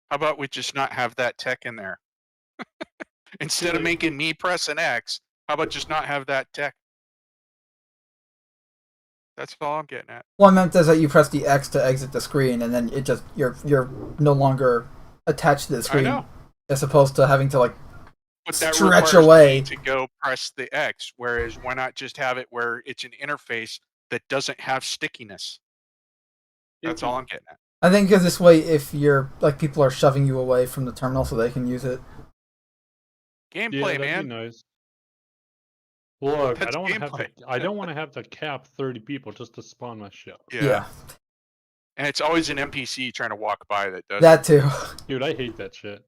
How about we just not have that tech in there? Instead of making me press an X, how about just not have that tech? That's all I'm getting at. Well, I meant is that you press the X to exit the screen, and then it just you're no longer attached to the screen, I know. As opposed to having to but that stretch away to go press the X. Whereas why not just have it where it's an interface that doesn't have stickiness? That's all I'm getting at. I think because this way, if you're people are shoving you away from the terminal so they can use it. Gameplay, man. Be nice. Look, That's I don't want to have to cap 30 people just to spawn my ship. Yeah. And it's always an NPC trying to walk by that does that too. Dude, I hate that shit.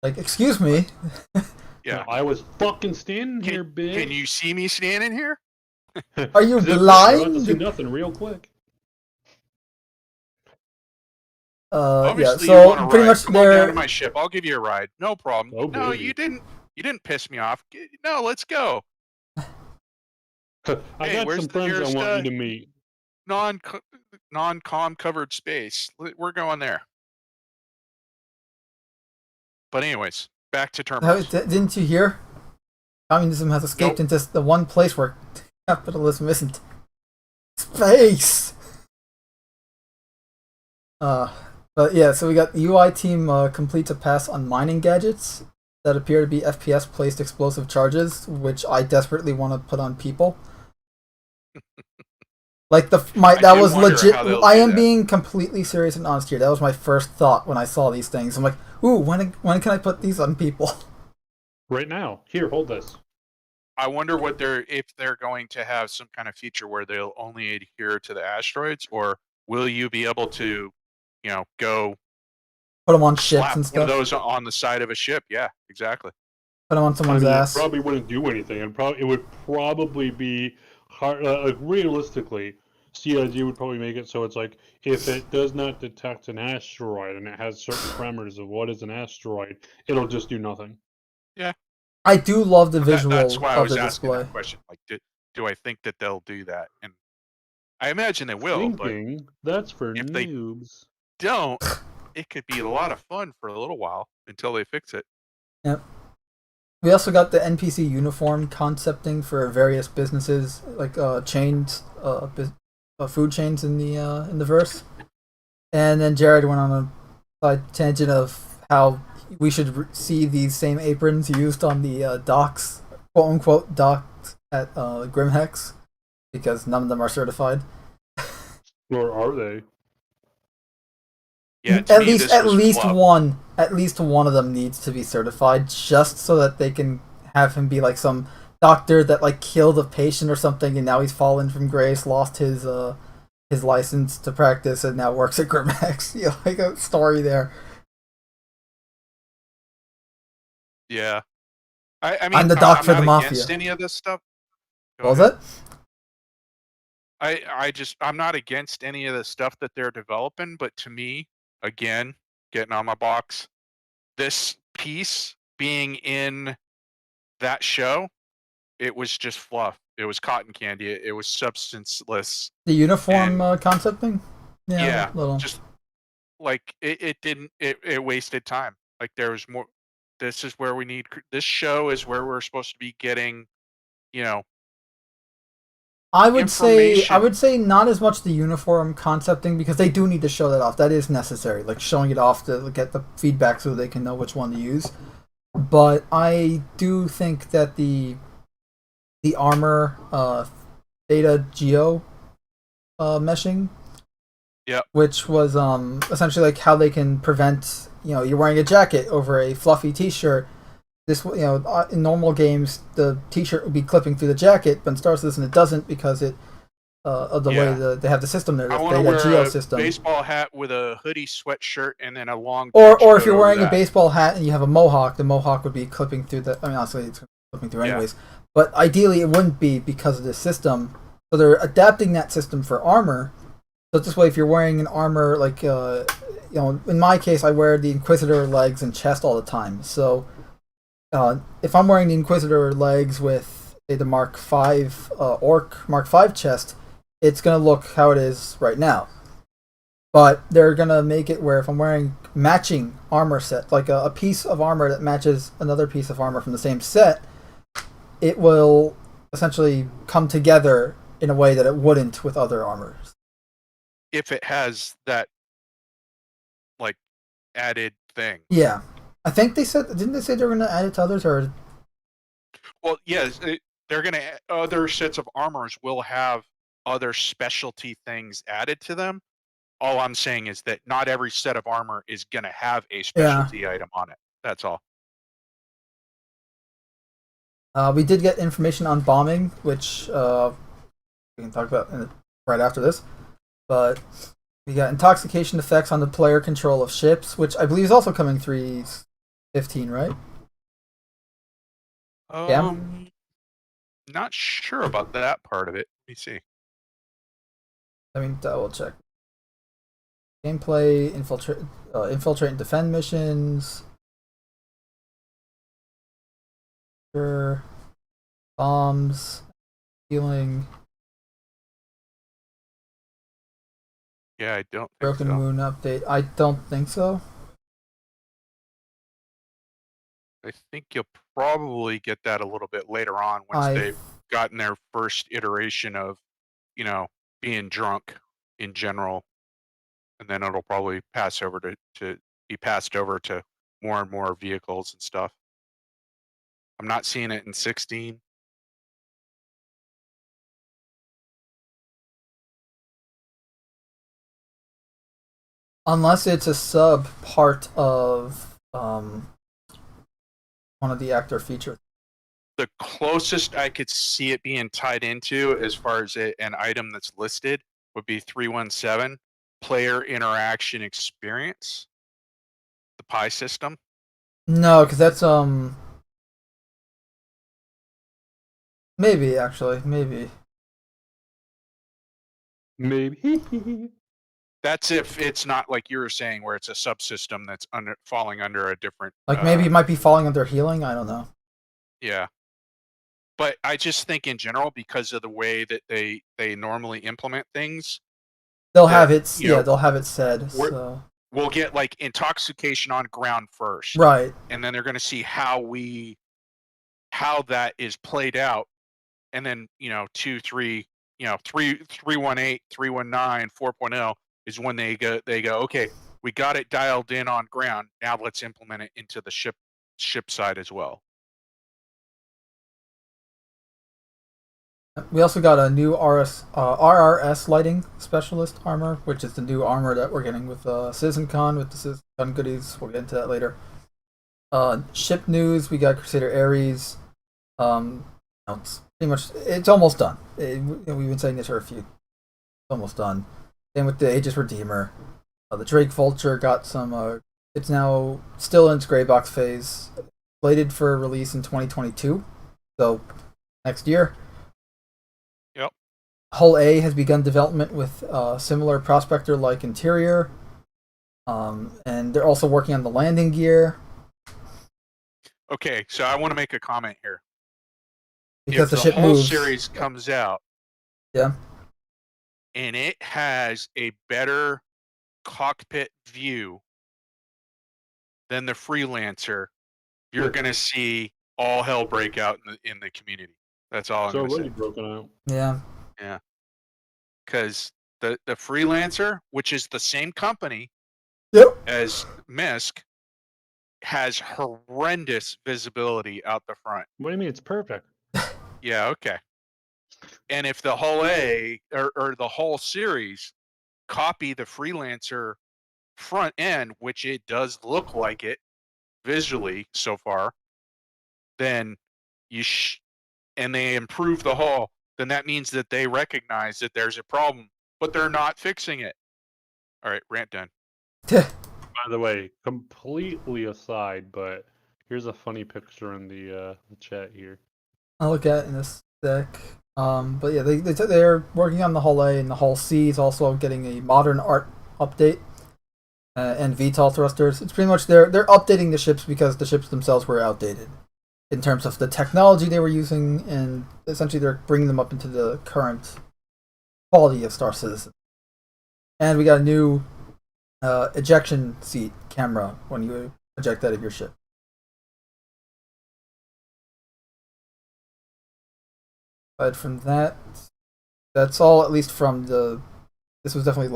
Excuse me. Yeah. No, I was fucking standing here, bitch. Can you see me standing here? Are you blind? I do nothing real quick. Obviously, so pretty much Come on down to my ship. I'll give you a ride. No problem. Oh, no, you didn't. You didn't piss me off. No, let's go. I got some friends I want you to meet. Non-com covered space. We're going there. But anyways, back to terminals. Didn't you hear? Communism has escaped into the one place where capitalism isn't. Space! But yeah, so we got the UI team completes a pass on mining gadgets that appear to be FPS-placed explosive charges, which I desperately want to put on people. That was legit. I am being completely serious and honest here. That was my first thought when I saw these things. I'm like, ooh, when can I put these on people? Right now. Here, hold this. I wonder if they're going to have some kind of feature where they'll only adhere to the asteroids, or will you be able to, go put them on ships and stuff? One of those on the side of a ship. Yeah, exactly. Put them on someone's ass. It probably wouldn't do anything. It would probably be hard. Realistically, CIG would probably make it so it's if it does not detect an asteroid and it has certain parameters of what is an asteroid, it'll just do nothing. Yeah. I do love the visual That's why I was of the asking display. that question. Do I think that they'll do that? And I imagine they will. But that's for if noobs. They don't, it could be a lot of fun for a little while until they fix it. Yep. We also got the NPC uniform concepting for various businesses, chains, food chains in the verse. And then Jared went on a side tangent of how we should see these same aprons used on the docks, quote unquote docks at Grimhex, because none of them are certified. Or are they? Yeah, at least one of them needs to be certified, just so that they can have him be some doctor that killed a patient or something, and now he's fallen from grace, lost his license to practice, and now works at Grimhex. A story there. Yeah, I mean, I'm the doc for the mafia. Against any of this stuff. What was that? I'm not against any of the stuff that they're developing, but to me, again, getting on my box, this piece being in that show, it was just fluff. It was cotton candy. It was substanceless. The uniform concept thing? Yeah, just it didn't. It wasted time. There was more. This is where we need. This show is where we're supposed to be getting, I would say not as much the uniform concepting, because they do need to show that off. That is necessary, showing it off to get the feedback so they can know which one to use. But I do think that the armor data geo meshing Yep. Which was essentially like how they can prevent, you're wearing a jacket over a fluffy T-shirt. This, in normal games, the T-shirt would be clipping through the jacket, but in Star Citizen it doesn't because it of the way they have the system there, the I want to Theta wear Geo a system. Baseball hat with a hoodie sweatshirt and then a long. Or if you're wearing a baseball hat and you have a mohawk, the mohawk would be clipping through the. I mean, honestly, it's clipping through anyways. But ideally, it wouldn't be because of this system. So they're adapting that system for armor. So this way, if you're wearing an armor, like in my case, I wear the Inquisitor legs and chest all the time. So if I'm wearing the Inquisitor legs with the Mark V Orc Mark V chest, it's gonna look how it is right now. But they're gonna make it where if I'm wearing matching armor set, like a piece of armor that matches another piece of armor from the same set, it will essentially come together in a way that it wouldn't with other armors. If it has that, like, added thing. Yeah. I think didn't they say they were going to add it to others, or? Well, yes, they're going to, other sets of armors will have other specialty things added to them. All I'm saying is that not every set of armor is going to have a specialty item on it. That's all. We did get information on bombing, which we can talk about right after this. But we got intoxication effects on the player control of ships, which I believe is also coming 3.15, right? Not sure about that part of it. Let me see. Let me double check. Gameplay, infiltrate and defend missions. Sure. Bombs. Healing. Yeah, I don't think Broken so. Moon update. I don't think so. I think you'll probably get that a little bit later on once they've gotten their first iteration of, being drunk in general. And then it'll probably pass over to be passed over to more and more vehicles and stuff. I'm not seeing it in 16. Unless it's a sub part of one of the actor features. The closest I could see it being tied into, as far as an item that's listed, would be 317, Player Interaction Experience, the PI system. No, because that's maybe actually maybe. That's if it's not like you were saying, where it's a subsystem that's falling under a different. Like maybe it might be falling under healing. I don't know. Yeah, but I just think in general, because of the way that they normally implement things, they'll have it. They'll have it said. So we'll get like intoxication on ground first, right? And then they're going to see how that is played out, and then 2, 3, 318, 319, 4.0 is when they go. Okay, we got it dialed in on ground. Now let's implement it into the ship side as well. We also got a new RRS lighting specialist armor, which is the new armor that we're getting with CitizenCon, with the CitizenCon goodies. We'll get into that later. Ship news, we got Crusader Ares. It's pretty much, it's almost done. We've been saying this for a few. It's almost done. Same with the Aegis Redeemer. The Drake Vulture got some. It's now still in its gray box phase, slated for release in 2022. So next year. Yep. Hull A has begun development with similar prospector-like interior, and they're also working on the landing gear. Okay, so I want to make a comment here. Because if the ship whole moves. Series comes out, yeah, and it has a better cockpit view than the Freelancer, you're going to see all hell break out in the community. That's all I'm going to say. It's already broken out. Yeah. Yeah. Because the Freelancer, which is the same company as MISC, has horrendous visibility out the front. What do you mean? It's perfect. Yeah, okay. And if the Hull A or the whole series copy the freelancer front end, which it does look like it visually so far, then and they improve the hull, then that means that they recognize that there's a problem, but they're not fixing it. All right, rant done. By the way, completely aside, but here's a funny picture in the chat here. I'll look at it in a sec. But yeah, they're working on the Hull A, and the Hull C is also getting a modern art update and VTOL thrusters. It's pretty much they're updating the ships because the ships themselves were outdated in terms of the technology they were using, and essentially they're bringing them up into the current quality of Star Citizen. And we got a new ejection seat camera when you eject out of your ship. Aside from that, that's all, at least from the... This was definitely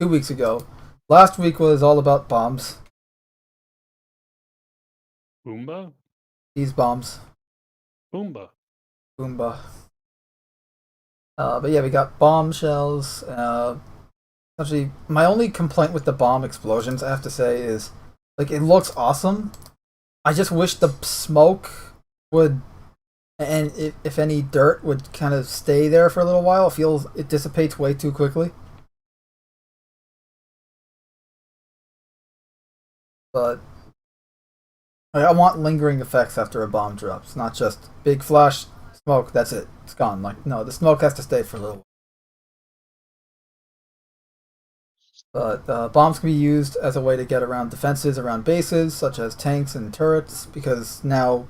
2 weeks ago. Last week was all about bombs. Boomba? These bombs. Boomba. But yeah, we got bombshells. Actually, my only complaint with the bomb explosions, I have to say, is like it looks awesome. I just wish the smoke would, and if any dirt would kind of stay there for a little while. It dissipates way too quickly. But I want lingering effects after a bomb drops, not just big flash smoke. That's it. It's gone. Like, no, the smoke has to stay for a little while. But bombs can be used as a way to get around defenses around bases, such as tanks and turrets, because now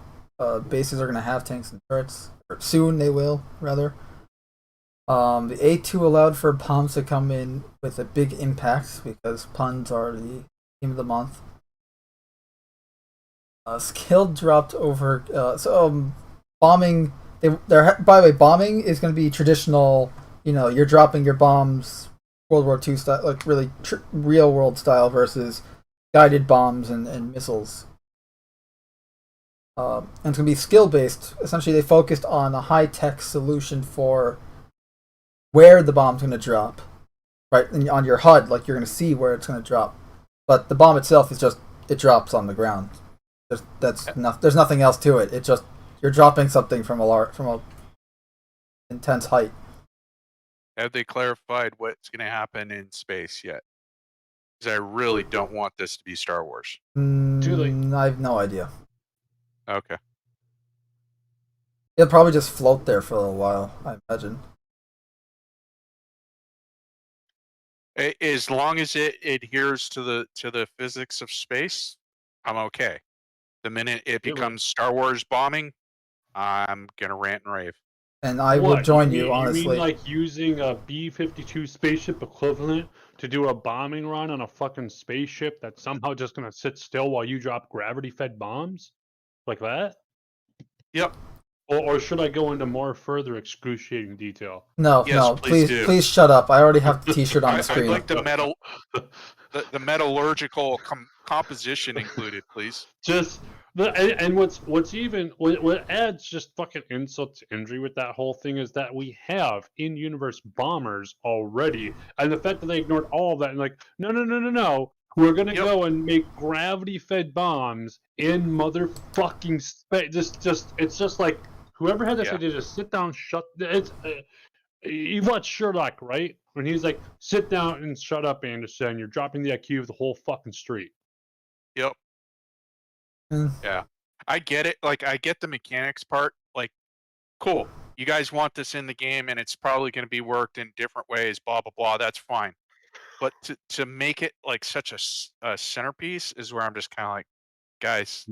bases are going to have tanks and turrets. Or soon they will, rather. The A2 allowed for bombs to come in with a big impact, because puns are the theme of the month. Skill dropped over... bombing... by the way, bombing is going to be traditional, you're dropping your bombs... World War II style, like really real world style versus guided bombs and missiles. And it's going to be skill based. Essentially, they focused on a high tech solution for where the bomb's going to drop. Right, and on your HUD, like you're going to see where it's going to drop. But the bomb itself is just it drops on the ground. There's nothing else to it. It just you're dropping something from a intense height. Have they clarified what's going to happen in space yet? Because I really don't want this to be Star Wars. I have no idea. Okay. It'll probably just float there for a little while, I imagine. As long as it adheres to the physics of space, I'm okay. The minute it becomes Star Wars bombing, I'm gonna rant and rave. And I will join you, honestly. You mean like using a B-52 spaceship equivalent to do a bombing run on a fucking spaceship that's somehow just going to sit still while you drop gravity-fed bombs? Like that? Yep. Or should I go into more further excruciating detail? No, please shut up. I already have the t-shirt on the screen. I'd like the metallurgical composition included, please. And what adds just fucking insult to injury with that whole thing is that we have in-universe bombers already, and the fact that they ignored all of that and like, no, we're gonna go and make gravity-fed bombs in motherfucking space. It's just like whoever had this idea, just sit down, you watch Sherlock, right? When he's like, sit down and shut up, Anderson. You're dropping the IQ of the whole fucking street. Yep. Yeah, I get it. Like, I get the mechanics part. Like, cool. You guys want this in the game, and it's probably going to be worked in different ways. Blah blah blah. That's fine. But to make it like such a centerpiece is where I'm just kind of like, guys,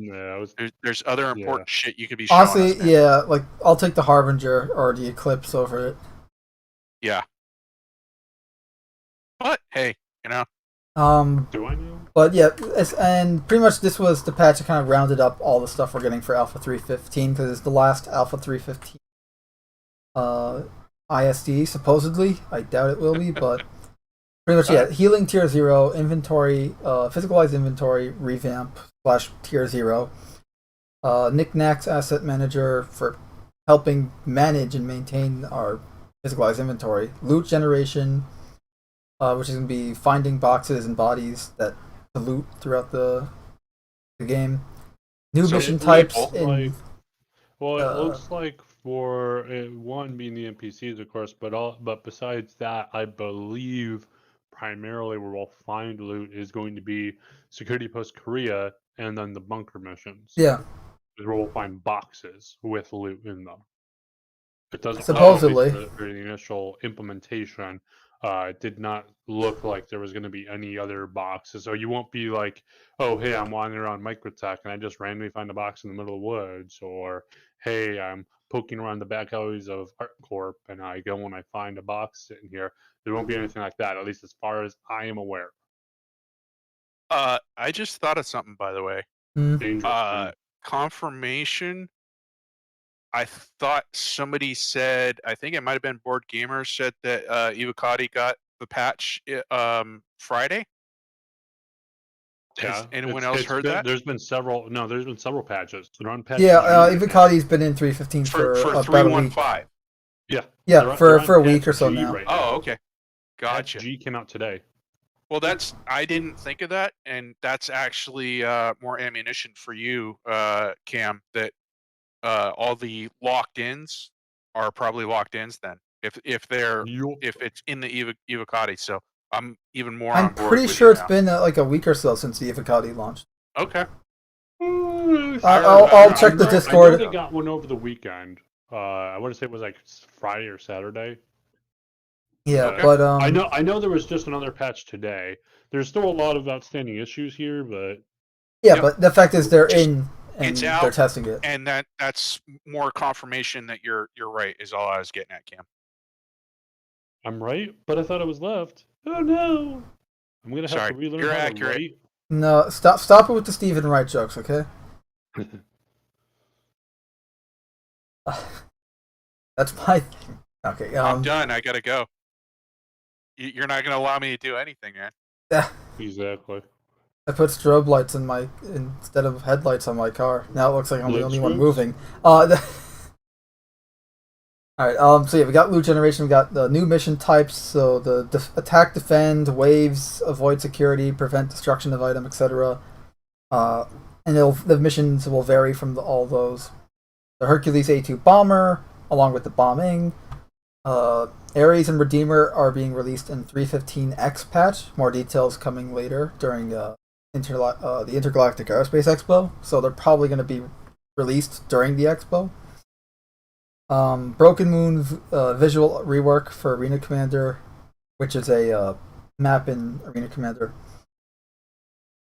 there's other important shit you could be showing honestly us, man. Yeah, like I'll take the Harbinger or the Eclipse over it. Yeah. But hey, do I know? But yeah, and pretty much this was the patch that kind of rounded up all the stuff we're getting for Alpha 3.15, because it's the last Alpha 3.15 ISD, supposedly. I doubt it will be, but pretty much, healing tier 0, inventory, physicalized inventory, revamp / tier 0, Knickknacks asset manager for helping manage and maintain our physicalized inventory, loot generation, which is going to be finding boxes and bodies that to loot throughout the game. New mission types in. Well, it looks like for one being the NPCs, of course, but besides that, I believe primarily where we'll find loot is going to be Security Post Korea and then the bunker missions. Yeah. Is where we'll find boxes with loot in them. It doesn't supposedly for the initial implementation. It did not look like there was going to be any other boxes. So you won't be like, oh, hey, I'm wandering around Microtech and I just randomly find a box in the middle of the woods. Or, hey, I'm poking around the back alleys of ArtCorp and I go and I find a box sitting here. There won't be anything like that, at least as far as I am aware. I just thought of something, by the way. Confirmation. I thought somebody said, I think it might have been Board Gamer said that Ivocati got the patch Friday. Yeah. Has anyone else heard that? There's been several. No, there's been several patches. They're on patch. Yeah, Ivocati's been in 3.15 for about a week. 3.15. Yeah. Yeah, for a week or so now. Right now. Oh, okay. Gotcha. Patch G came out today. Well, I didn't think of that, and that's actually more ammunition for you, Cam, that all the locked-ins are probably locked-ins then, if it's in the Ivocati. So I'm even more on board. I'm pretty sure it's been like a week or so since the Ivocati launched. Okay. I'll check the Discord. I know they got one over the weekend. I want to say it was like Friday or Saturday. Yeah, but I know there was just another patch today. There's still a lot of outstanding issues here, but but the fact is they're in and it's out, they're testing it, and that's more confirmation that you're right is all I was getting at, Cam. I'm right, but I thought it was left. Oh no! I'm gonna have to relearn you're how accurate. to write. No, stop it with the Stephen Wright jokes, okay? That's my thing. Okay, I'm done. I gotta go. You're not gonna allow me to do anything, man. Yeah. Exactly. I put strobe lights instead of headlights on my car. Now it looks like I'm the only one moving. Alright, so yeah, we got loot generation, we got the new mission types, so the attack, defend, waves, avoid security, prevent destruction of item, etc. And the missions will vary from all those. The Hercules A2 bomber, along with the bombing. Ares and Redeemer are being released in 3.15X patch. More details coming later during the Intergalactic Aerospace Expo, so they're probably going to be released during the expo. Broken Moon visual rework for Arena Commander, which is a map in Arena Commander.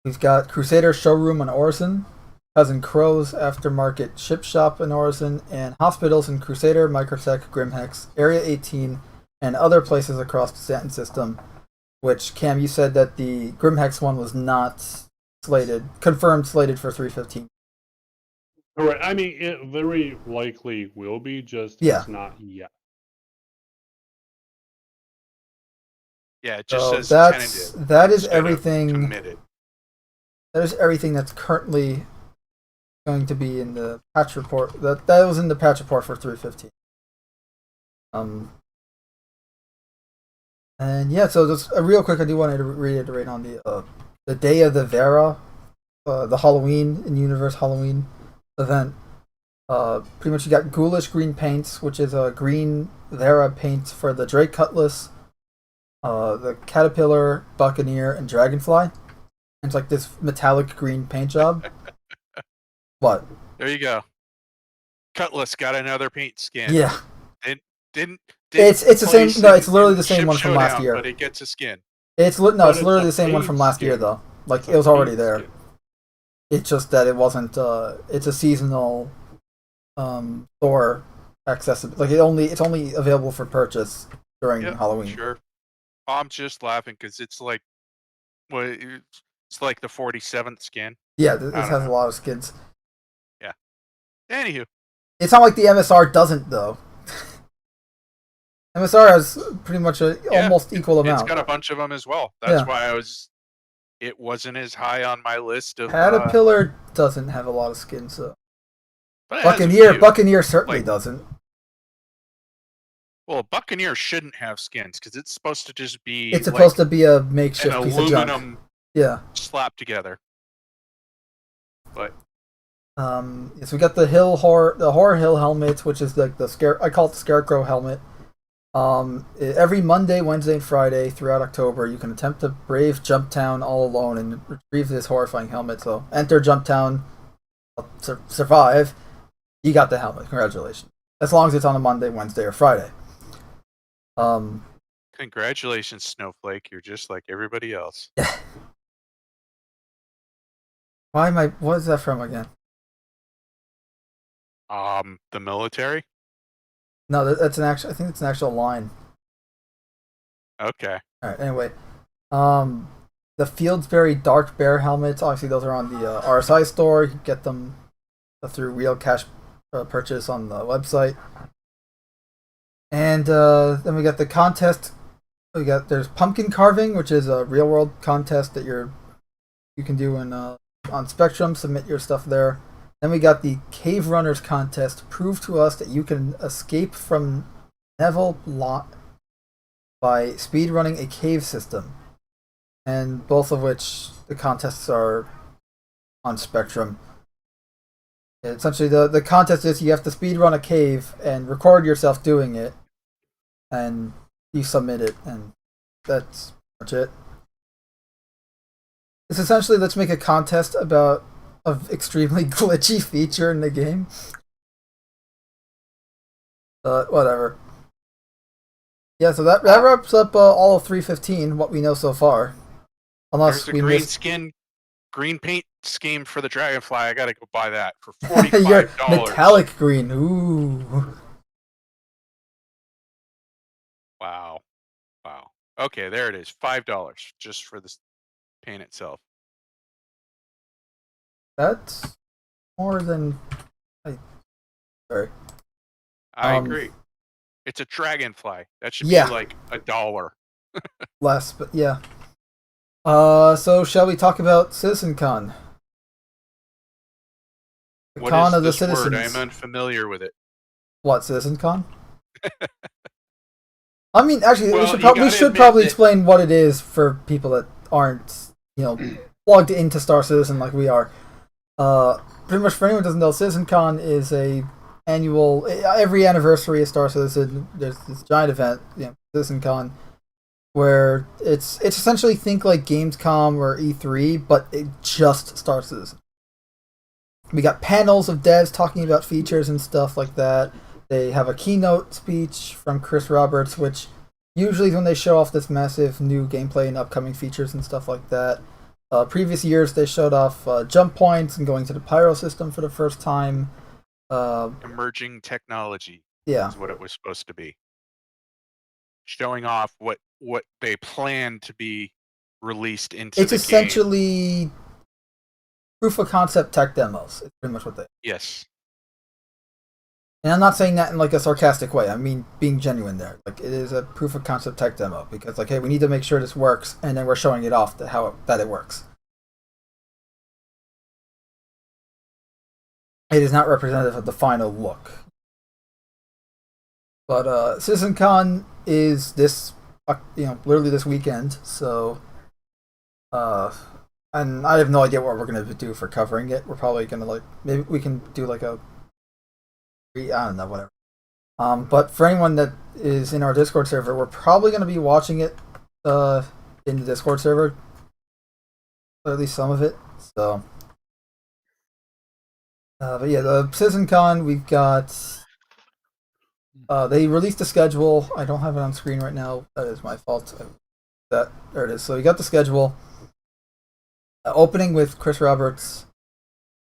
We've got Crusader Showroom on Orison, Cousin Crow's Aftermarket Ship Shop in Orison, and hospitals in Crusader, Microtech, Grimhex, Area 18, and other places across the Saturn system. Which, Cam, you said that the Grimhex one was not confirmed slated for 3.15. Correct. I mean, it very likely will be, it's not yet. Yeah, it just says tentative. That is everything committed. That is everything that's currently going to be in the patch report. That was in the patch report for 3.15. And yeah, so just real quick, I do want to reiterate on the Day of the Vera, the Halloween in Universe Halloween event. Pretty much you got Ghoulish Green paints, which is a green Vera paint for the Drake Cutlass, the Caterpillar, Buccaneer, and Dragonfly. It's like this metallic green paint job. What? There you go. Cutlass got another paint skin. Yeah. It's the same. No, it's literally the same one from last year. But it gets a skin. It's literally the same one from last year though. Like it was already there. It's just that it wasn't. It's a seasonal store accessible. Like it's only available for purchase during Halloween. Sure. I'm just laughing because it's like, it's like the 47th skin. Yeah, this has a lot of skins. Yeah. Anywho, it's not like the MSR doesn't though. MSR has pretty much almost equal amount. It's got a bunch of them as well. That's why it wasn't as high on my list of. Caterpillar doesn't have a lot of skins, so. Buccaneer certainly doesn't. Well, a Buccaneer shouldn't have skins because it's supposed to just be. It's supposed to be a makeshift an piece of junk. aluminum. Yeah. Slapped together. But. So we got the horror hill helmet, which is like I call it the Scarecrow Helmet. Every Monday, Wednesday, and Friday throughout October, you can attempt to brave Jumptown all alone and retrieve this horrifying helmet. So enter Jumptown, survive. You got the helmet. Congratulations. As long as it's on a Monday, Wednesday, or Friday. Congratulations, Snowflake. You're just like everybody else. Yeah. What is that from again? The military? No, that's an actual. I think it's an actual line. Okay. All right. Anyway, the Fieldsbury Dark Bear helmets. Obviously, those are on the RSI store. You can get them through real cash purchase on the website. And then we got the contest. There's pumpkin carving, which is a real world contest that you can do on Spectrum. Submit your stuff there. Then we got the Cave Runners contest. Prove to us that you can escape from Neville Lot by speedrunning a cave system. And both of which the contests are on Spectrum. Essentially, the contest is you have to speedrun a cave and record yourself doing it. And you submit it, and that's much it. It's essentially, let's make a contest about an extremely glitchy feature in the game. Whatever. Yeah, so that wraps up all of 3.15, what we know so far. Unless there's a we green paint scheme for the Dragonfly. I gotta go buy that for $45. Your metallic green, ooh. Wow. Okay, there it is. $5 just for the paint itself. That's more than. Sorry. I agree. It's a Dragonfly. That should be like $1. Less, but yeah. So shall we talk about CitizenCon? The What con is of the this citizens. word? I'm unfamiliar with it. What, CitizenCon? I mean, actually, Well, we should probably explain what it is for people that aren't, plugged into Star Citizen like we are. Pretty much for anyone who doesn't know, CitizenCon is every anniversary of Star Citizen, there's this giant event, CitizenCon, where it's essentially think like Gamescom or E3, but it just Star Citizen. We got panels of devs talking about features and stuff like that. They have a keynote speech from Chris Roberts, which usually is when they show off this massive new gameplay and upcoming features and stuff like that. Previous years, they showed off jump points and going to the pyro system for the first time. Emerging technology is what it was supposed to be. Showing off what they plan to be released into it's the essentially game. Proof of concept tech demos. It's pretty much what they. Yes. And I'm not saying that in like a sarcastic way. I mean being genuine there. Like it is a proof of concept tech demo because hey, we need to make sure this works, and then we're showing it off that it works. It is not representative of the final look. But CitizenCon is this, literally this weekend. So, and I have no idea what we're gonna do for covering it. We're probably gonna maybe we can do I don't know, whatever. But for anyone that is in our Discord server, we're probably going to be watching it in the Discord server, or at least some of it. So, but yeah, the CitizenCon, we've got. They released a schedule. I don't have it on screen right now. That is my fault. There it is. So we got the schedule. Opening with Chris Roberts,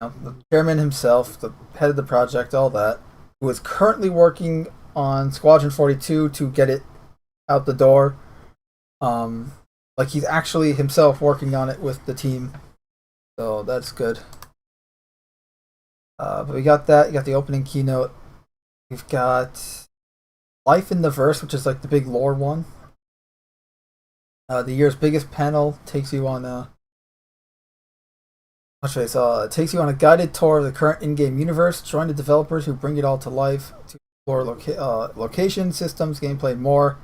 the chairman himself, the head of the project, all that, who is currently working on Squadron 42 to get it out the door. He's actually himself working on it with the team. So that's good. But we got that. You got the opening keynote. We've got Life in the Verse, which is the big lore one. The year's biggest panel takes you on a... it takes you on a guided tour of the current in-game universe. Join the developers who bring it all to life to location, systems, gameplay, more.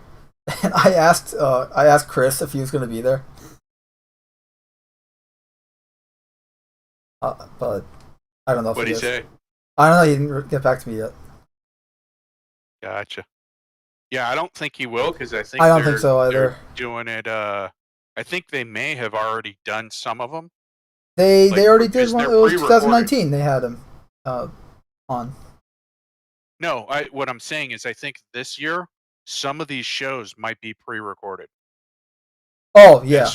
And I asked Chris if he was going to be there. But I don't know if What'd he say? I don't know. He didn't get back to me yet. Gotcha. Yeah, I don't think he will because I don't think so either. They're doing it. I think they may have already done some of them. They already did one. It was 2019. They had him on. No, what I'm saying is I think this year some of these shows might be pre-recorded. Oh yeah,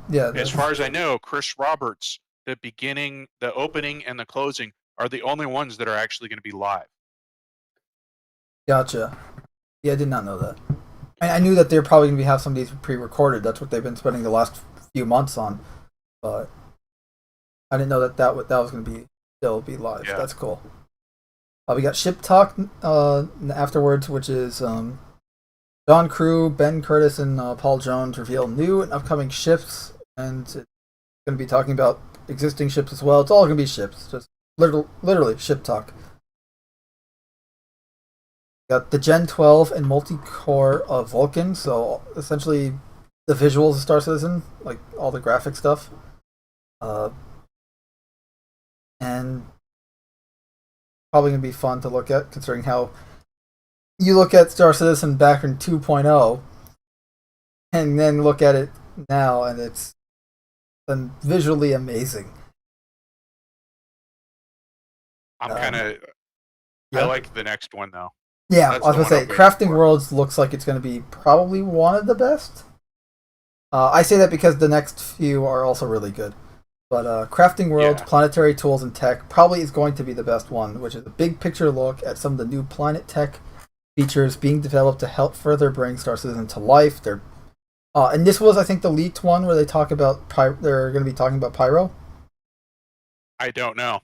yeah. As far as I know, Chris Roberts, the beginning, the opening, and the closing are the only ones that are actually going to be live. Gotcha. Yeah, I did not know that. I knew that they're probably going to have some of these pre-recorded. That's what they've been spending the last few months on. But I didn't know that was going to still be live. Yeah. That's cool. We got ship talk afterwards, which is Don Crew, Ben Curtis, and Paul Jones reveal new and upcoming ships, and it's going to be talking about existing ships as well. It's all going to be ships, just literally ship talk. Got the Gen 12 and multi-core of Vulcan, so essentially the visuals of Star Citizen, like all the graphic stuff. And probably going to be fun to look at, considering how you look at Star Citizen back in 2.0, and then look at it now, and it's been visually amazing. I'm kind of... I like the next one, though. Yeah, I was going to say, Crafting Worlds looks like it's going to be probably one of the best. I say that because the next few are also really good. But Crafting Worlds, Planetary Tools and Tech probably is going to be the best one, which is a big picture look at some of the new planet tech features being developed to help further bring Star Citizen to life. And this was, I think, the leaked one where they talk about they're going to be talking about Pyro. I don't know.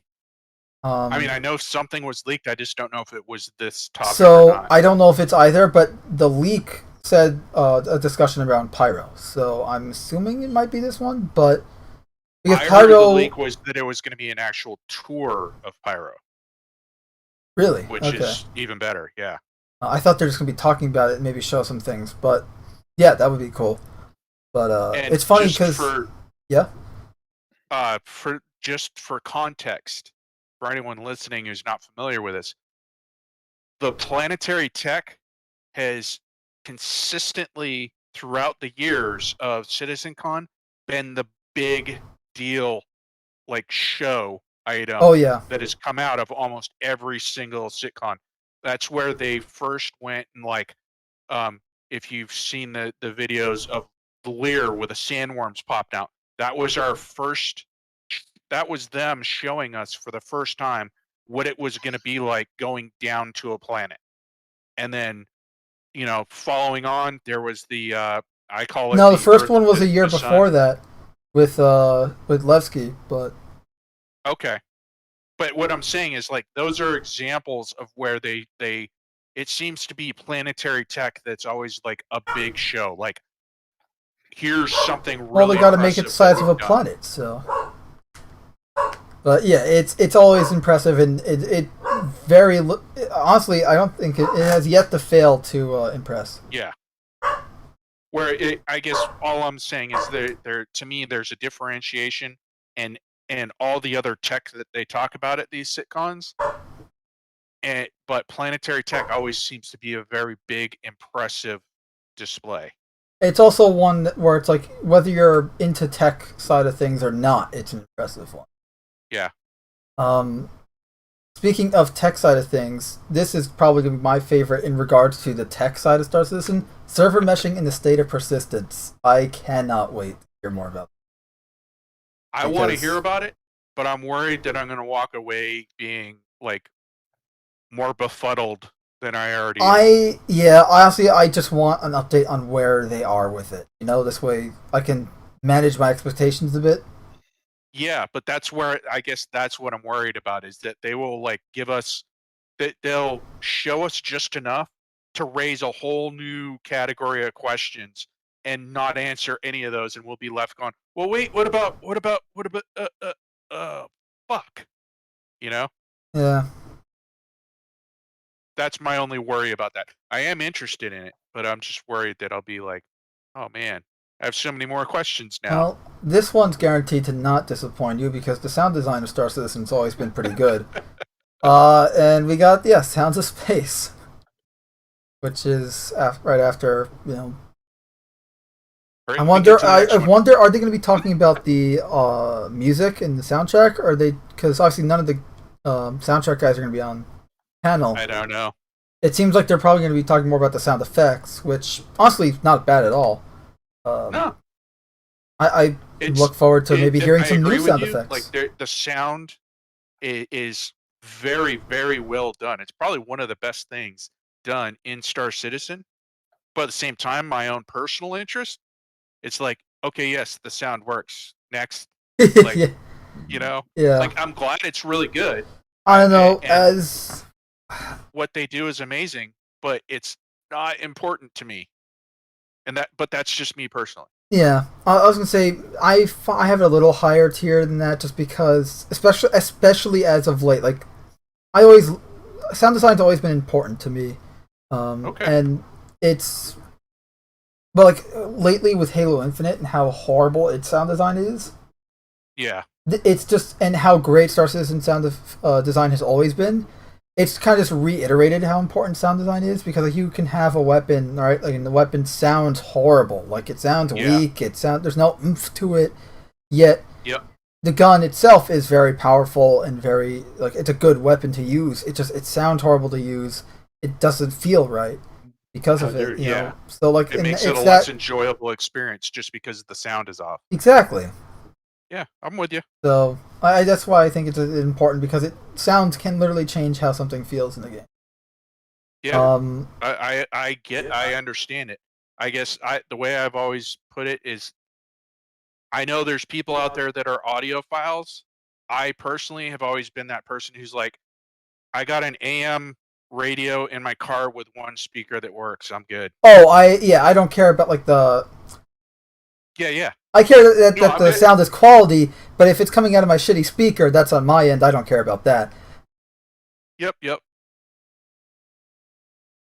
I mean, I know something was leaked. I just don't know if it was this topic or not. I don't know if it's either, but the leak said a discussion around Pyro. So I'm assuming it might be this one, but because I heard the leak was that it was going to be an actual tour of Pyro. Really? Which is even better, yeah. I thought they're just going to be talking about it and maybe show some things, but yeah, that would be cool. But it's funny because for context, for anyone listening who's not familiar with this, the planetary tech has consistently throughout the years of CitizenCon been the big deal, like show item that has come out of almost every single sitcon. That's where they first went and if you've seen the videos of the Lear where the sandworms popped out, that was them showing us for the first time what it was going to be like going down to a planet. And then, following on, there was the I call it. No, the first one was a year before that with Levski, but okay. But what I'm saying is, those are examples of where it seems to be planetary tech that's always a big show. Here's something really. Well, they got to make it the size of a planet, so. But yeah, it's always impressive, and it very honestly, I don't think it has yet to fail to impress. Yeah. Where I guess all I'm saying is there to me there's a differentiation and all the other tech that they talk about at these sitcoms, but planetary tech always seems to be a very big, impressive display. It's also one where it's like whether you're into tech side of things or not, it's an impressive one. Yeah. Speaking of tech side of things, this is probably going to be my favorite in regards to the tech side of Star Citizen. Server meshing in the state of persistence. I cannot wait to hear more about it. I want to hear about it, but I'm worried that I'm going to walk away being more befuddled than I already am. Honestly, I just want an update on where they are with it. This way I can manage my expectations a bit. Yeah, but that's where I guess that's what I'm worried about is that they will give us that they'll show us just enough to raise a whole new category of questions and not answer any of those, and we'll be left going, well, wait, what about fuck, Yeah. That's my only worry about that. I am interested in it, but I'm just worried that I'll be like, oh man, I have so many more questions now. Well, this one's guaranteed to not disappoint you because the sound design of Star Citizen's always been pretty good. And we got Sounds of Space, which is right after Right, I wonder, are they going to be talking about the music and the soundtrack? Or are they, because obviously none of the soundtrack guys are going to be on panel. I don't know. It seems like they're probably going to be talking more about the sound effects, which honestly is not bad at all. No. I look forward to maybe hearing some new sound effects. Like the sound is very, very well done. It's probably one of the best things done in Star Citizen. But at the same time, my own personal interest, it's like, okay, yes, the sound works. Next. Like, yeah. Like, I'm glad it's really good. I don't know, as what they do is amazing, but it's not important to me. But that's just me personally. Yeah, I was gonna say I have it a little higher tier than that, just because, especially as of late, like sound design's always been important to me. Okay. And it's, but like lately with Halo Infinite and how horrible its sound design is. Yeah. It's just, and how great Star Citizen sound design has always been. It's kind of just reiterated how important sound design is, because like you can have a weapon, right? Like, and the weapon sounds horrible, like it sounds weak. There's no oomph to it. Yet, the gun itself is very powerful and very it's a good weapon to use. It sounds horrible to use. It doesn't feel right because of it. You know? So like it makes it a less enjoyable experience just because the sound is off. Exactly. Yeah, I'm with you. So that's why I think it's important, because sounds can literally change how something feels in the game. Yeah, I understand it. I guess the way I've always put it is, I know there's people out there that are audiophiles. I personally have always been that person who's like, I got an AM radio in my car with one speaker that works. I'm good. Oh, I don't care about like the. Yeah. I care that the sound is quality, but if it's coming out of my shitty speaker, that's on my end. I don't care about that. Yep.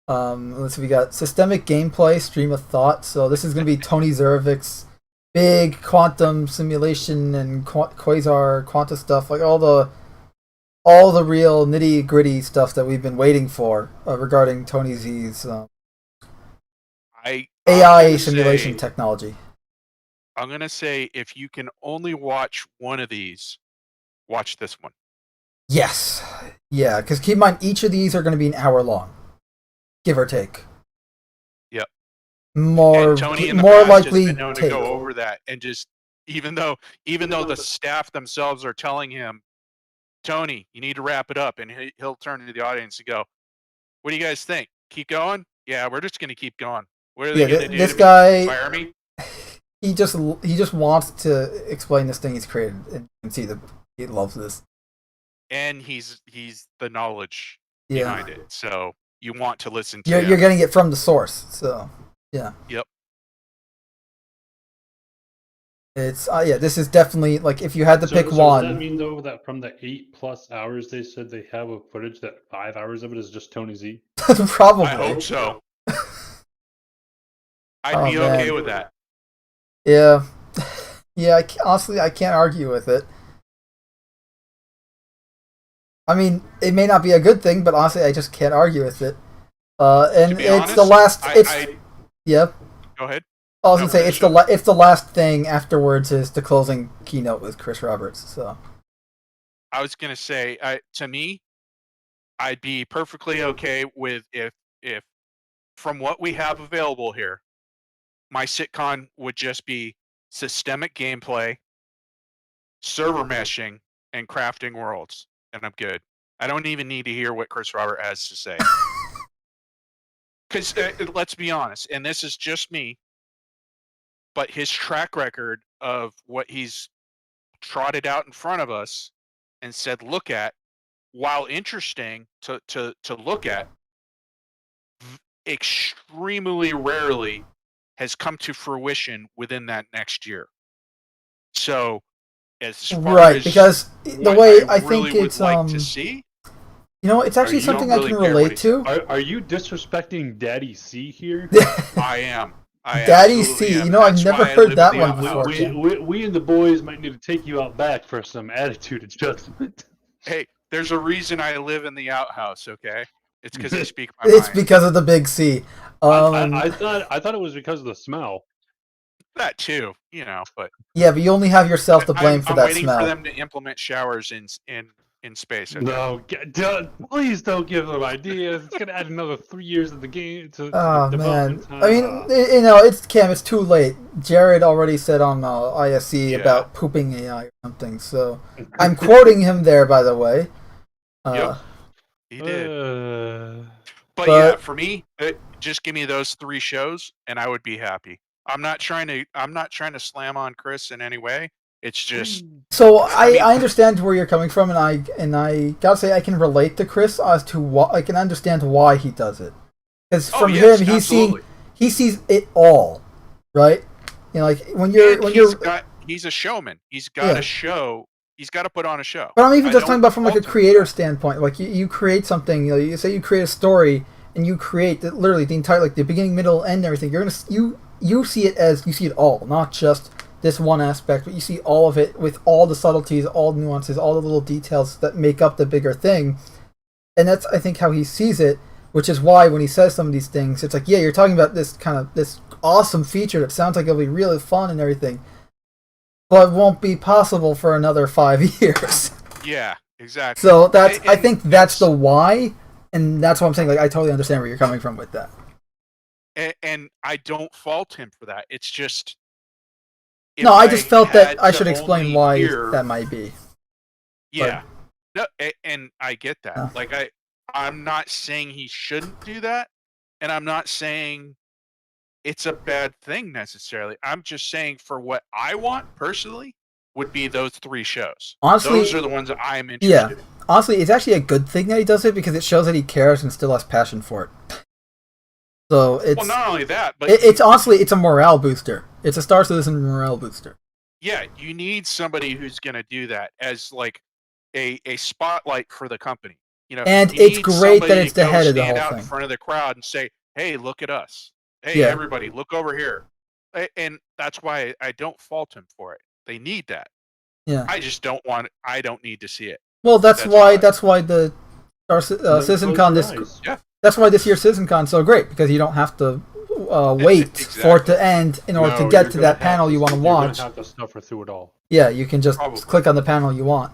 Let's see, we got systemic gameplay, stream of thought. So this is going to be Tony Zervik's big quantum simulation and quasar quanta stuff, like all the real nitty gritty stuff that we've been waiting for regarding Tony Z's AI simulation technology. I'm going to say, if you can only watch one of these, watch this one. Yes. Yeah, because keep in mind, each of these are going to be an hour long, give or take. Yep. More Tony in the more past likely has been known to go over that, and just even though the staff themselves are telling him, Tony, you need to wrap it up, and he'll turn to the audience and go, what do you guys think? Keep going? Yeah, we're just going to keep going. What are they going to do? This guy, fire me? He just wants to explain this thing he's created, and you can see that he loves this. And he's the knowledge behind it, so you want to listen to You're getting it from the source, so yeah. Yep. It's this is definitely, like, if you had to pick one. Does that mean though that from the 8+ hours they said they have of footage, that 5 hours of it is just Tony Z? Probably. I hope so. I'd be okay with that. Yeah. Honestly, I can't argue with it. I mean, it may not be a good thing, but honestly, I just can't argue with it. And it's honest, the last. Yeah. Go ahead. I was gonna say it's the last thing. Afterwards is the closing keynote with Chris Roberts. So. I was gonna say, to me, I'd be perfectly okay with if from what we have available here, my sitcon would just be systemic gameplay, server meshing, and crafting worlds, and I'm good. I don't even need to hear what Chris Robert has to say. Because let's be honest, and this is just me, but his track record of what he's trotted out in front of us and said, look at, while interesting to look at, extremely rarely has come to fruition within that next year. So, as far as because the way I think it's like to see, You know, it's actually something I can relate to. Are you disrespecting Daddy C here? I am. Daddy C. You know, I've never heard that one before. We and the boys might need to take you out back for some attitude adjustment. Hey, there's a reason I live in the outhouse. Okay, it's because I speak my It's mind. because of the big C. I thought it was because of the smell. That too, you know, but yeah, but you only have yourself to blame for that smell. I'm waiting for them to implement showers in space. Okay? No, please don't give them ideas. It's gonna add another 3 years of the game to man. time. I mean, you know, it's Cam. It's too late. Jared already said on ISC about pooping AI or something. So I'm quoting him there, by the way. Yep, he did. But yeah, for me, just give me those 3 shows, and I would be happy. I'm not trying to slam on Chris in any way. It's just so I understand where you're coming from, and I gotta say I can relate to Chris as to what I can understand why he does it, because from him he sees it all, right? You know, like he's a showman. He's got to show. He's got to put on a show. But I'm even just talking about from like a creator standpoint. Like you create something. You know, you say you create a story, and you create literally the entire, like the beginning, middle, end, everything. You're gonna you see it as you see it all, not just this one aspect, but you see all of it with all the subtleties, all the nuances, all the little details that make up the bigger thing. And that's, I think, how he sees it, which is why when he says some of these things, it's like, yeah, you're talking about this awesome feature that sounds like it'll be really fun and everything, but it won't be possible for another 5 years. Yeah, exactly. So I think that's the why, and that's what I'm saying. Like, I totally understand where you're coming from with that. And I don't fault him for that. It's just... No, I just felt that I should explain why that might be. Yeah. No, and I get that. Like, I'm not saying he shouldn't do that, and I'm not saying it's a bad thing necessarily. I'm just saying for what I want personally would be those 3 shows. Honestly, those are the ones that I'm interested in. Honestly, it's actually a good thing that he does it because it shows that he cares and still has passion for it. So it's not only that, but it's honestly it's a morale booster. It's a Star Citizen morale booster. Yeah, you need somebody who's going to do that as like a spotlight for the company. You know, and it's great that it's the head of the whole stand out thing. In front of the crowd and say, "Hey, look at us! Hey, everybody, look over here!" And that's why I don't fault him for it. They need that. Yeah. I just don't want it. I don't need to see it. Well, that's why the CitizenCon That's why this year's CitizenCon is so great, because you don't have to wait for it to end in order to get to that panel you want to watch. You don't have to suffer through it all. Yeah, you can just click on the panel you want.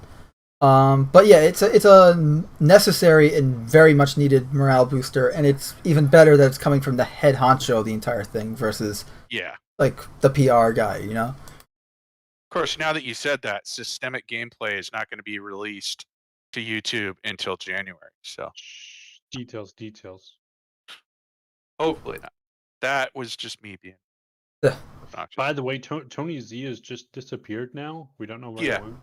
But yeah, it's a necessary and very much needed morale booster, and it's even better that it's coming from the head honcho of the entire thing versus like the PR guy, you know? Of course, now that you said that, systemic gameplay is not going to be released to YouTube until January, so... Details. Hopefully not. That was just me being... By the way, Tony Z has just disappeared now. We don't know where he went.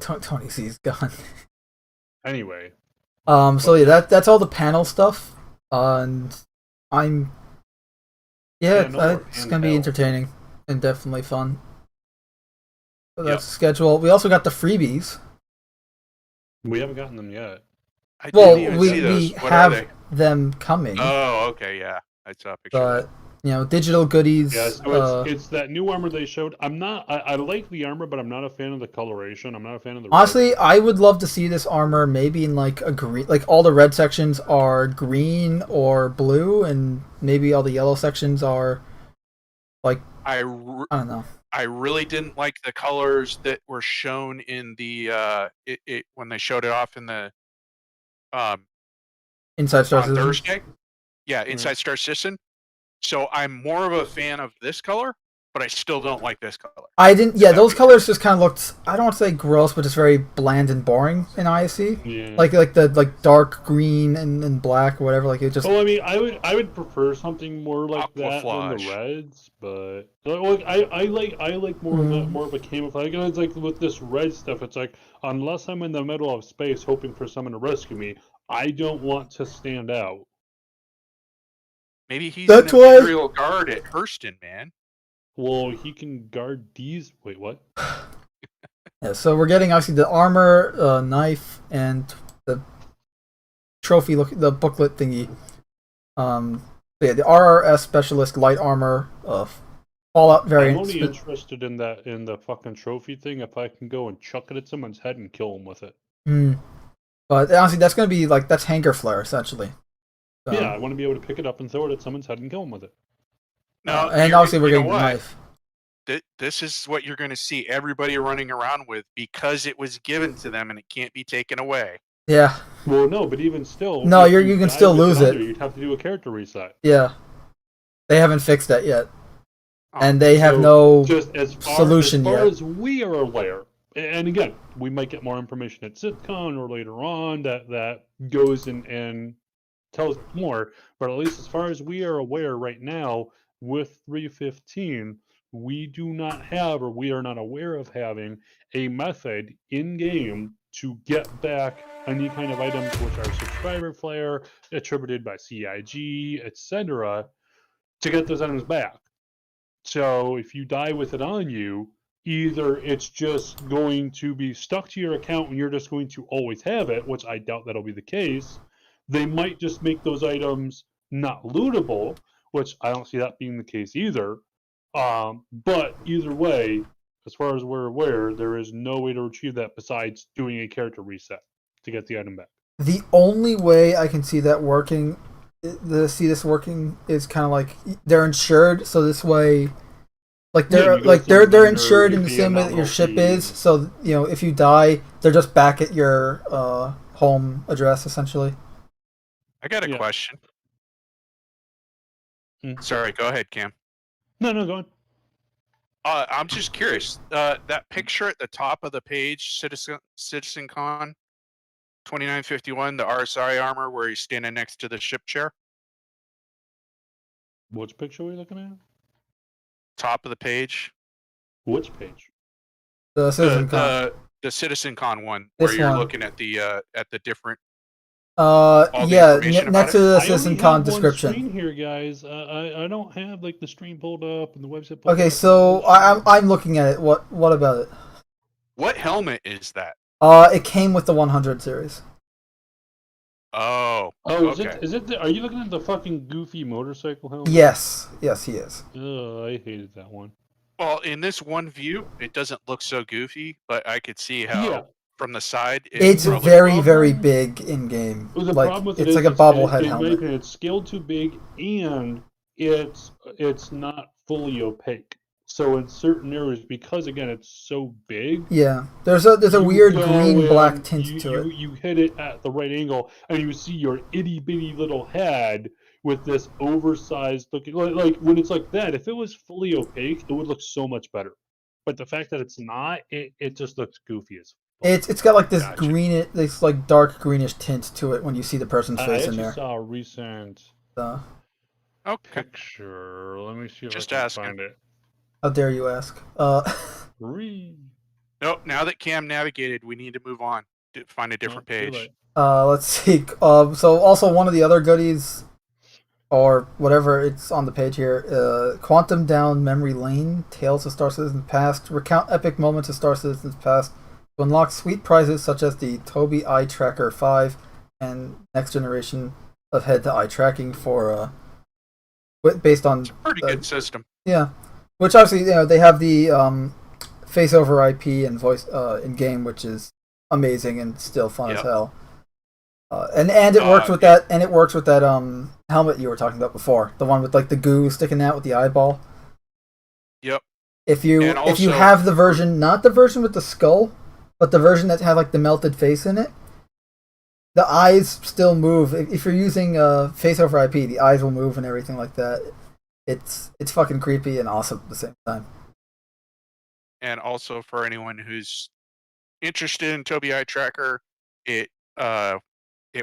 Tony Z's gone. Anyway. So yeah, that's all the panel stuff. And I'm... it's going to be entertaining and definitely fun. So that's the schedule. We also got the freebies. We haven't gotten them yet. We have them coming. Oh, okay, yeah. I saw a picture. But, you know, digital goodies. Yeah, so it's that new armor they showed. I like the armor, but I'm not a fan of the coloration. I'm not a fan of the Honestly, red. I would love to see this armor maybe in like a green, like all the red sections are green or blue, and maybe all the yellow sections are like, I don't know. I really didn't like the colors that were shown in the when they showed it off in the Inside Star Citizen Thursday. Yeah, Inside Star Citizen. So I'm more of a fan of this color, but I still don't like this color. I didn't. Yeah, those colors just kind of looked. I don't want to say gross, but just very bland and boring in ISC. Yeah. Like the dark green and black or whatever. Like it just. Well, I mean, I would prefer something more like that than the reds, but like I like more of a camouflage. It's like with this red stuff, it's like unless I'm in the middle of space hoping for someone to rescue me, I don't want to stand out. Maybe he's an Imperial Guard at Hurston, man. Well, he can guard these. Wait, what? Yeah, so we're getting obviously the armor, knife, and the trophy the booklet thingy. Yeah, the RRS Specialist light armor, Fallout variant. I'm only interested in the fucking trophy thing if I can go and chuck it at someone's head and kill them with it. But honestly, that's gonna be like that's hanger flare essentially. Yeah, I want to be able to pick it up and throw it at someone's head and kill them with it. No, and obviously we're getting the knife. This is what you're going to see everybody running around with because it was given to them and it can't be taken away. Yeah. Well, no, but even still, no, you can still lose it. You'd have to do a character reset. Yeah, they haven't fixed that yet, and they have no solution yet. As far as we are aware, and again, we might get more information at CitizenCon or later on that goes and tells more. But at least as far as we are aware right now, with 315. We do not have, or we are not aware of having, a method in-game to get back any kind of items which are subscriber flare, attributed by CIG, etc., to get those items back. So if you die with it on you, either it's just going to be stuck to your account and you're just going to always have it, which I doubt that'll be the case. They might just make those items not lootable, which I don't see that being the case either. But either way, as far as we're aware, there is no way to achieve that besides doing a character reset to get the item back. The only way I can see that working, this working, is kind of like they're insured, so this way, like they're insured in the same way that your ship is. So if you die, they're just back at your home address essentially. I got a question. Sorry, go ahead, Cam. No, go on. I'm just curious. That picture at the top of the page, CitizenCon 2951, the RSI armor where he's standing next to the ship chair. Which picture are we looking at? Top of the page. Which page? The CitizenCon. The CitizenCon one, where you're looking at the different. Next to the CitizenCon description. Screen here, guys. I don't have like the stream pulled up and the website. Okay, so I'm looking at it. What about it? What helmet is that? It came with the 100 series. Oh. Okay. Is it? Are you looking at the fucking goofy motorcycle helmet? Yes, he is. Oh, I hated that one. Well, in this one view, it doesn't look so goofy, but I could see how from the side it's very, very big in game. The problem with it's like a bobblehead helmet. It's scaled too big, and it's not fully opaque. So in certain areas, because again it's so big. Yeah, there's a weird green-black tint to it. You hit it at the right angle, and you see your itty bitty little head with this oversized looking. Like when it's like that, if it was fully opaque, it would look so much better. But the fact that it's not, it just looks goofy as. It's got like this this like dark greenish tint to it when you see the person's face in there. I saw a recent picture. Let me see if I can find it. How dare you ask? Nope. Now that Cam navigated, we need to move on to find a different page. Let's see. So also one of the other goodies, or whatever it's on the page here, Quantum Down Memory Lane, Tales of Star Citizen's Past, recount epic moments of Star Citizen's Past. To unlock sweet prizes such as the Tobii Eye Tracker 5 and next generation of head-to-eye tracking for based on. It's a pretty good system. Yeah, which obviously they have the face over IP and voice in game, which is amazing and still fun as hell. And it works with that. And it works with that helmet you were talking about before, the one with like the goo sticking out with the eyeball. Yep. If you have the version, not the version with the skull, but the version that had like the melted face in it, the eyes still move. If you're using face over IP, the eyes will move and everything like that. It's fucking creepy and awesome at the same time. And also for anyone who's interested in Tobii Eye Tracker, it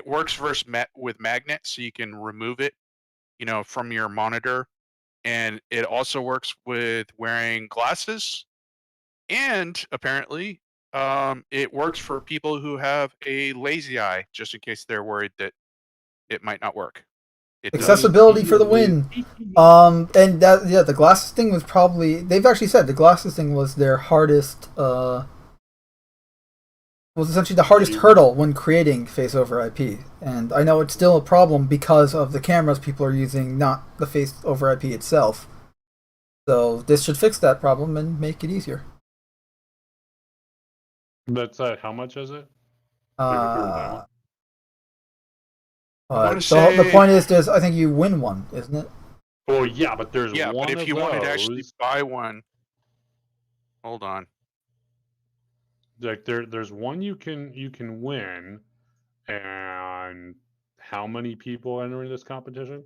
works with magnets, so you can remove it, from your monitor, and it also works with wearing glasses, and apparently. It works for people who have a lazy eye, just in case they're worried that it might not work. Accessibility for the win. And the glasses thing was they've actually said the glasses thing was their hardest was essentially the hardest hurdle when creating face over IP. And I know it's still a problem because of the cameras people are using, not the face over IP itself. So this should fix that problem and make it easier. That's how much is it? The point is, I think you win one, isn't it? Oh yeah, but there's one. But if you wanted to actually buy one, hold on. Like there's one you can win, and how many people entering this competition?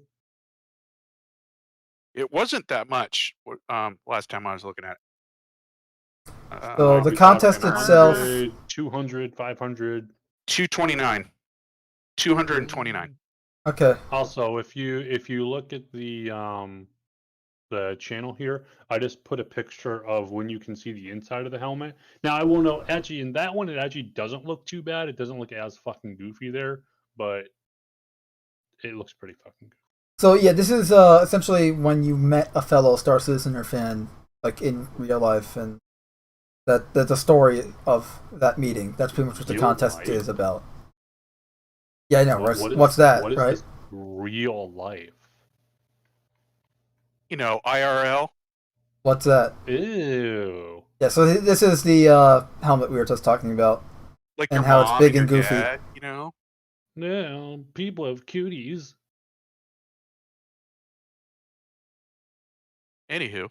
It wasn't that much. Last time I was looking at it. So the contest itself, 200, 500, 229, 229. Okay. Also, if you look at the channel here, I just put a picture of when you can see the inside of the helmet. Now I will know, actually in that one it actually doesn't look too bad. It doesn't look as fucking goofy there, but it looks pretty fucking good. So yeah, this is essentially when you met a fellow Star Citizen or fan, like in real life, and that's the story of that meeting. That's pretty much what the contest is about. Yeah, I know. What's that, what is right? This real life. You know, IRL. What's that? Ew. Yeah, so this is the helmet we were just talking about, like and how it's big and goofy. Dad, you know. Yeah, people have cuties. Anywho,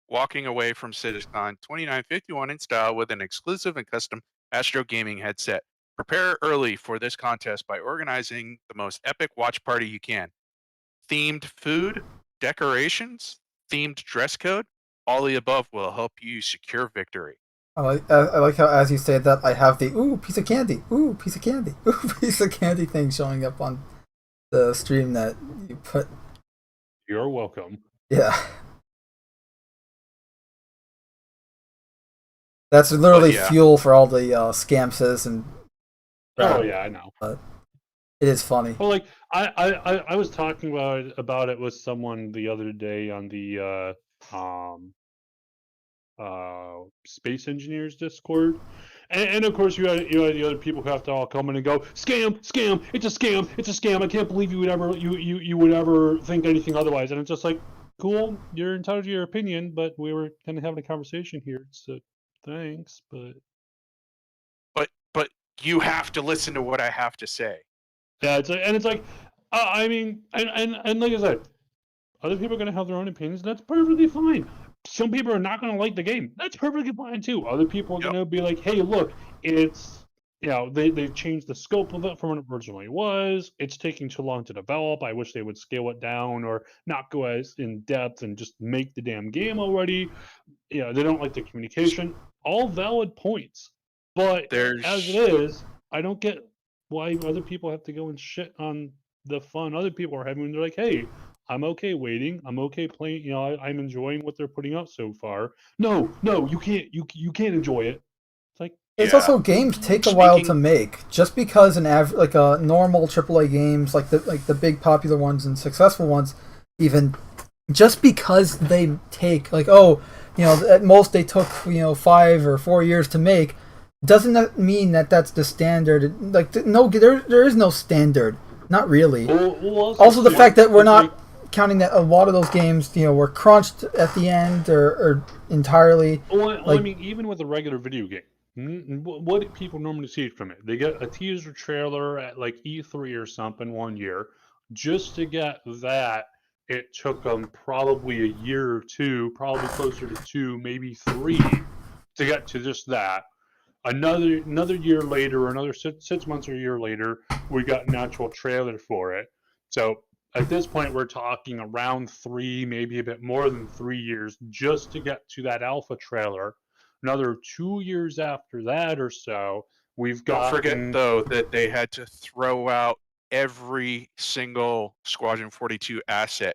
walking away from CitizenCon 2951 in style with an exclusive and custom Astro Gaming headset. Prepare early for this contest by organizing the most epic watch party you can. Themed food, decorations, themed dress code, all the above will help you secure victory. I like how as you say that, I have the ooh piece of candy, ooh piece of candy, ooh piece of candy thing showing up on the stream that you put. You're welcome. Yeah. That's literally fuel for all the scamses and. Oh yeah, I know. But it is funny. Well, like I was talking about it with someone the other day on the Space Engineers Discord, and of course you had the other people who have to all come in and go scam, it's a scam. I can't believe you would ever think anything otherwise. And it's just like, cool, you're entitled to your opinion, but we were kind of having a conversation here, so thanks, but you have to listen to what I have to say. Yeah, it's like, I mean, and like I said, other people are going to have their own opinions. That's perfectly fine. Some people are not going to like the game. That's perfectly fine too. Other people are going to be like, hey, look, it's, they've changed the scope of it from what it originally was. It's taking too long to develop. I wish they would scale it down or not go as in depth and just make the damn game already. They don't like the communication. All valid points. But as it is, I don't get why other people have to go and shit on the fun other people are having. They're like, hey, I'm okay waiting. I'm okay playing. I'm enjoying what they're putting out so far. No, you can't. You can't enjoy it. It's like it's also games take a while to make. Just because a normal AAA games like the big popular ones and successful ones, even just because they take at most they took 5 or 4 years to make. Doesn't that mean that that's the standard? Like, no, there is no standard. Not really. Well, also, the fact that we're not counting that a lot of those games, were crunched at the end or entirely. Well, I mean, even with a regular video game, what do people normally see from it? They get a teaser trailer at like E3 or something one year. Just to get that, it took them probably a year or two, probably closer to 2, maybe 3, to get to just that. Another year later, or another 6 months or a year later, we got an actual trailer for it. So at this point, we're talking around 3, maybe a bit more than 3 years just to get to that alpha trailer. Another 2 years after that or so, we've got. Don't forget though that they had to throw out every single Squadron 42 asset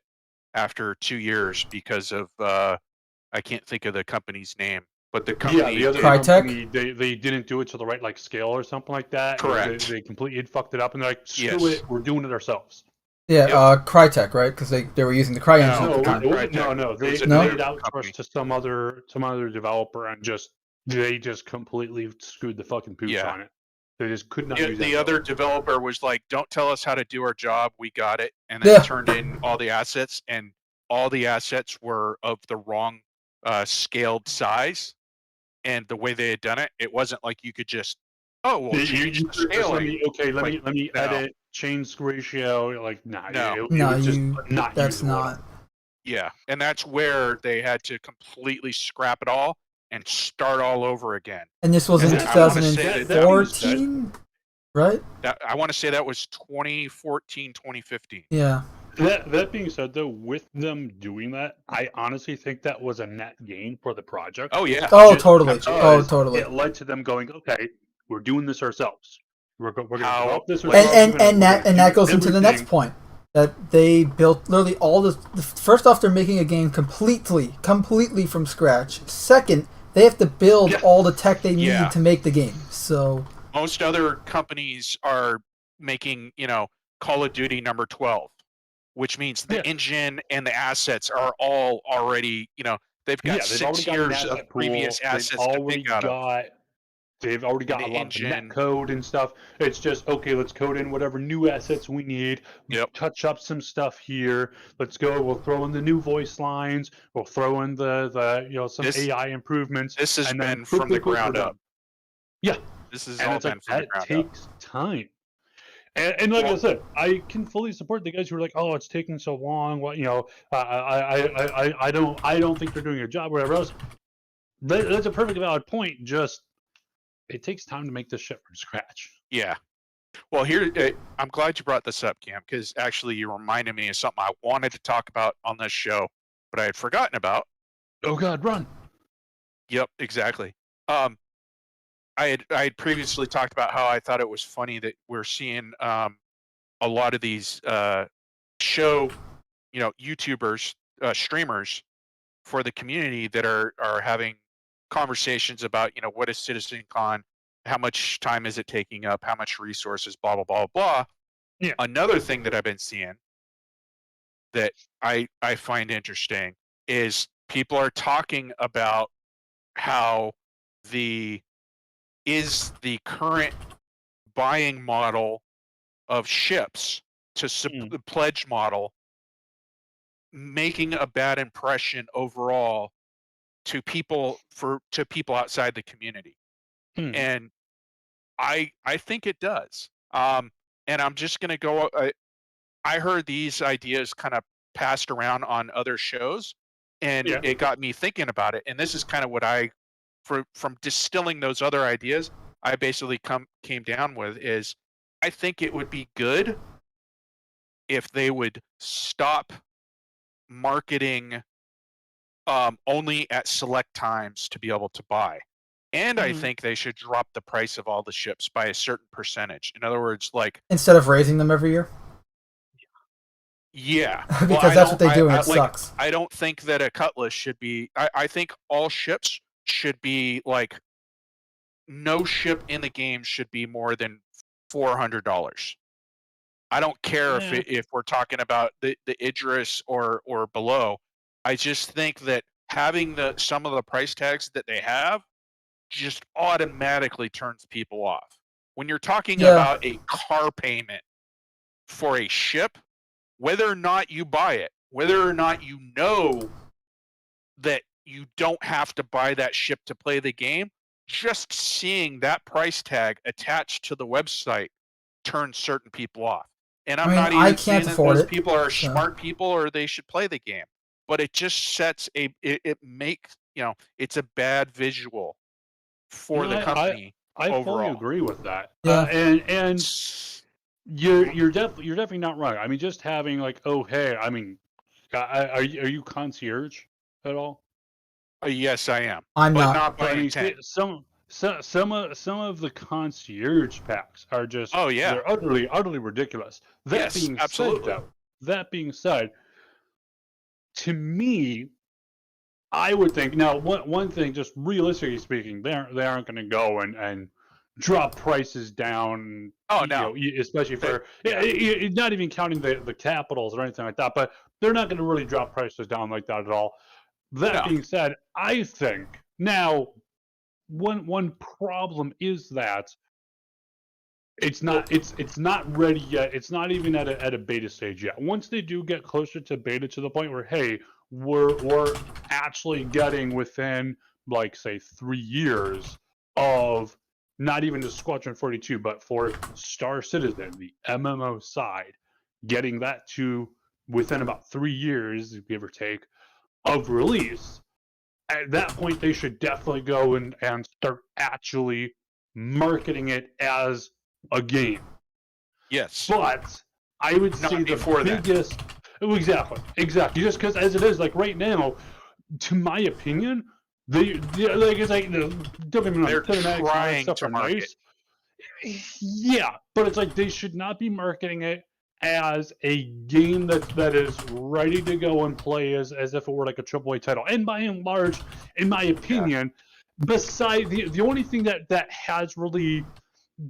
after 2 years because of I can't think of the company's name. But the company, the other company, they didn't do it to the right scale or something like that. Correct. They completely fucked it up, and they're like, screw it, we're doing it ourselves. Yeah, Crytek, right? Because they were using the CryEngine. No, they outsourced to some other developer and just They just completely screwed the fucking pooch on it. They just could not use it. The other developer was like, "Don't tell us how to do our job. We got it." And then turned in all the assets, and all the assets were of the wrong scaled size. And the way they had done it, it wasn't like you could just, change the scaling. Let me edit, change ratio. Like, no, that's not. Yeah, and that's where they had to completely scrap it all and start all over again. And this was in 2014, right? I want to say that was 2014, 2015. Yeah. That being said, though, with them doing that, I honestly think that was a net gain for the project. Oh, yeah. Oh, totally. Oh, totally. It led to them going, okay, we're doing this ourselves. We're going to develop this ourselves. And that goes into the next point. That they built literally all this. First off, they're making a game completely from scratch. Second, they have to build all the tech they need to make the game. So most other companies are making, Call of Duty number 12, which means the engine and the assets are all already, they've got 6 years of previous assets to pick out of. They've already got a lot of net code and stuff. It's just, okay, let's code in whatever new assets we need. Touch up some stuff here. Let's go. We'll throw in the new voice lines. We'll throw in some AI improvements. This has been from the ground up. Yeah. This is all been from the ground up. That takes time. And like I said, I can fully support the guys who are like, "Oh, it's taking so long." What I don't think they're doing a job or whatever else. That's a perfectly valid point. Just it takes time to make this shit from scratch. Yeah. Well, I'm glad you brought this up, Cam, because actually you reminded me of something I wanted to talk about on this show, but I had forgotten about. Oh God, run! Yep, exactly. I had previously talked about how I thought it was funny that we're seeing a lot of these YouTubers, streamers for the community that are having conversations about, what is CitizenCon, how much time is it taking up, how much resources, blah, blah, blah, blah. Yeah. Another thing that I've been seeing that I find interesting is people are talking about how the current buying model of ships to the pledge model making a bad impression overall to people outside the community. And I think it does. And I'm just going to go, I heard these ideas kind of passed around on other shows, and it got me thinking about it. And this is kind of what from distilling those other ideas, I basically came down with is I think it would be good if they would stop marketing only at select times to be able to buy. And I think they should drop the price of all the ships by a certain percentage. In other words, like instead of raising them every year. Yeah, because that's what they do, and it sucks. I don't think that a Cutlass should be. I think all ships should be like no ship in the game should be more than $400. I don't care if we're talking about the Idris or below. I just think that having some of the price tags that they have just automatically turns people off. When you're talking about a car payment for a ship, whether or not you buy it, whether or not you know that you don't have to buy that ship to play the game, just seeing that price tag attached to the website turns certain people off. And I'm not even saying that those people are smart people or they should play the game, but it just sets it makes, it's a bad visual for the company. I overall. fully agree with that. Yeah. And you're definitely not wrong. I mean, just having like, oh hey, I mean, are you concierge at all? Yes, I am. I'm but not. Not by intent. Some of the concierge packs are just they're utterly ridiculous. That being said, to me, I would think now one thing, just realistically speaking, they aren't going to go and drop prices down. Oh no, especially for not even counting the capitals or anything like that. But they're not going to really drop prices down like that at all. That being said, I think now one problem is that it's not ready yet. It's not even at a beta stage yet. Once they do get closer to beta, to the point where, hey, we're actually getting within, like, say 3 years of not even just Squadron 42, but for Star Citizen, the MMO side, getting that to within about 3 years, give or take, of release. At that point, they should definitely go and start actually marketing it as a game. Yes. But I would say the biggest... Oh, exactly. Just because, as it is, like, right now, to my opinion, they're trying to market. Yeah, but it's like they should not be marketing it as a game that is ready to go and play as if it were like a AAA title. And by and large, in my opinion, beside the only thing that has really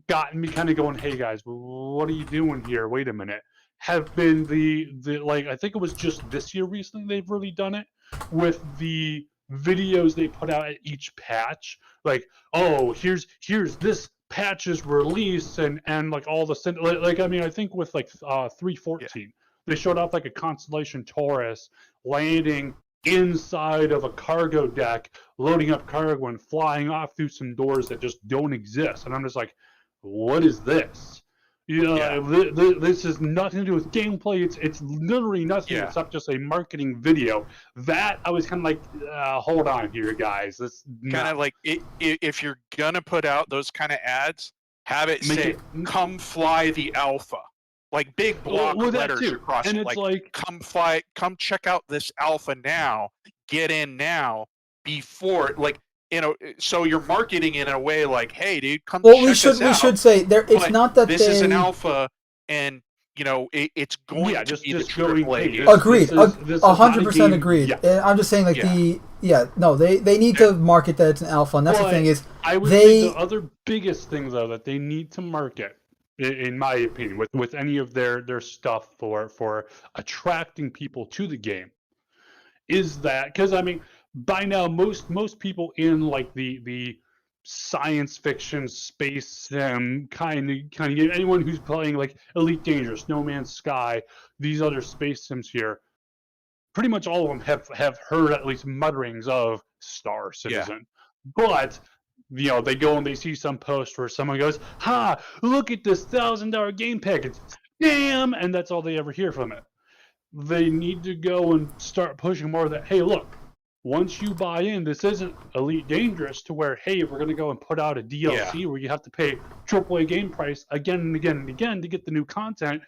gotten me kind of going, hey guys, what are you doing here? Wait a minute. Have been the like, I think it was just this year recently they've really done it with the videos they put out at each patch. Like, oh, here's this patches release and like all the like I mean, I think with like 314 they showed off like a Constellation Taurus landing inside of a cargo deck, loading up cargo and flying off through some doors that just don't exist. And I'm just like, what is this? This has nothing to do with gameplay. It's literally nothing except just a marketing video. That I was kind of like, hold on here, guys. This kind of like if you're gonna put out those kind of ads, have it say "Come fly the Alpha," like big block letters across it. Like, come check out this Alpha now. Get in now before like. So you're marketing in a way like, "Hey, dude, come check us out." We should say there. It's not that this is an alpha, and it's going to be the AAA game. Agreed, 100% agreed. Yeah. I'm just saying, like they need to market that it's an alpha, and that's the thing is, I would say the other biggest thing though that they need to market, in my opinion, with any of their stuff for attracting people to the game, is that, because I mean, by now most people in like the science fiction space sim kind of game, anyone who's playing like Elite Dangerous, No Man's Sky, these other space sims here, pretty much all of them have heard at least mutterings of Star Citizen. But they go and they see some post where someone goes, "Ha! Look at this $1,000 game package, damn!" and that's all they ever hear from it. They need to go and start pushing more of that. Hey, look. Once you buy in, this isn't Elite Dangerous to where, hey, we're going to go and put out a DLC where you have to pay AAA game price again and again and again to get the new content.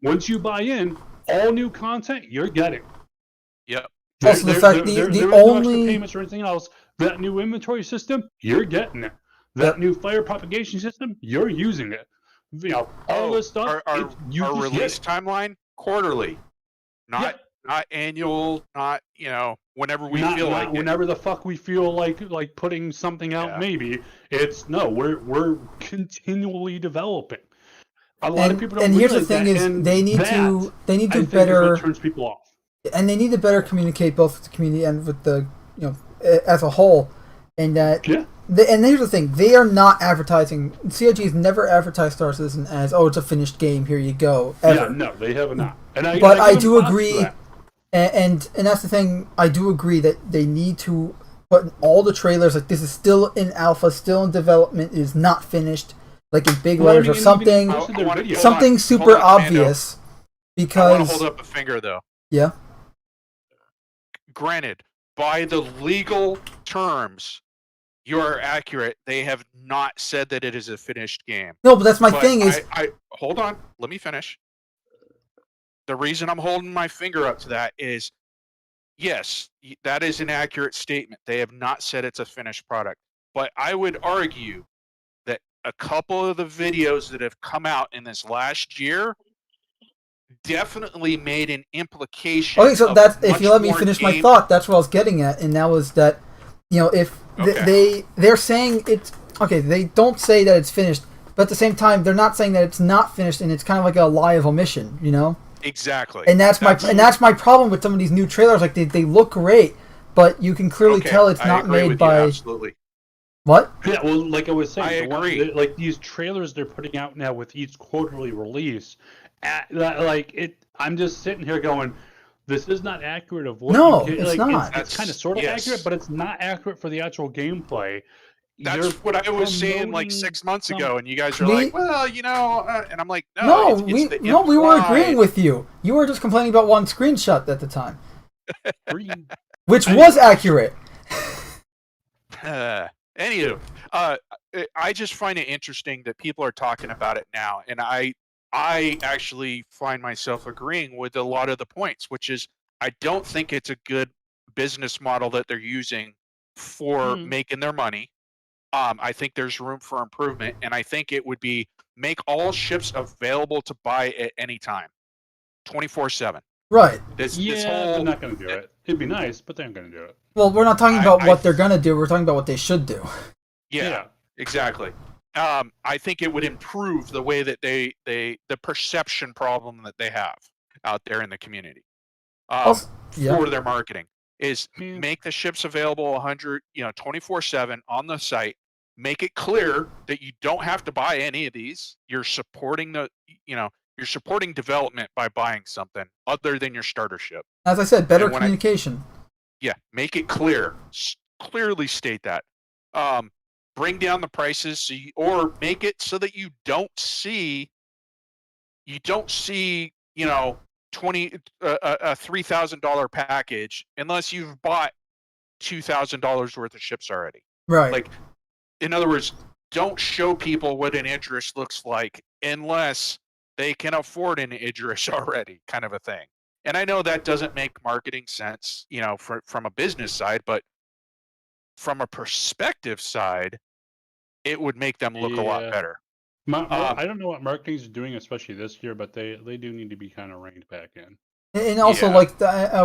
Once you buy in, all new content, you're getting. Yep. Also, the fact there the no only extra payments or anything else. That new inventory system, you're getting it. That new fire propagation system, you're using it. All this stuff. Our release timeline quarterly, not annual, not whenever we feel like it. Whenever the fuck we feel like putting something out, maybe it's we're continually developing. A lot of people don't. And here's the thing: is they need to better turns people off, and they need to better communicate both with the community and with the as a whole, and that. Yeah. And here's the thing: they are not advertising. CIG has never advertised Star Citizen as, "Oh, it's a finished game. Here you go." Ever. Yeah, no, they have not. But I do agree. And that's the thing, I do agree that they need to put in all the trailers, like, this is still in alpha, still in development, is not finished, like in big letters or something, something super obvious, because... I want to hold up a finger, though. Yeah? Granted, by the legal terms, you are accurate, they have not said that it is a finished game. No, but that's my thing is... Hold on, let me finish. The reason I'm holding my finger up to that is, yes, that is an accurate statement. They have not said it's a finished product. But I would argue that a couple of the videos that have come out in this last year definitely made an implication. Okay, so that's, if you let me finish my thought, that's what I was getting at, and that was that, if they're saying it's, okay, they don't say that it's finished, but at the same time, they're not saying that it's not finished, and it's kind of like a lie of omission, Exactly. And that's my problem with some of these new trailers. Like they look great, but you can clearly tell it's not made by. Absolutely. What? Yeah, well, like I was saying, I agree. Like these trailers they're putting out now with each quarterly release, I'm just sitting here going, this is not accurate of what No, you can. it's Like not. it's kind of sort of accurate, but it's not accurate for the actual gameplay. That's what I was saying like 6 months ago, and you guys are like, well, and I'm like, no, it's the implied... we were agreeing with you. You were just complaining about one screenshot at the time, which was accurate. Anywho, I just find it interesting that people are talking about it now, and I actually find myself agreeing with a lot of the points, which is I don't think it's a good business model that they're using for making their money. I think there's room for improvement, and I think it would be make all ships available to buy at any time, 24/7. Right. This whole... they're not going to do it. It'd be nice, but they're not going to do it. Well, we're not talking about what they're going to do. We're talking about what they should do. Yeah. Exactly. I think it would improve the way that the perception problem that they have out there in the community for their marketing is make the ships available 24/7 on the site. Make it clear that you don't have to buy any of these. You're supporting you're supporting development by buying something other than your starter ship. As I said, better communication. Make it clear. Clearly state that. Bring down the prices, or make it so that you don't see a $3,000 package unless you've bought $2,000 worth of ships already. Right. Like, in other words, don't show people what an Idris looks like unless they can afford an Idris already, kind of a thing. And I know that doesn't make marketing sense, from a business side, but from a perspective side, it would make them look a lot better. I don't know what marketing's doing, especially this year, but they do need to be kind of reined back in. And also,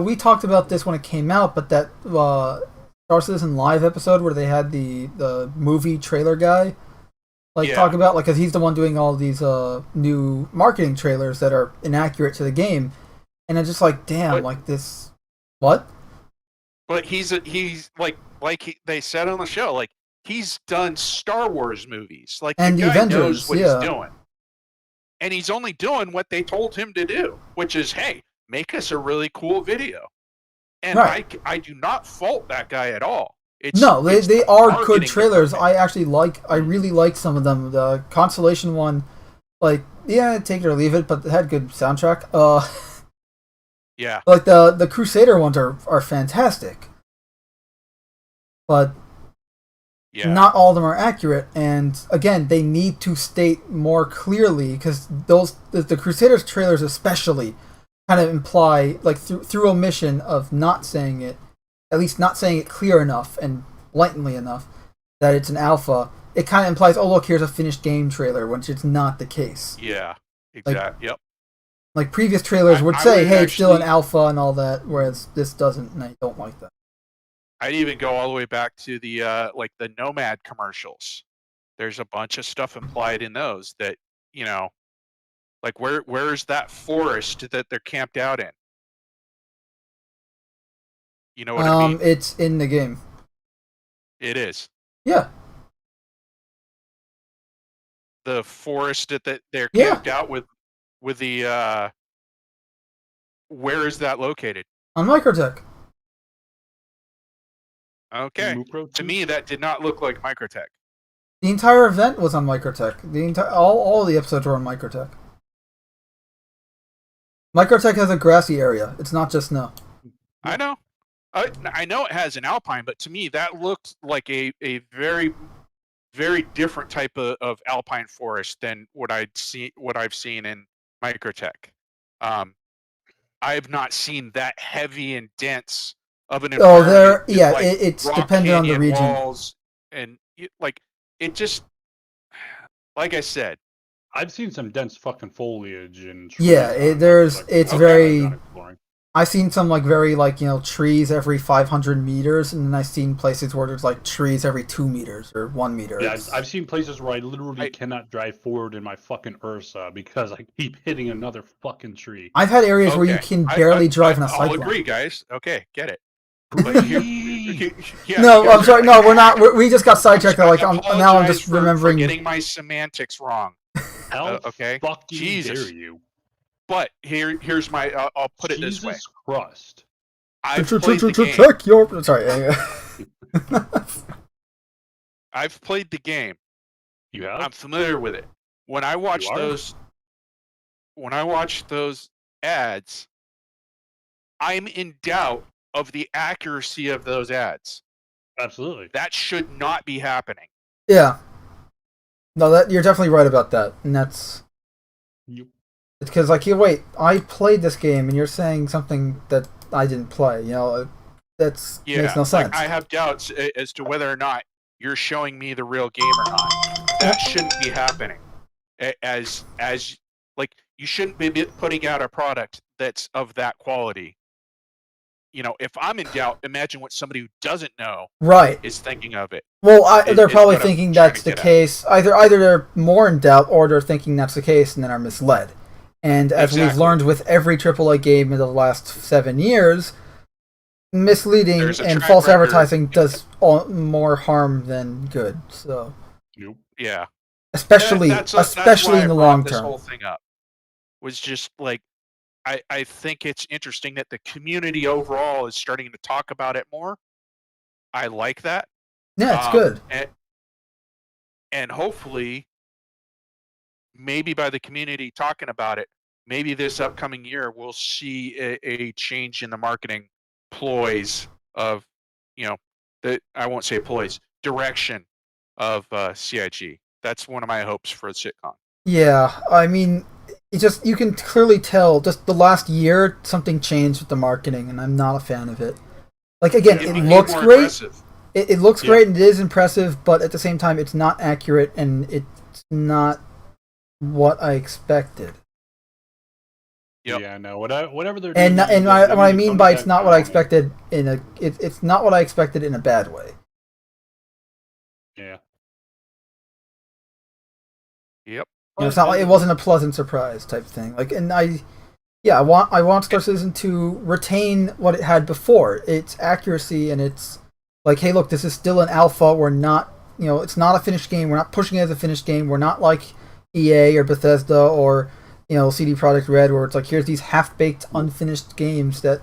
we talked about this when it came out, but that Star Citizen Live episode where they had the movie trailer guy, talk about, because he's the one doing all these new marketing trailers that are inaccurate to the game, and it's just like, damn, this, what? But he's they said on the show, he's done Star Wars movies, and the guy Avengers, knows what he's doing, and he's only doing what they told him to do, which is, hey, make us a really cool video. And I do not fault that guy at all. They are good trailers. I really like some of them. The Constellation one, take it or leave it, but it had good soundtrack. Yeah. The Crusader ones are fantastic. But not all of them are accurate, and again, they need to state more clearly, because the Crusaders trailers especially kind of imply, through omission of not saying it, at least not saying it clear enough and blatantly enough that it's an alpha, it kind of implies, oh look, here's a finished game trailer, which it's not the case. Yeah, exactly. Yep. Previous trailers would say, hey, it's still an alpha and all that, whereas this doesn't, and I don't like that. I'd even go all the way back to the the Nomad commercials. There's a bunch of stuff implied in those that, where's that forest that they're camped out in? You know what I mean? It's in the game. It is. Yeah. The forest that they're camped out with the where is that located? On Microtech. Okay. To me, that did not look like Microtech. The entire event was on Microtech. All the episodes were on Microtech. Microtech has a grassy area. It's not just snow. I know. I know it has an alpine, but to me, that looked like a very, very different type of alpine forest than what I've seen in Microtech. I have not seen that heavy and dense of an environment. It's dependent on the region. Walls and it just, like I said, I've seen some dense fucking foliage and I've seen some very trees every 500 meters, and then I've seen places where there's trees every 2 meters or 1 meter. Yeah, I've seen places where I literally cannot drive forward in my fucking Ursa because I keep hitting another fucking tree. I've had areas where you can barely drive in a cyclone. I'll agree, guys. Okay, get it. Yeah, No, I'm sorry. No, we're not. We just got sidetracked. Like now, I'm just remembering. For getting my semantics wrong. How okay. fucking Jesus. dare you? But here's my. I'll put it this way. Jesus Christ! I've played the game. Check your. Sorry. I've played the game. You have? I'm familiar with it. When I watch those ads, I'm in doubt of the accuracy of those ads. Absolutely. That should not be happening. Yeah. No, that you're definitely right about that, and that's. You. It's because wait, I played this game, and you're saying something that I didn't play. Makes no sense. I have doubts as to whether or not you're showing me the real game or not. That shouldn't be happening. As you shouldn't be putting out a product that's of that quality. If I'm in doubt, imagine what somebody who doesn't know is thinking of it. Well, they're probably thinking that's the case. Either they're more in doubt, or they're thinking that's the case and then are misled. And as we've learned with every AAA game in the last 7 years, misleading and false advertising does more harm than good. So, yeah, especially in the long term. This whole thing up was just I think it's interesting that the community overall is starting to talk about it more. I like that. Yeah, it's good. And hopefully, maybe by the community talking about it, maybe this upcoming year we'll see a change in the marketing ploys of, I won't say ploys, direction of CIG. That's one of my hopes for CitizenCon. Yeah, I mean, you can clearly tell just the last year something changed with the marketing, and I'm not a fan of it. Again, it looks great. It looks great and it is impressive, but at the same time, it's not accurate and it's not what I expected. Yep. Yeah, no. Whatever they're doing. And what I mean by it's not what I expected it's not what I expected in a bad way. Yeah. Yep. It's not it wasn't a pleasant surprise type thing. I want Star Citizen to retain what it had before. Its accuracy, and it's hey, look, this is still an alpha. We're not, it's not a finished game. We're not pushing it as a finished game. We're not like EA or Bethesda or CD Projekt Red, where it's here's these half-baked, unfinished games that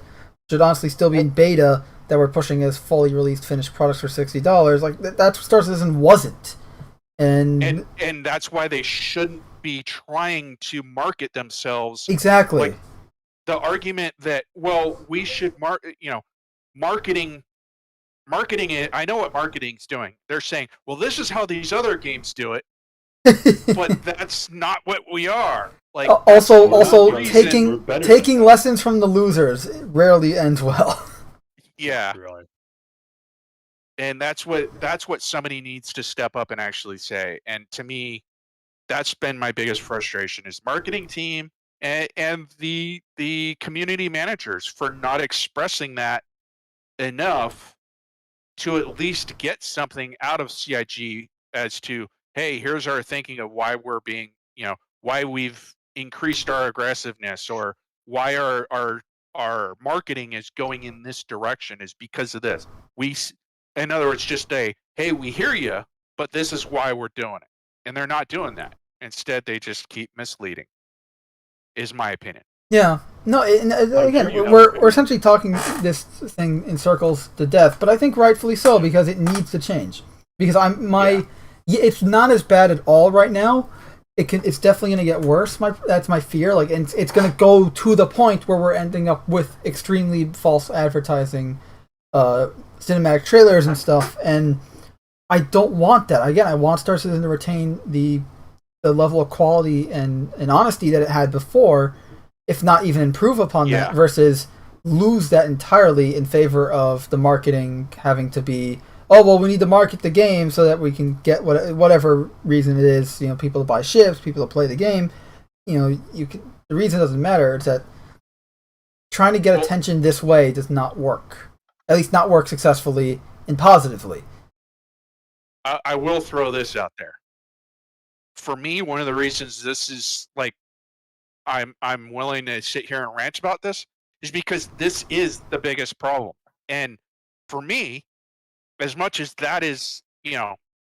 should honestly still be in beta that we're pushing as fully released, finished products for $60. That's what Star Citizen wasn't. And that's why they shouldn't be trying to market themselves. Exactly. The argument that, we should marketing it. I know what marketing's doing. They're saying, this is how these other games do it, but that's not what we are. Also taking lessons from the losers rarely ends well. Yeah. Really. And that's what somebody needs to step up and actually say. And to me, that's been my biggest frustration is marketing team and the community managers for not expressing that enough to at least get something out of CIG as to, hey, here's our thinking of why we're being, why we've increased our aggressiveness, or why our marketing is going in this direction is because of this. In other words, just hey, we hear you, but this is why we're doing it. And they're not doing that. Instead, they just keep misleading, is my opinion. Yeah. No, again, we're essentially talking this thing in circles to death, but I think rightfully so, because it needs to change. Because it's not as bad at all right now. It's definitely going to get worse. That's my fear. And it's going to go to the point where we're ending up with extremely false advertising, cinematic trailers and stuff. And I don't want that. Again, I want Star Citizen to retain the level of quality and honesty that it had before, if not even improve upon that, versus lose that entirely in favor of the marketing having to be, we need to market the game so that we can get whatever reason it is, people to buy ships, people to play the game. The reason doesn't matter. It's that trying to get attention this way does not work. At least not work successfully and positively. I will throw this out there. For me, one of the reasons this is I'm willing to sit here and rant about this is because this is the biggest problem. And for me, as much as that is,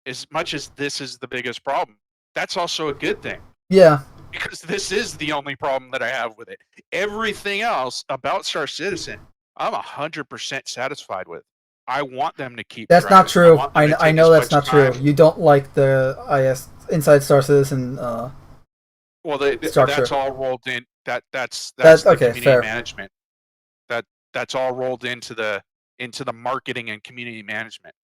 as much as this is the biggest problem, that's also a good thing. Yeah. Because this is the only problem that I have with it. Everything else about Star Citizen, I'm 100% satisfied with. I want them to keep. That's not true. I know that's not time. true. You don't like the Inside Star Citizen. Well, that's all rolled in. That's the okay, community fair. management. That's all rolled into the marketing and community management.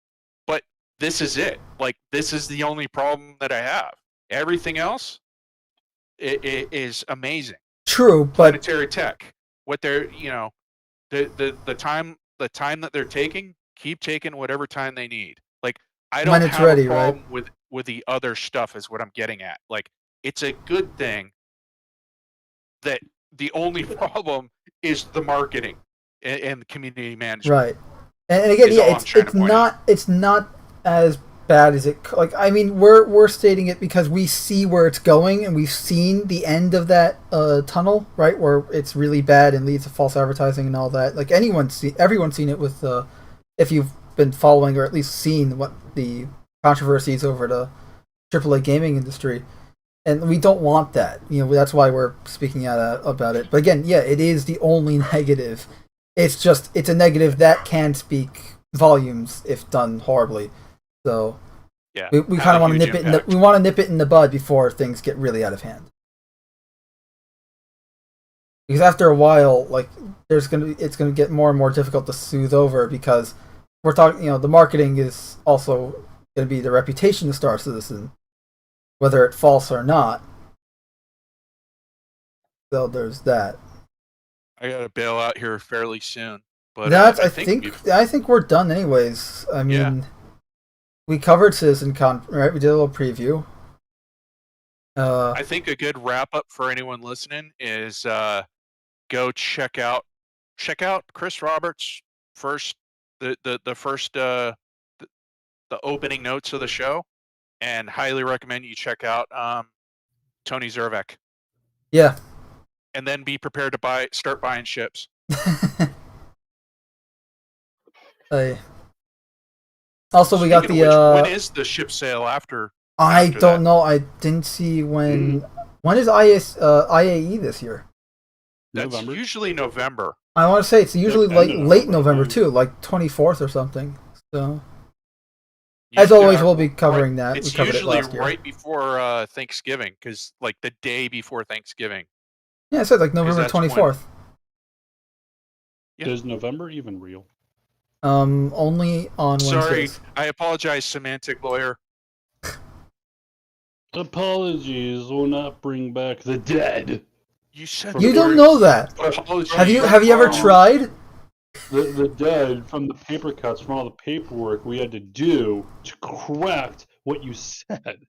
But this is it. Like, this is the only problem that I have. Everything else, it is amazing. True, but planetary tech. What they're, the time that they're taking, keep taking whatever time they need. Like, I don't have a problem with the other stuff, is what I'm getting at. Like, it's a good thing that the only problem is the marketing and the community management. Right. And again, yeah, it's not as bad as it, like, I mean, we're stating it because we see where it's going, and we've seen the end of that tunnel, right, where it's really bad and leads to false advertising and all that. Like, everyone's seen it with if you've been following or at least seen what the controversies over the AAA gaming industry, and we don't want that. That's why we're speaking out about it. But again, yeah, it is the only negative. It's a negative that can speak volumes if done horribly. So yeah, we kind of want to nip it. We want to nip it in the bud before things get really out of hand. Because after a while, like, it's gonna get more and more difficult to soothe over, because we're talking. The marketing is also gonna be the reputation of Star Citizen, whether it's false or not. So there's that. I gotta bail out here fairly soon, but I think we're done anyways. I mean. Yeah. We covered CitizenCon, right? We did a little preview. I think a good wrap up for anyone listening is go check out Chris Roberts' first the opening notes of the show, and highly recommend you check out Tony Zervak. Yeah. And then be prepared to start buying ships. Also, we got the. When is the ship sale after? I don't know. I didn't see when. When is IAE this year? That's November. Usually November. I want to say it's usually late November too, like 24th or something. So, as always, we'll be covering that. It's usually right before Thanksgiving, because like the day before Thanksgiving. Yeah, it said like November 24th. Is November even real? Only on Wednesdays. Sorry, I apologize, semantic lawyer. Apologies will not bring back the dead. You don't know that. Have you ever tried? The dead from the paper cuts, from all the paperwork we had to do to correct what you said.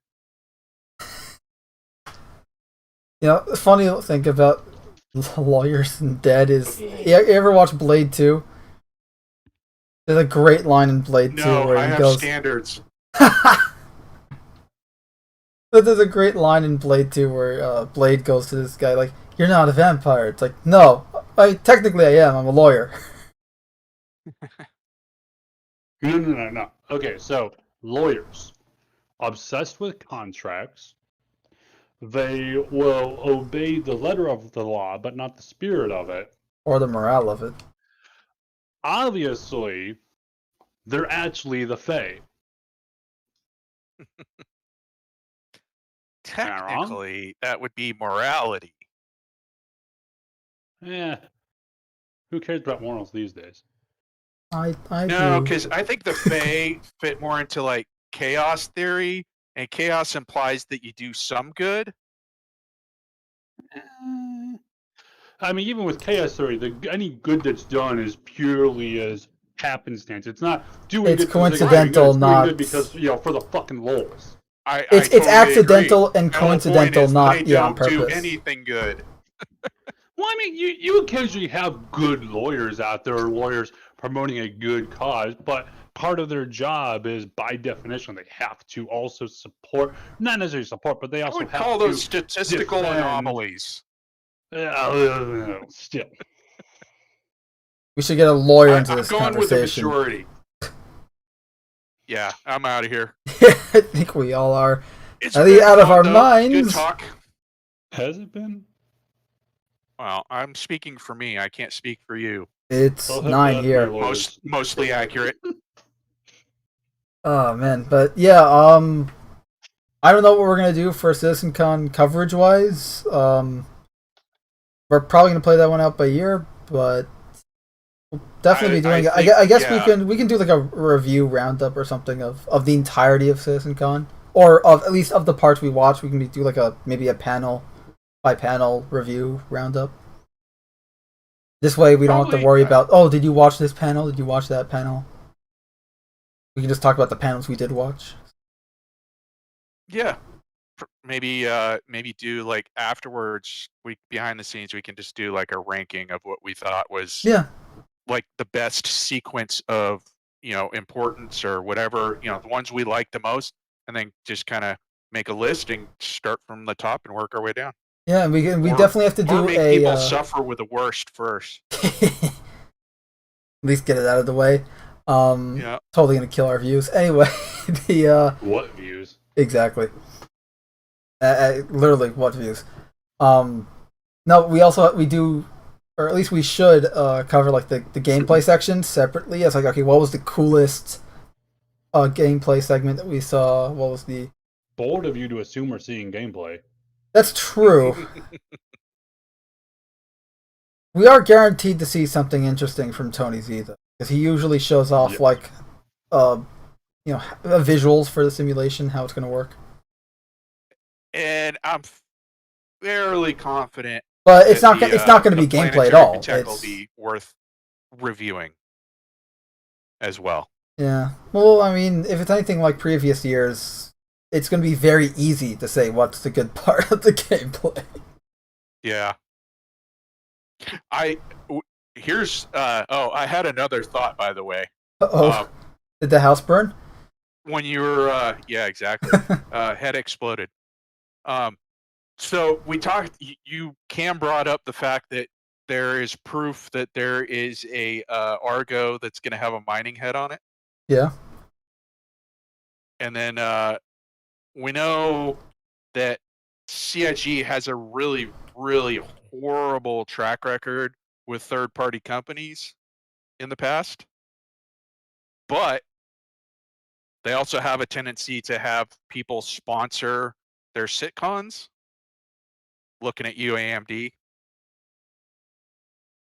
The funny thing about lawyers and dead is, you ever watch Blade 2? There's a great line in Blade 2 where he goes... standards. But there's a great line in Blade 2 where Blade goes to this guy like, "You're not a vampire." It's like, no, technically I am. I'm a lawyer. No. Okay, so lawyers, obsessed with contracts. They will obey the letter of the law, but not the spirit of it. Or the morale of it. Obviously, they're actually the Fae. Technically, that would be morality. Yeah. Who cares about morals these days? I no, because I think the Fae fit more into like chaos theory, and chaos implies that you do some good. I mean, even with chaos theory, any good that's done is purely as happenstance. It's not doing. It's coincidental, not good because for the fucking lols. It's totally accidental agree. And coincidental, not on purpose. Don't do anything good. Well, I mean, you occasionally have good lawyers out there, lawyers promoting a good cause, but part of their job is, by definition, they have to also support, not necessarily support, but they also have to call those statistical anomalies. Still. We should get a lawyer into this conversation. I'm going with the majority. Yeah, I'm out of here. I think we all are. It's At least been out of fun, our though. minds. Good talk. Has it been? Well, I'm speaking for me. I can't speak for you. It's I'll have to 9 ask here. my lawyers. Mostly accurate. Oh man, but yeah, I don't know what we're gonna do for CitizenCon coverage wise. We're probably gonna play that one out by year, but we'll definitely be doing it. I guess yeah. we can do like a review roundup or something of the entirety of CitizenCon, or of at least of the parts we watched. We can do like maybe a panel by panel review roundup. This way we don't have to worry about, oh, did you watch this panel? Did you watch that panel? We can just talk about the panels we did watch. Yeah. Maybe do like afterwards, behind the scenes, we can just do like a ranking of what we thought was like the best sequence of, importance or whatever, the ones we like the most, and then just kind of make a list and start from the top and work our way down. Yeah, and we definitely have to do make people suffer with the worst first. At least get it out of the way. Yeah. Totally gonna kill our views. Anyway, what views? Exactly. Literally, what views? No, we do, or at least we should cover like the gameplay section separately. It's like, okay, what was the coolest gameplay segment that we saw? What was the bold of you to assume we're seeing gameplay? That's true. We are guaranteed to see something interesting from Tony Z, though, because he usually shows off like, visuals for the simulation, how it's going to work. And I'm fairly confident, but it's not going to be gameplay at all. It'll be worth reviewing as well. Yeah. Well, I mean, if it's anything like previous years, it's going to be very easy to say what's the good part of the gameplay. Yeah. I had another thought, by the way. Did the house burn? When you were, yeah, exactly. Head exploded. So we talked. Cam brought up the fact that there is proof that there is a Argo that's going to have a mining head on it. Yeah. And then we know that CIG has a really, really horrible track record with third-party companies in the past, but they also have a tendency to have people sponsor their sitcons. Looking at you, AMD.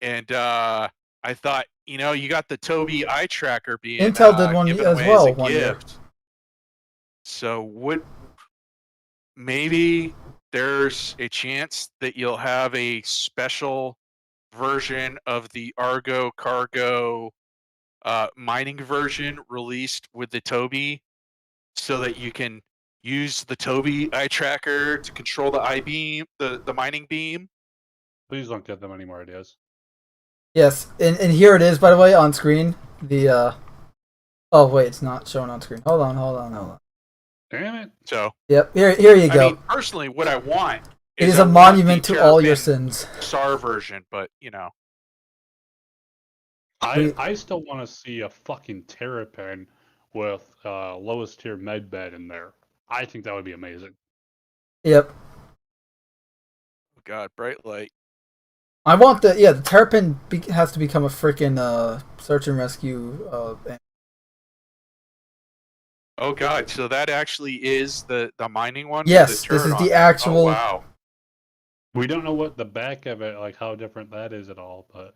And I thought, you got the Tobii eye tracker being Intel did one as well one year. So maybe there's a chance that you'll have a special version of the Argo Cargo mining version released with the Tobii, so that you can use the Tobii eye tracker to control the I-beam, the mining beam. Please don't get them any more ideas. Yes, and here it is, by the way, on screen. The oh wait, it's not showing on screen. Hold on. Damn it. So. Yep, here you go. I mean, personally, what I want it is a monument to all your sins. SAR version, but I still want to see a fucking Terrapin with lowest tier medbed in there. I think that would be amazing. Yep. Oh God, bright light. I want the Terrapin has to become a freaking search and rescue. Oh God, so that actually is the mining one? Yes, this is the actual. Oh, wow. We don't know what the back of it, like how different that is at all, but.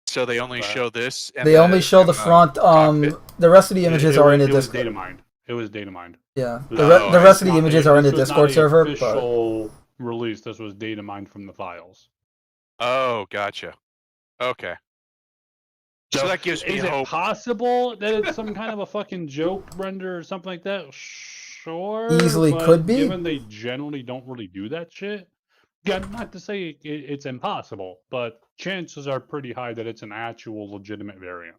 So they only show this? And they only show the front. The rest of the images are in the Discord. Data mined. It was data mined. Yeah, the rest of the images are in the Discord server. Official release. This was data mined from the files. Oh, gotcha. Okay. So that gives me hope. Is it possible that it's some kind of a fucking joke render or something like that? Sure. Easily could be. Given they generally don't really do that shit. Yeah, not to say it's impossible, but chances are pretty high that it's an actual legitimate variant.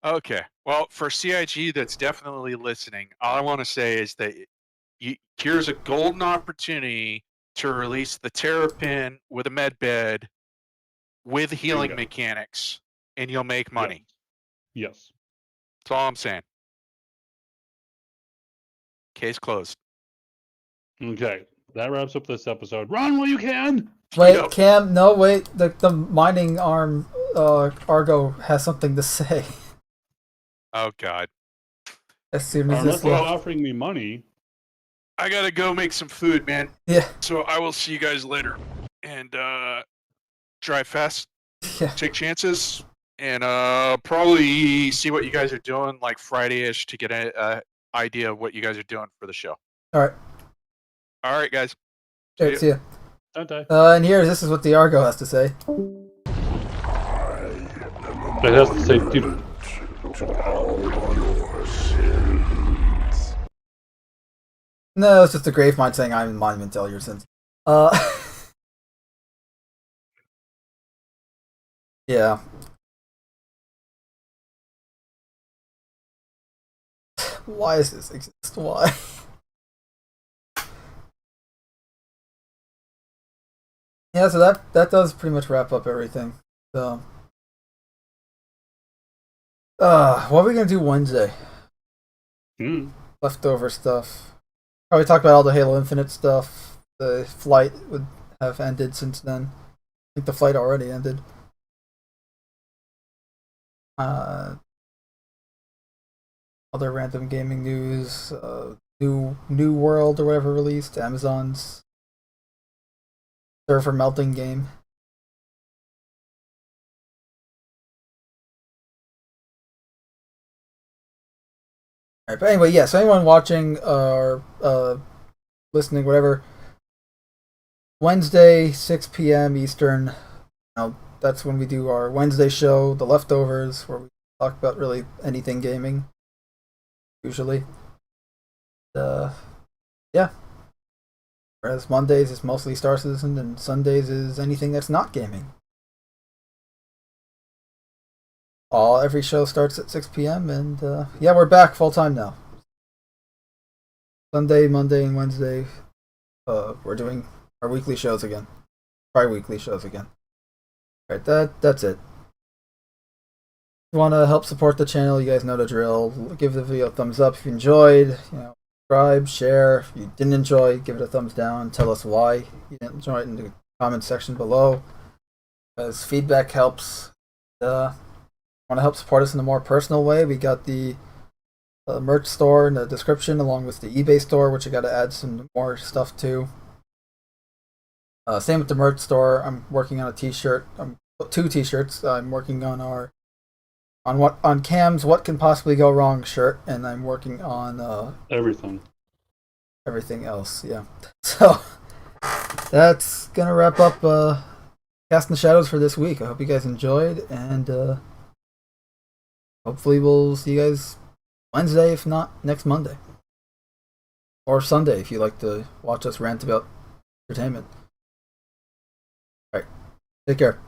Okay. Well, for CIG that's definitely listening, all I want to say is that here's a golden opportunity to release the Terrapin with a med bed with healing mechanics, and you'll make money. Yes. That's all I'm saying. Case closed. Okay, that wraps up this episode. Run while you can! Wait, Yep. Cam, no, wait. The mining arm, Argo, has something to say. Oh, God. As soon as Unless this they're left. offering me money. I gotta go make some food, man. Yeah. So I will see you guys later. And drive fast, Yeah. take chances, and probably see what you guys are doing like Friday-ish to get an idea of what you guys are doing for the show. All All right, guys. right, see ya. Don't die. And here, this is what the Argo has to say. It has to say, dude. No, it's just a grave mine saying I'm in monument to all your sins. Yeah. Why does this exist? Why? Yeah, so that does pretty much wrap up everything. So, what are we gonna do Wednesday? Leftover stuff. Probably talk about all the Halo Infinite stuff. The flight would have ended since then. I think the flight already ended. Other random gaming news. New World or whatever released. Amazon's server melting game. Alright, but anyway, yeah, so anyone watching or listening, whatever, Wednesday, 6 p.m. Eastern, that's when we do our Wednesday show, The Leftovers, where we talk about really anything gaming, usually. Yeah. Whereas Mondays is mostly Star Citizen, and Sundays is anything that's not gaming. Every show starts at 6 p.m. and yeah, we're back full time now. Sunday, Monday, and Wednesday, we're doing our weekly shows again. Bi-weekly shows again. Alright, that's it. If you want to help support the channel, you guys know the drill. Give the video a thumbs up if you enjoyed. Subscribe, share. If you didn't enjoy, give it a thumbs down. Tell us why you didn't enjoy it in the comment section below. As feedback helps. Want to help support us in a more personal way, we got the merch store in the description, along with the eBay store, which I got to add some more stuff to. Same with the merch store. I'm working on a t-shirt. 2 t-shirts. I'm working on on Cam's "What Can Possibly Go Wrong" shirt, and I'm working on everything else. Yeah. So that's gonna wrap up Cast in the Shadows for this week. I hope you guys enjoyed, and hopefully we'll see you guys Wednesday, if not next Monday. Or Sunday, if you like to watch us rant about entertainment. Alright, take care.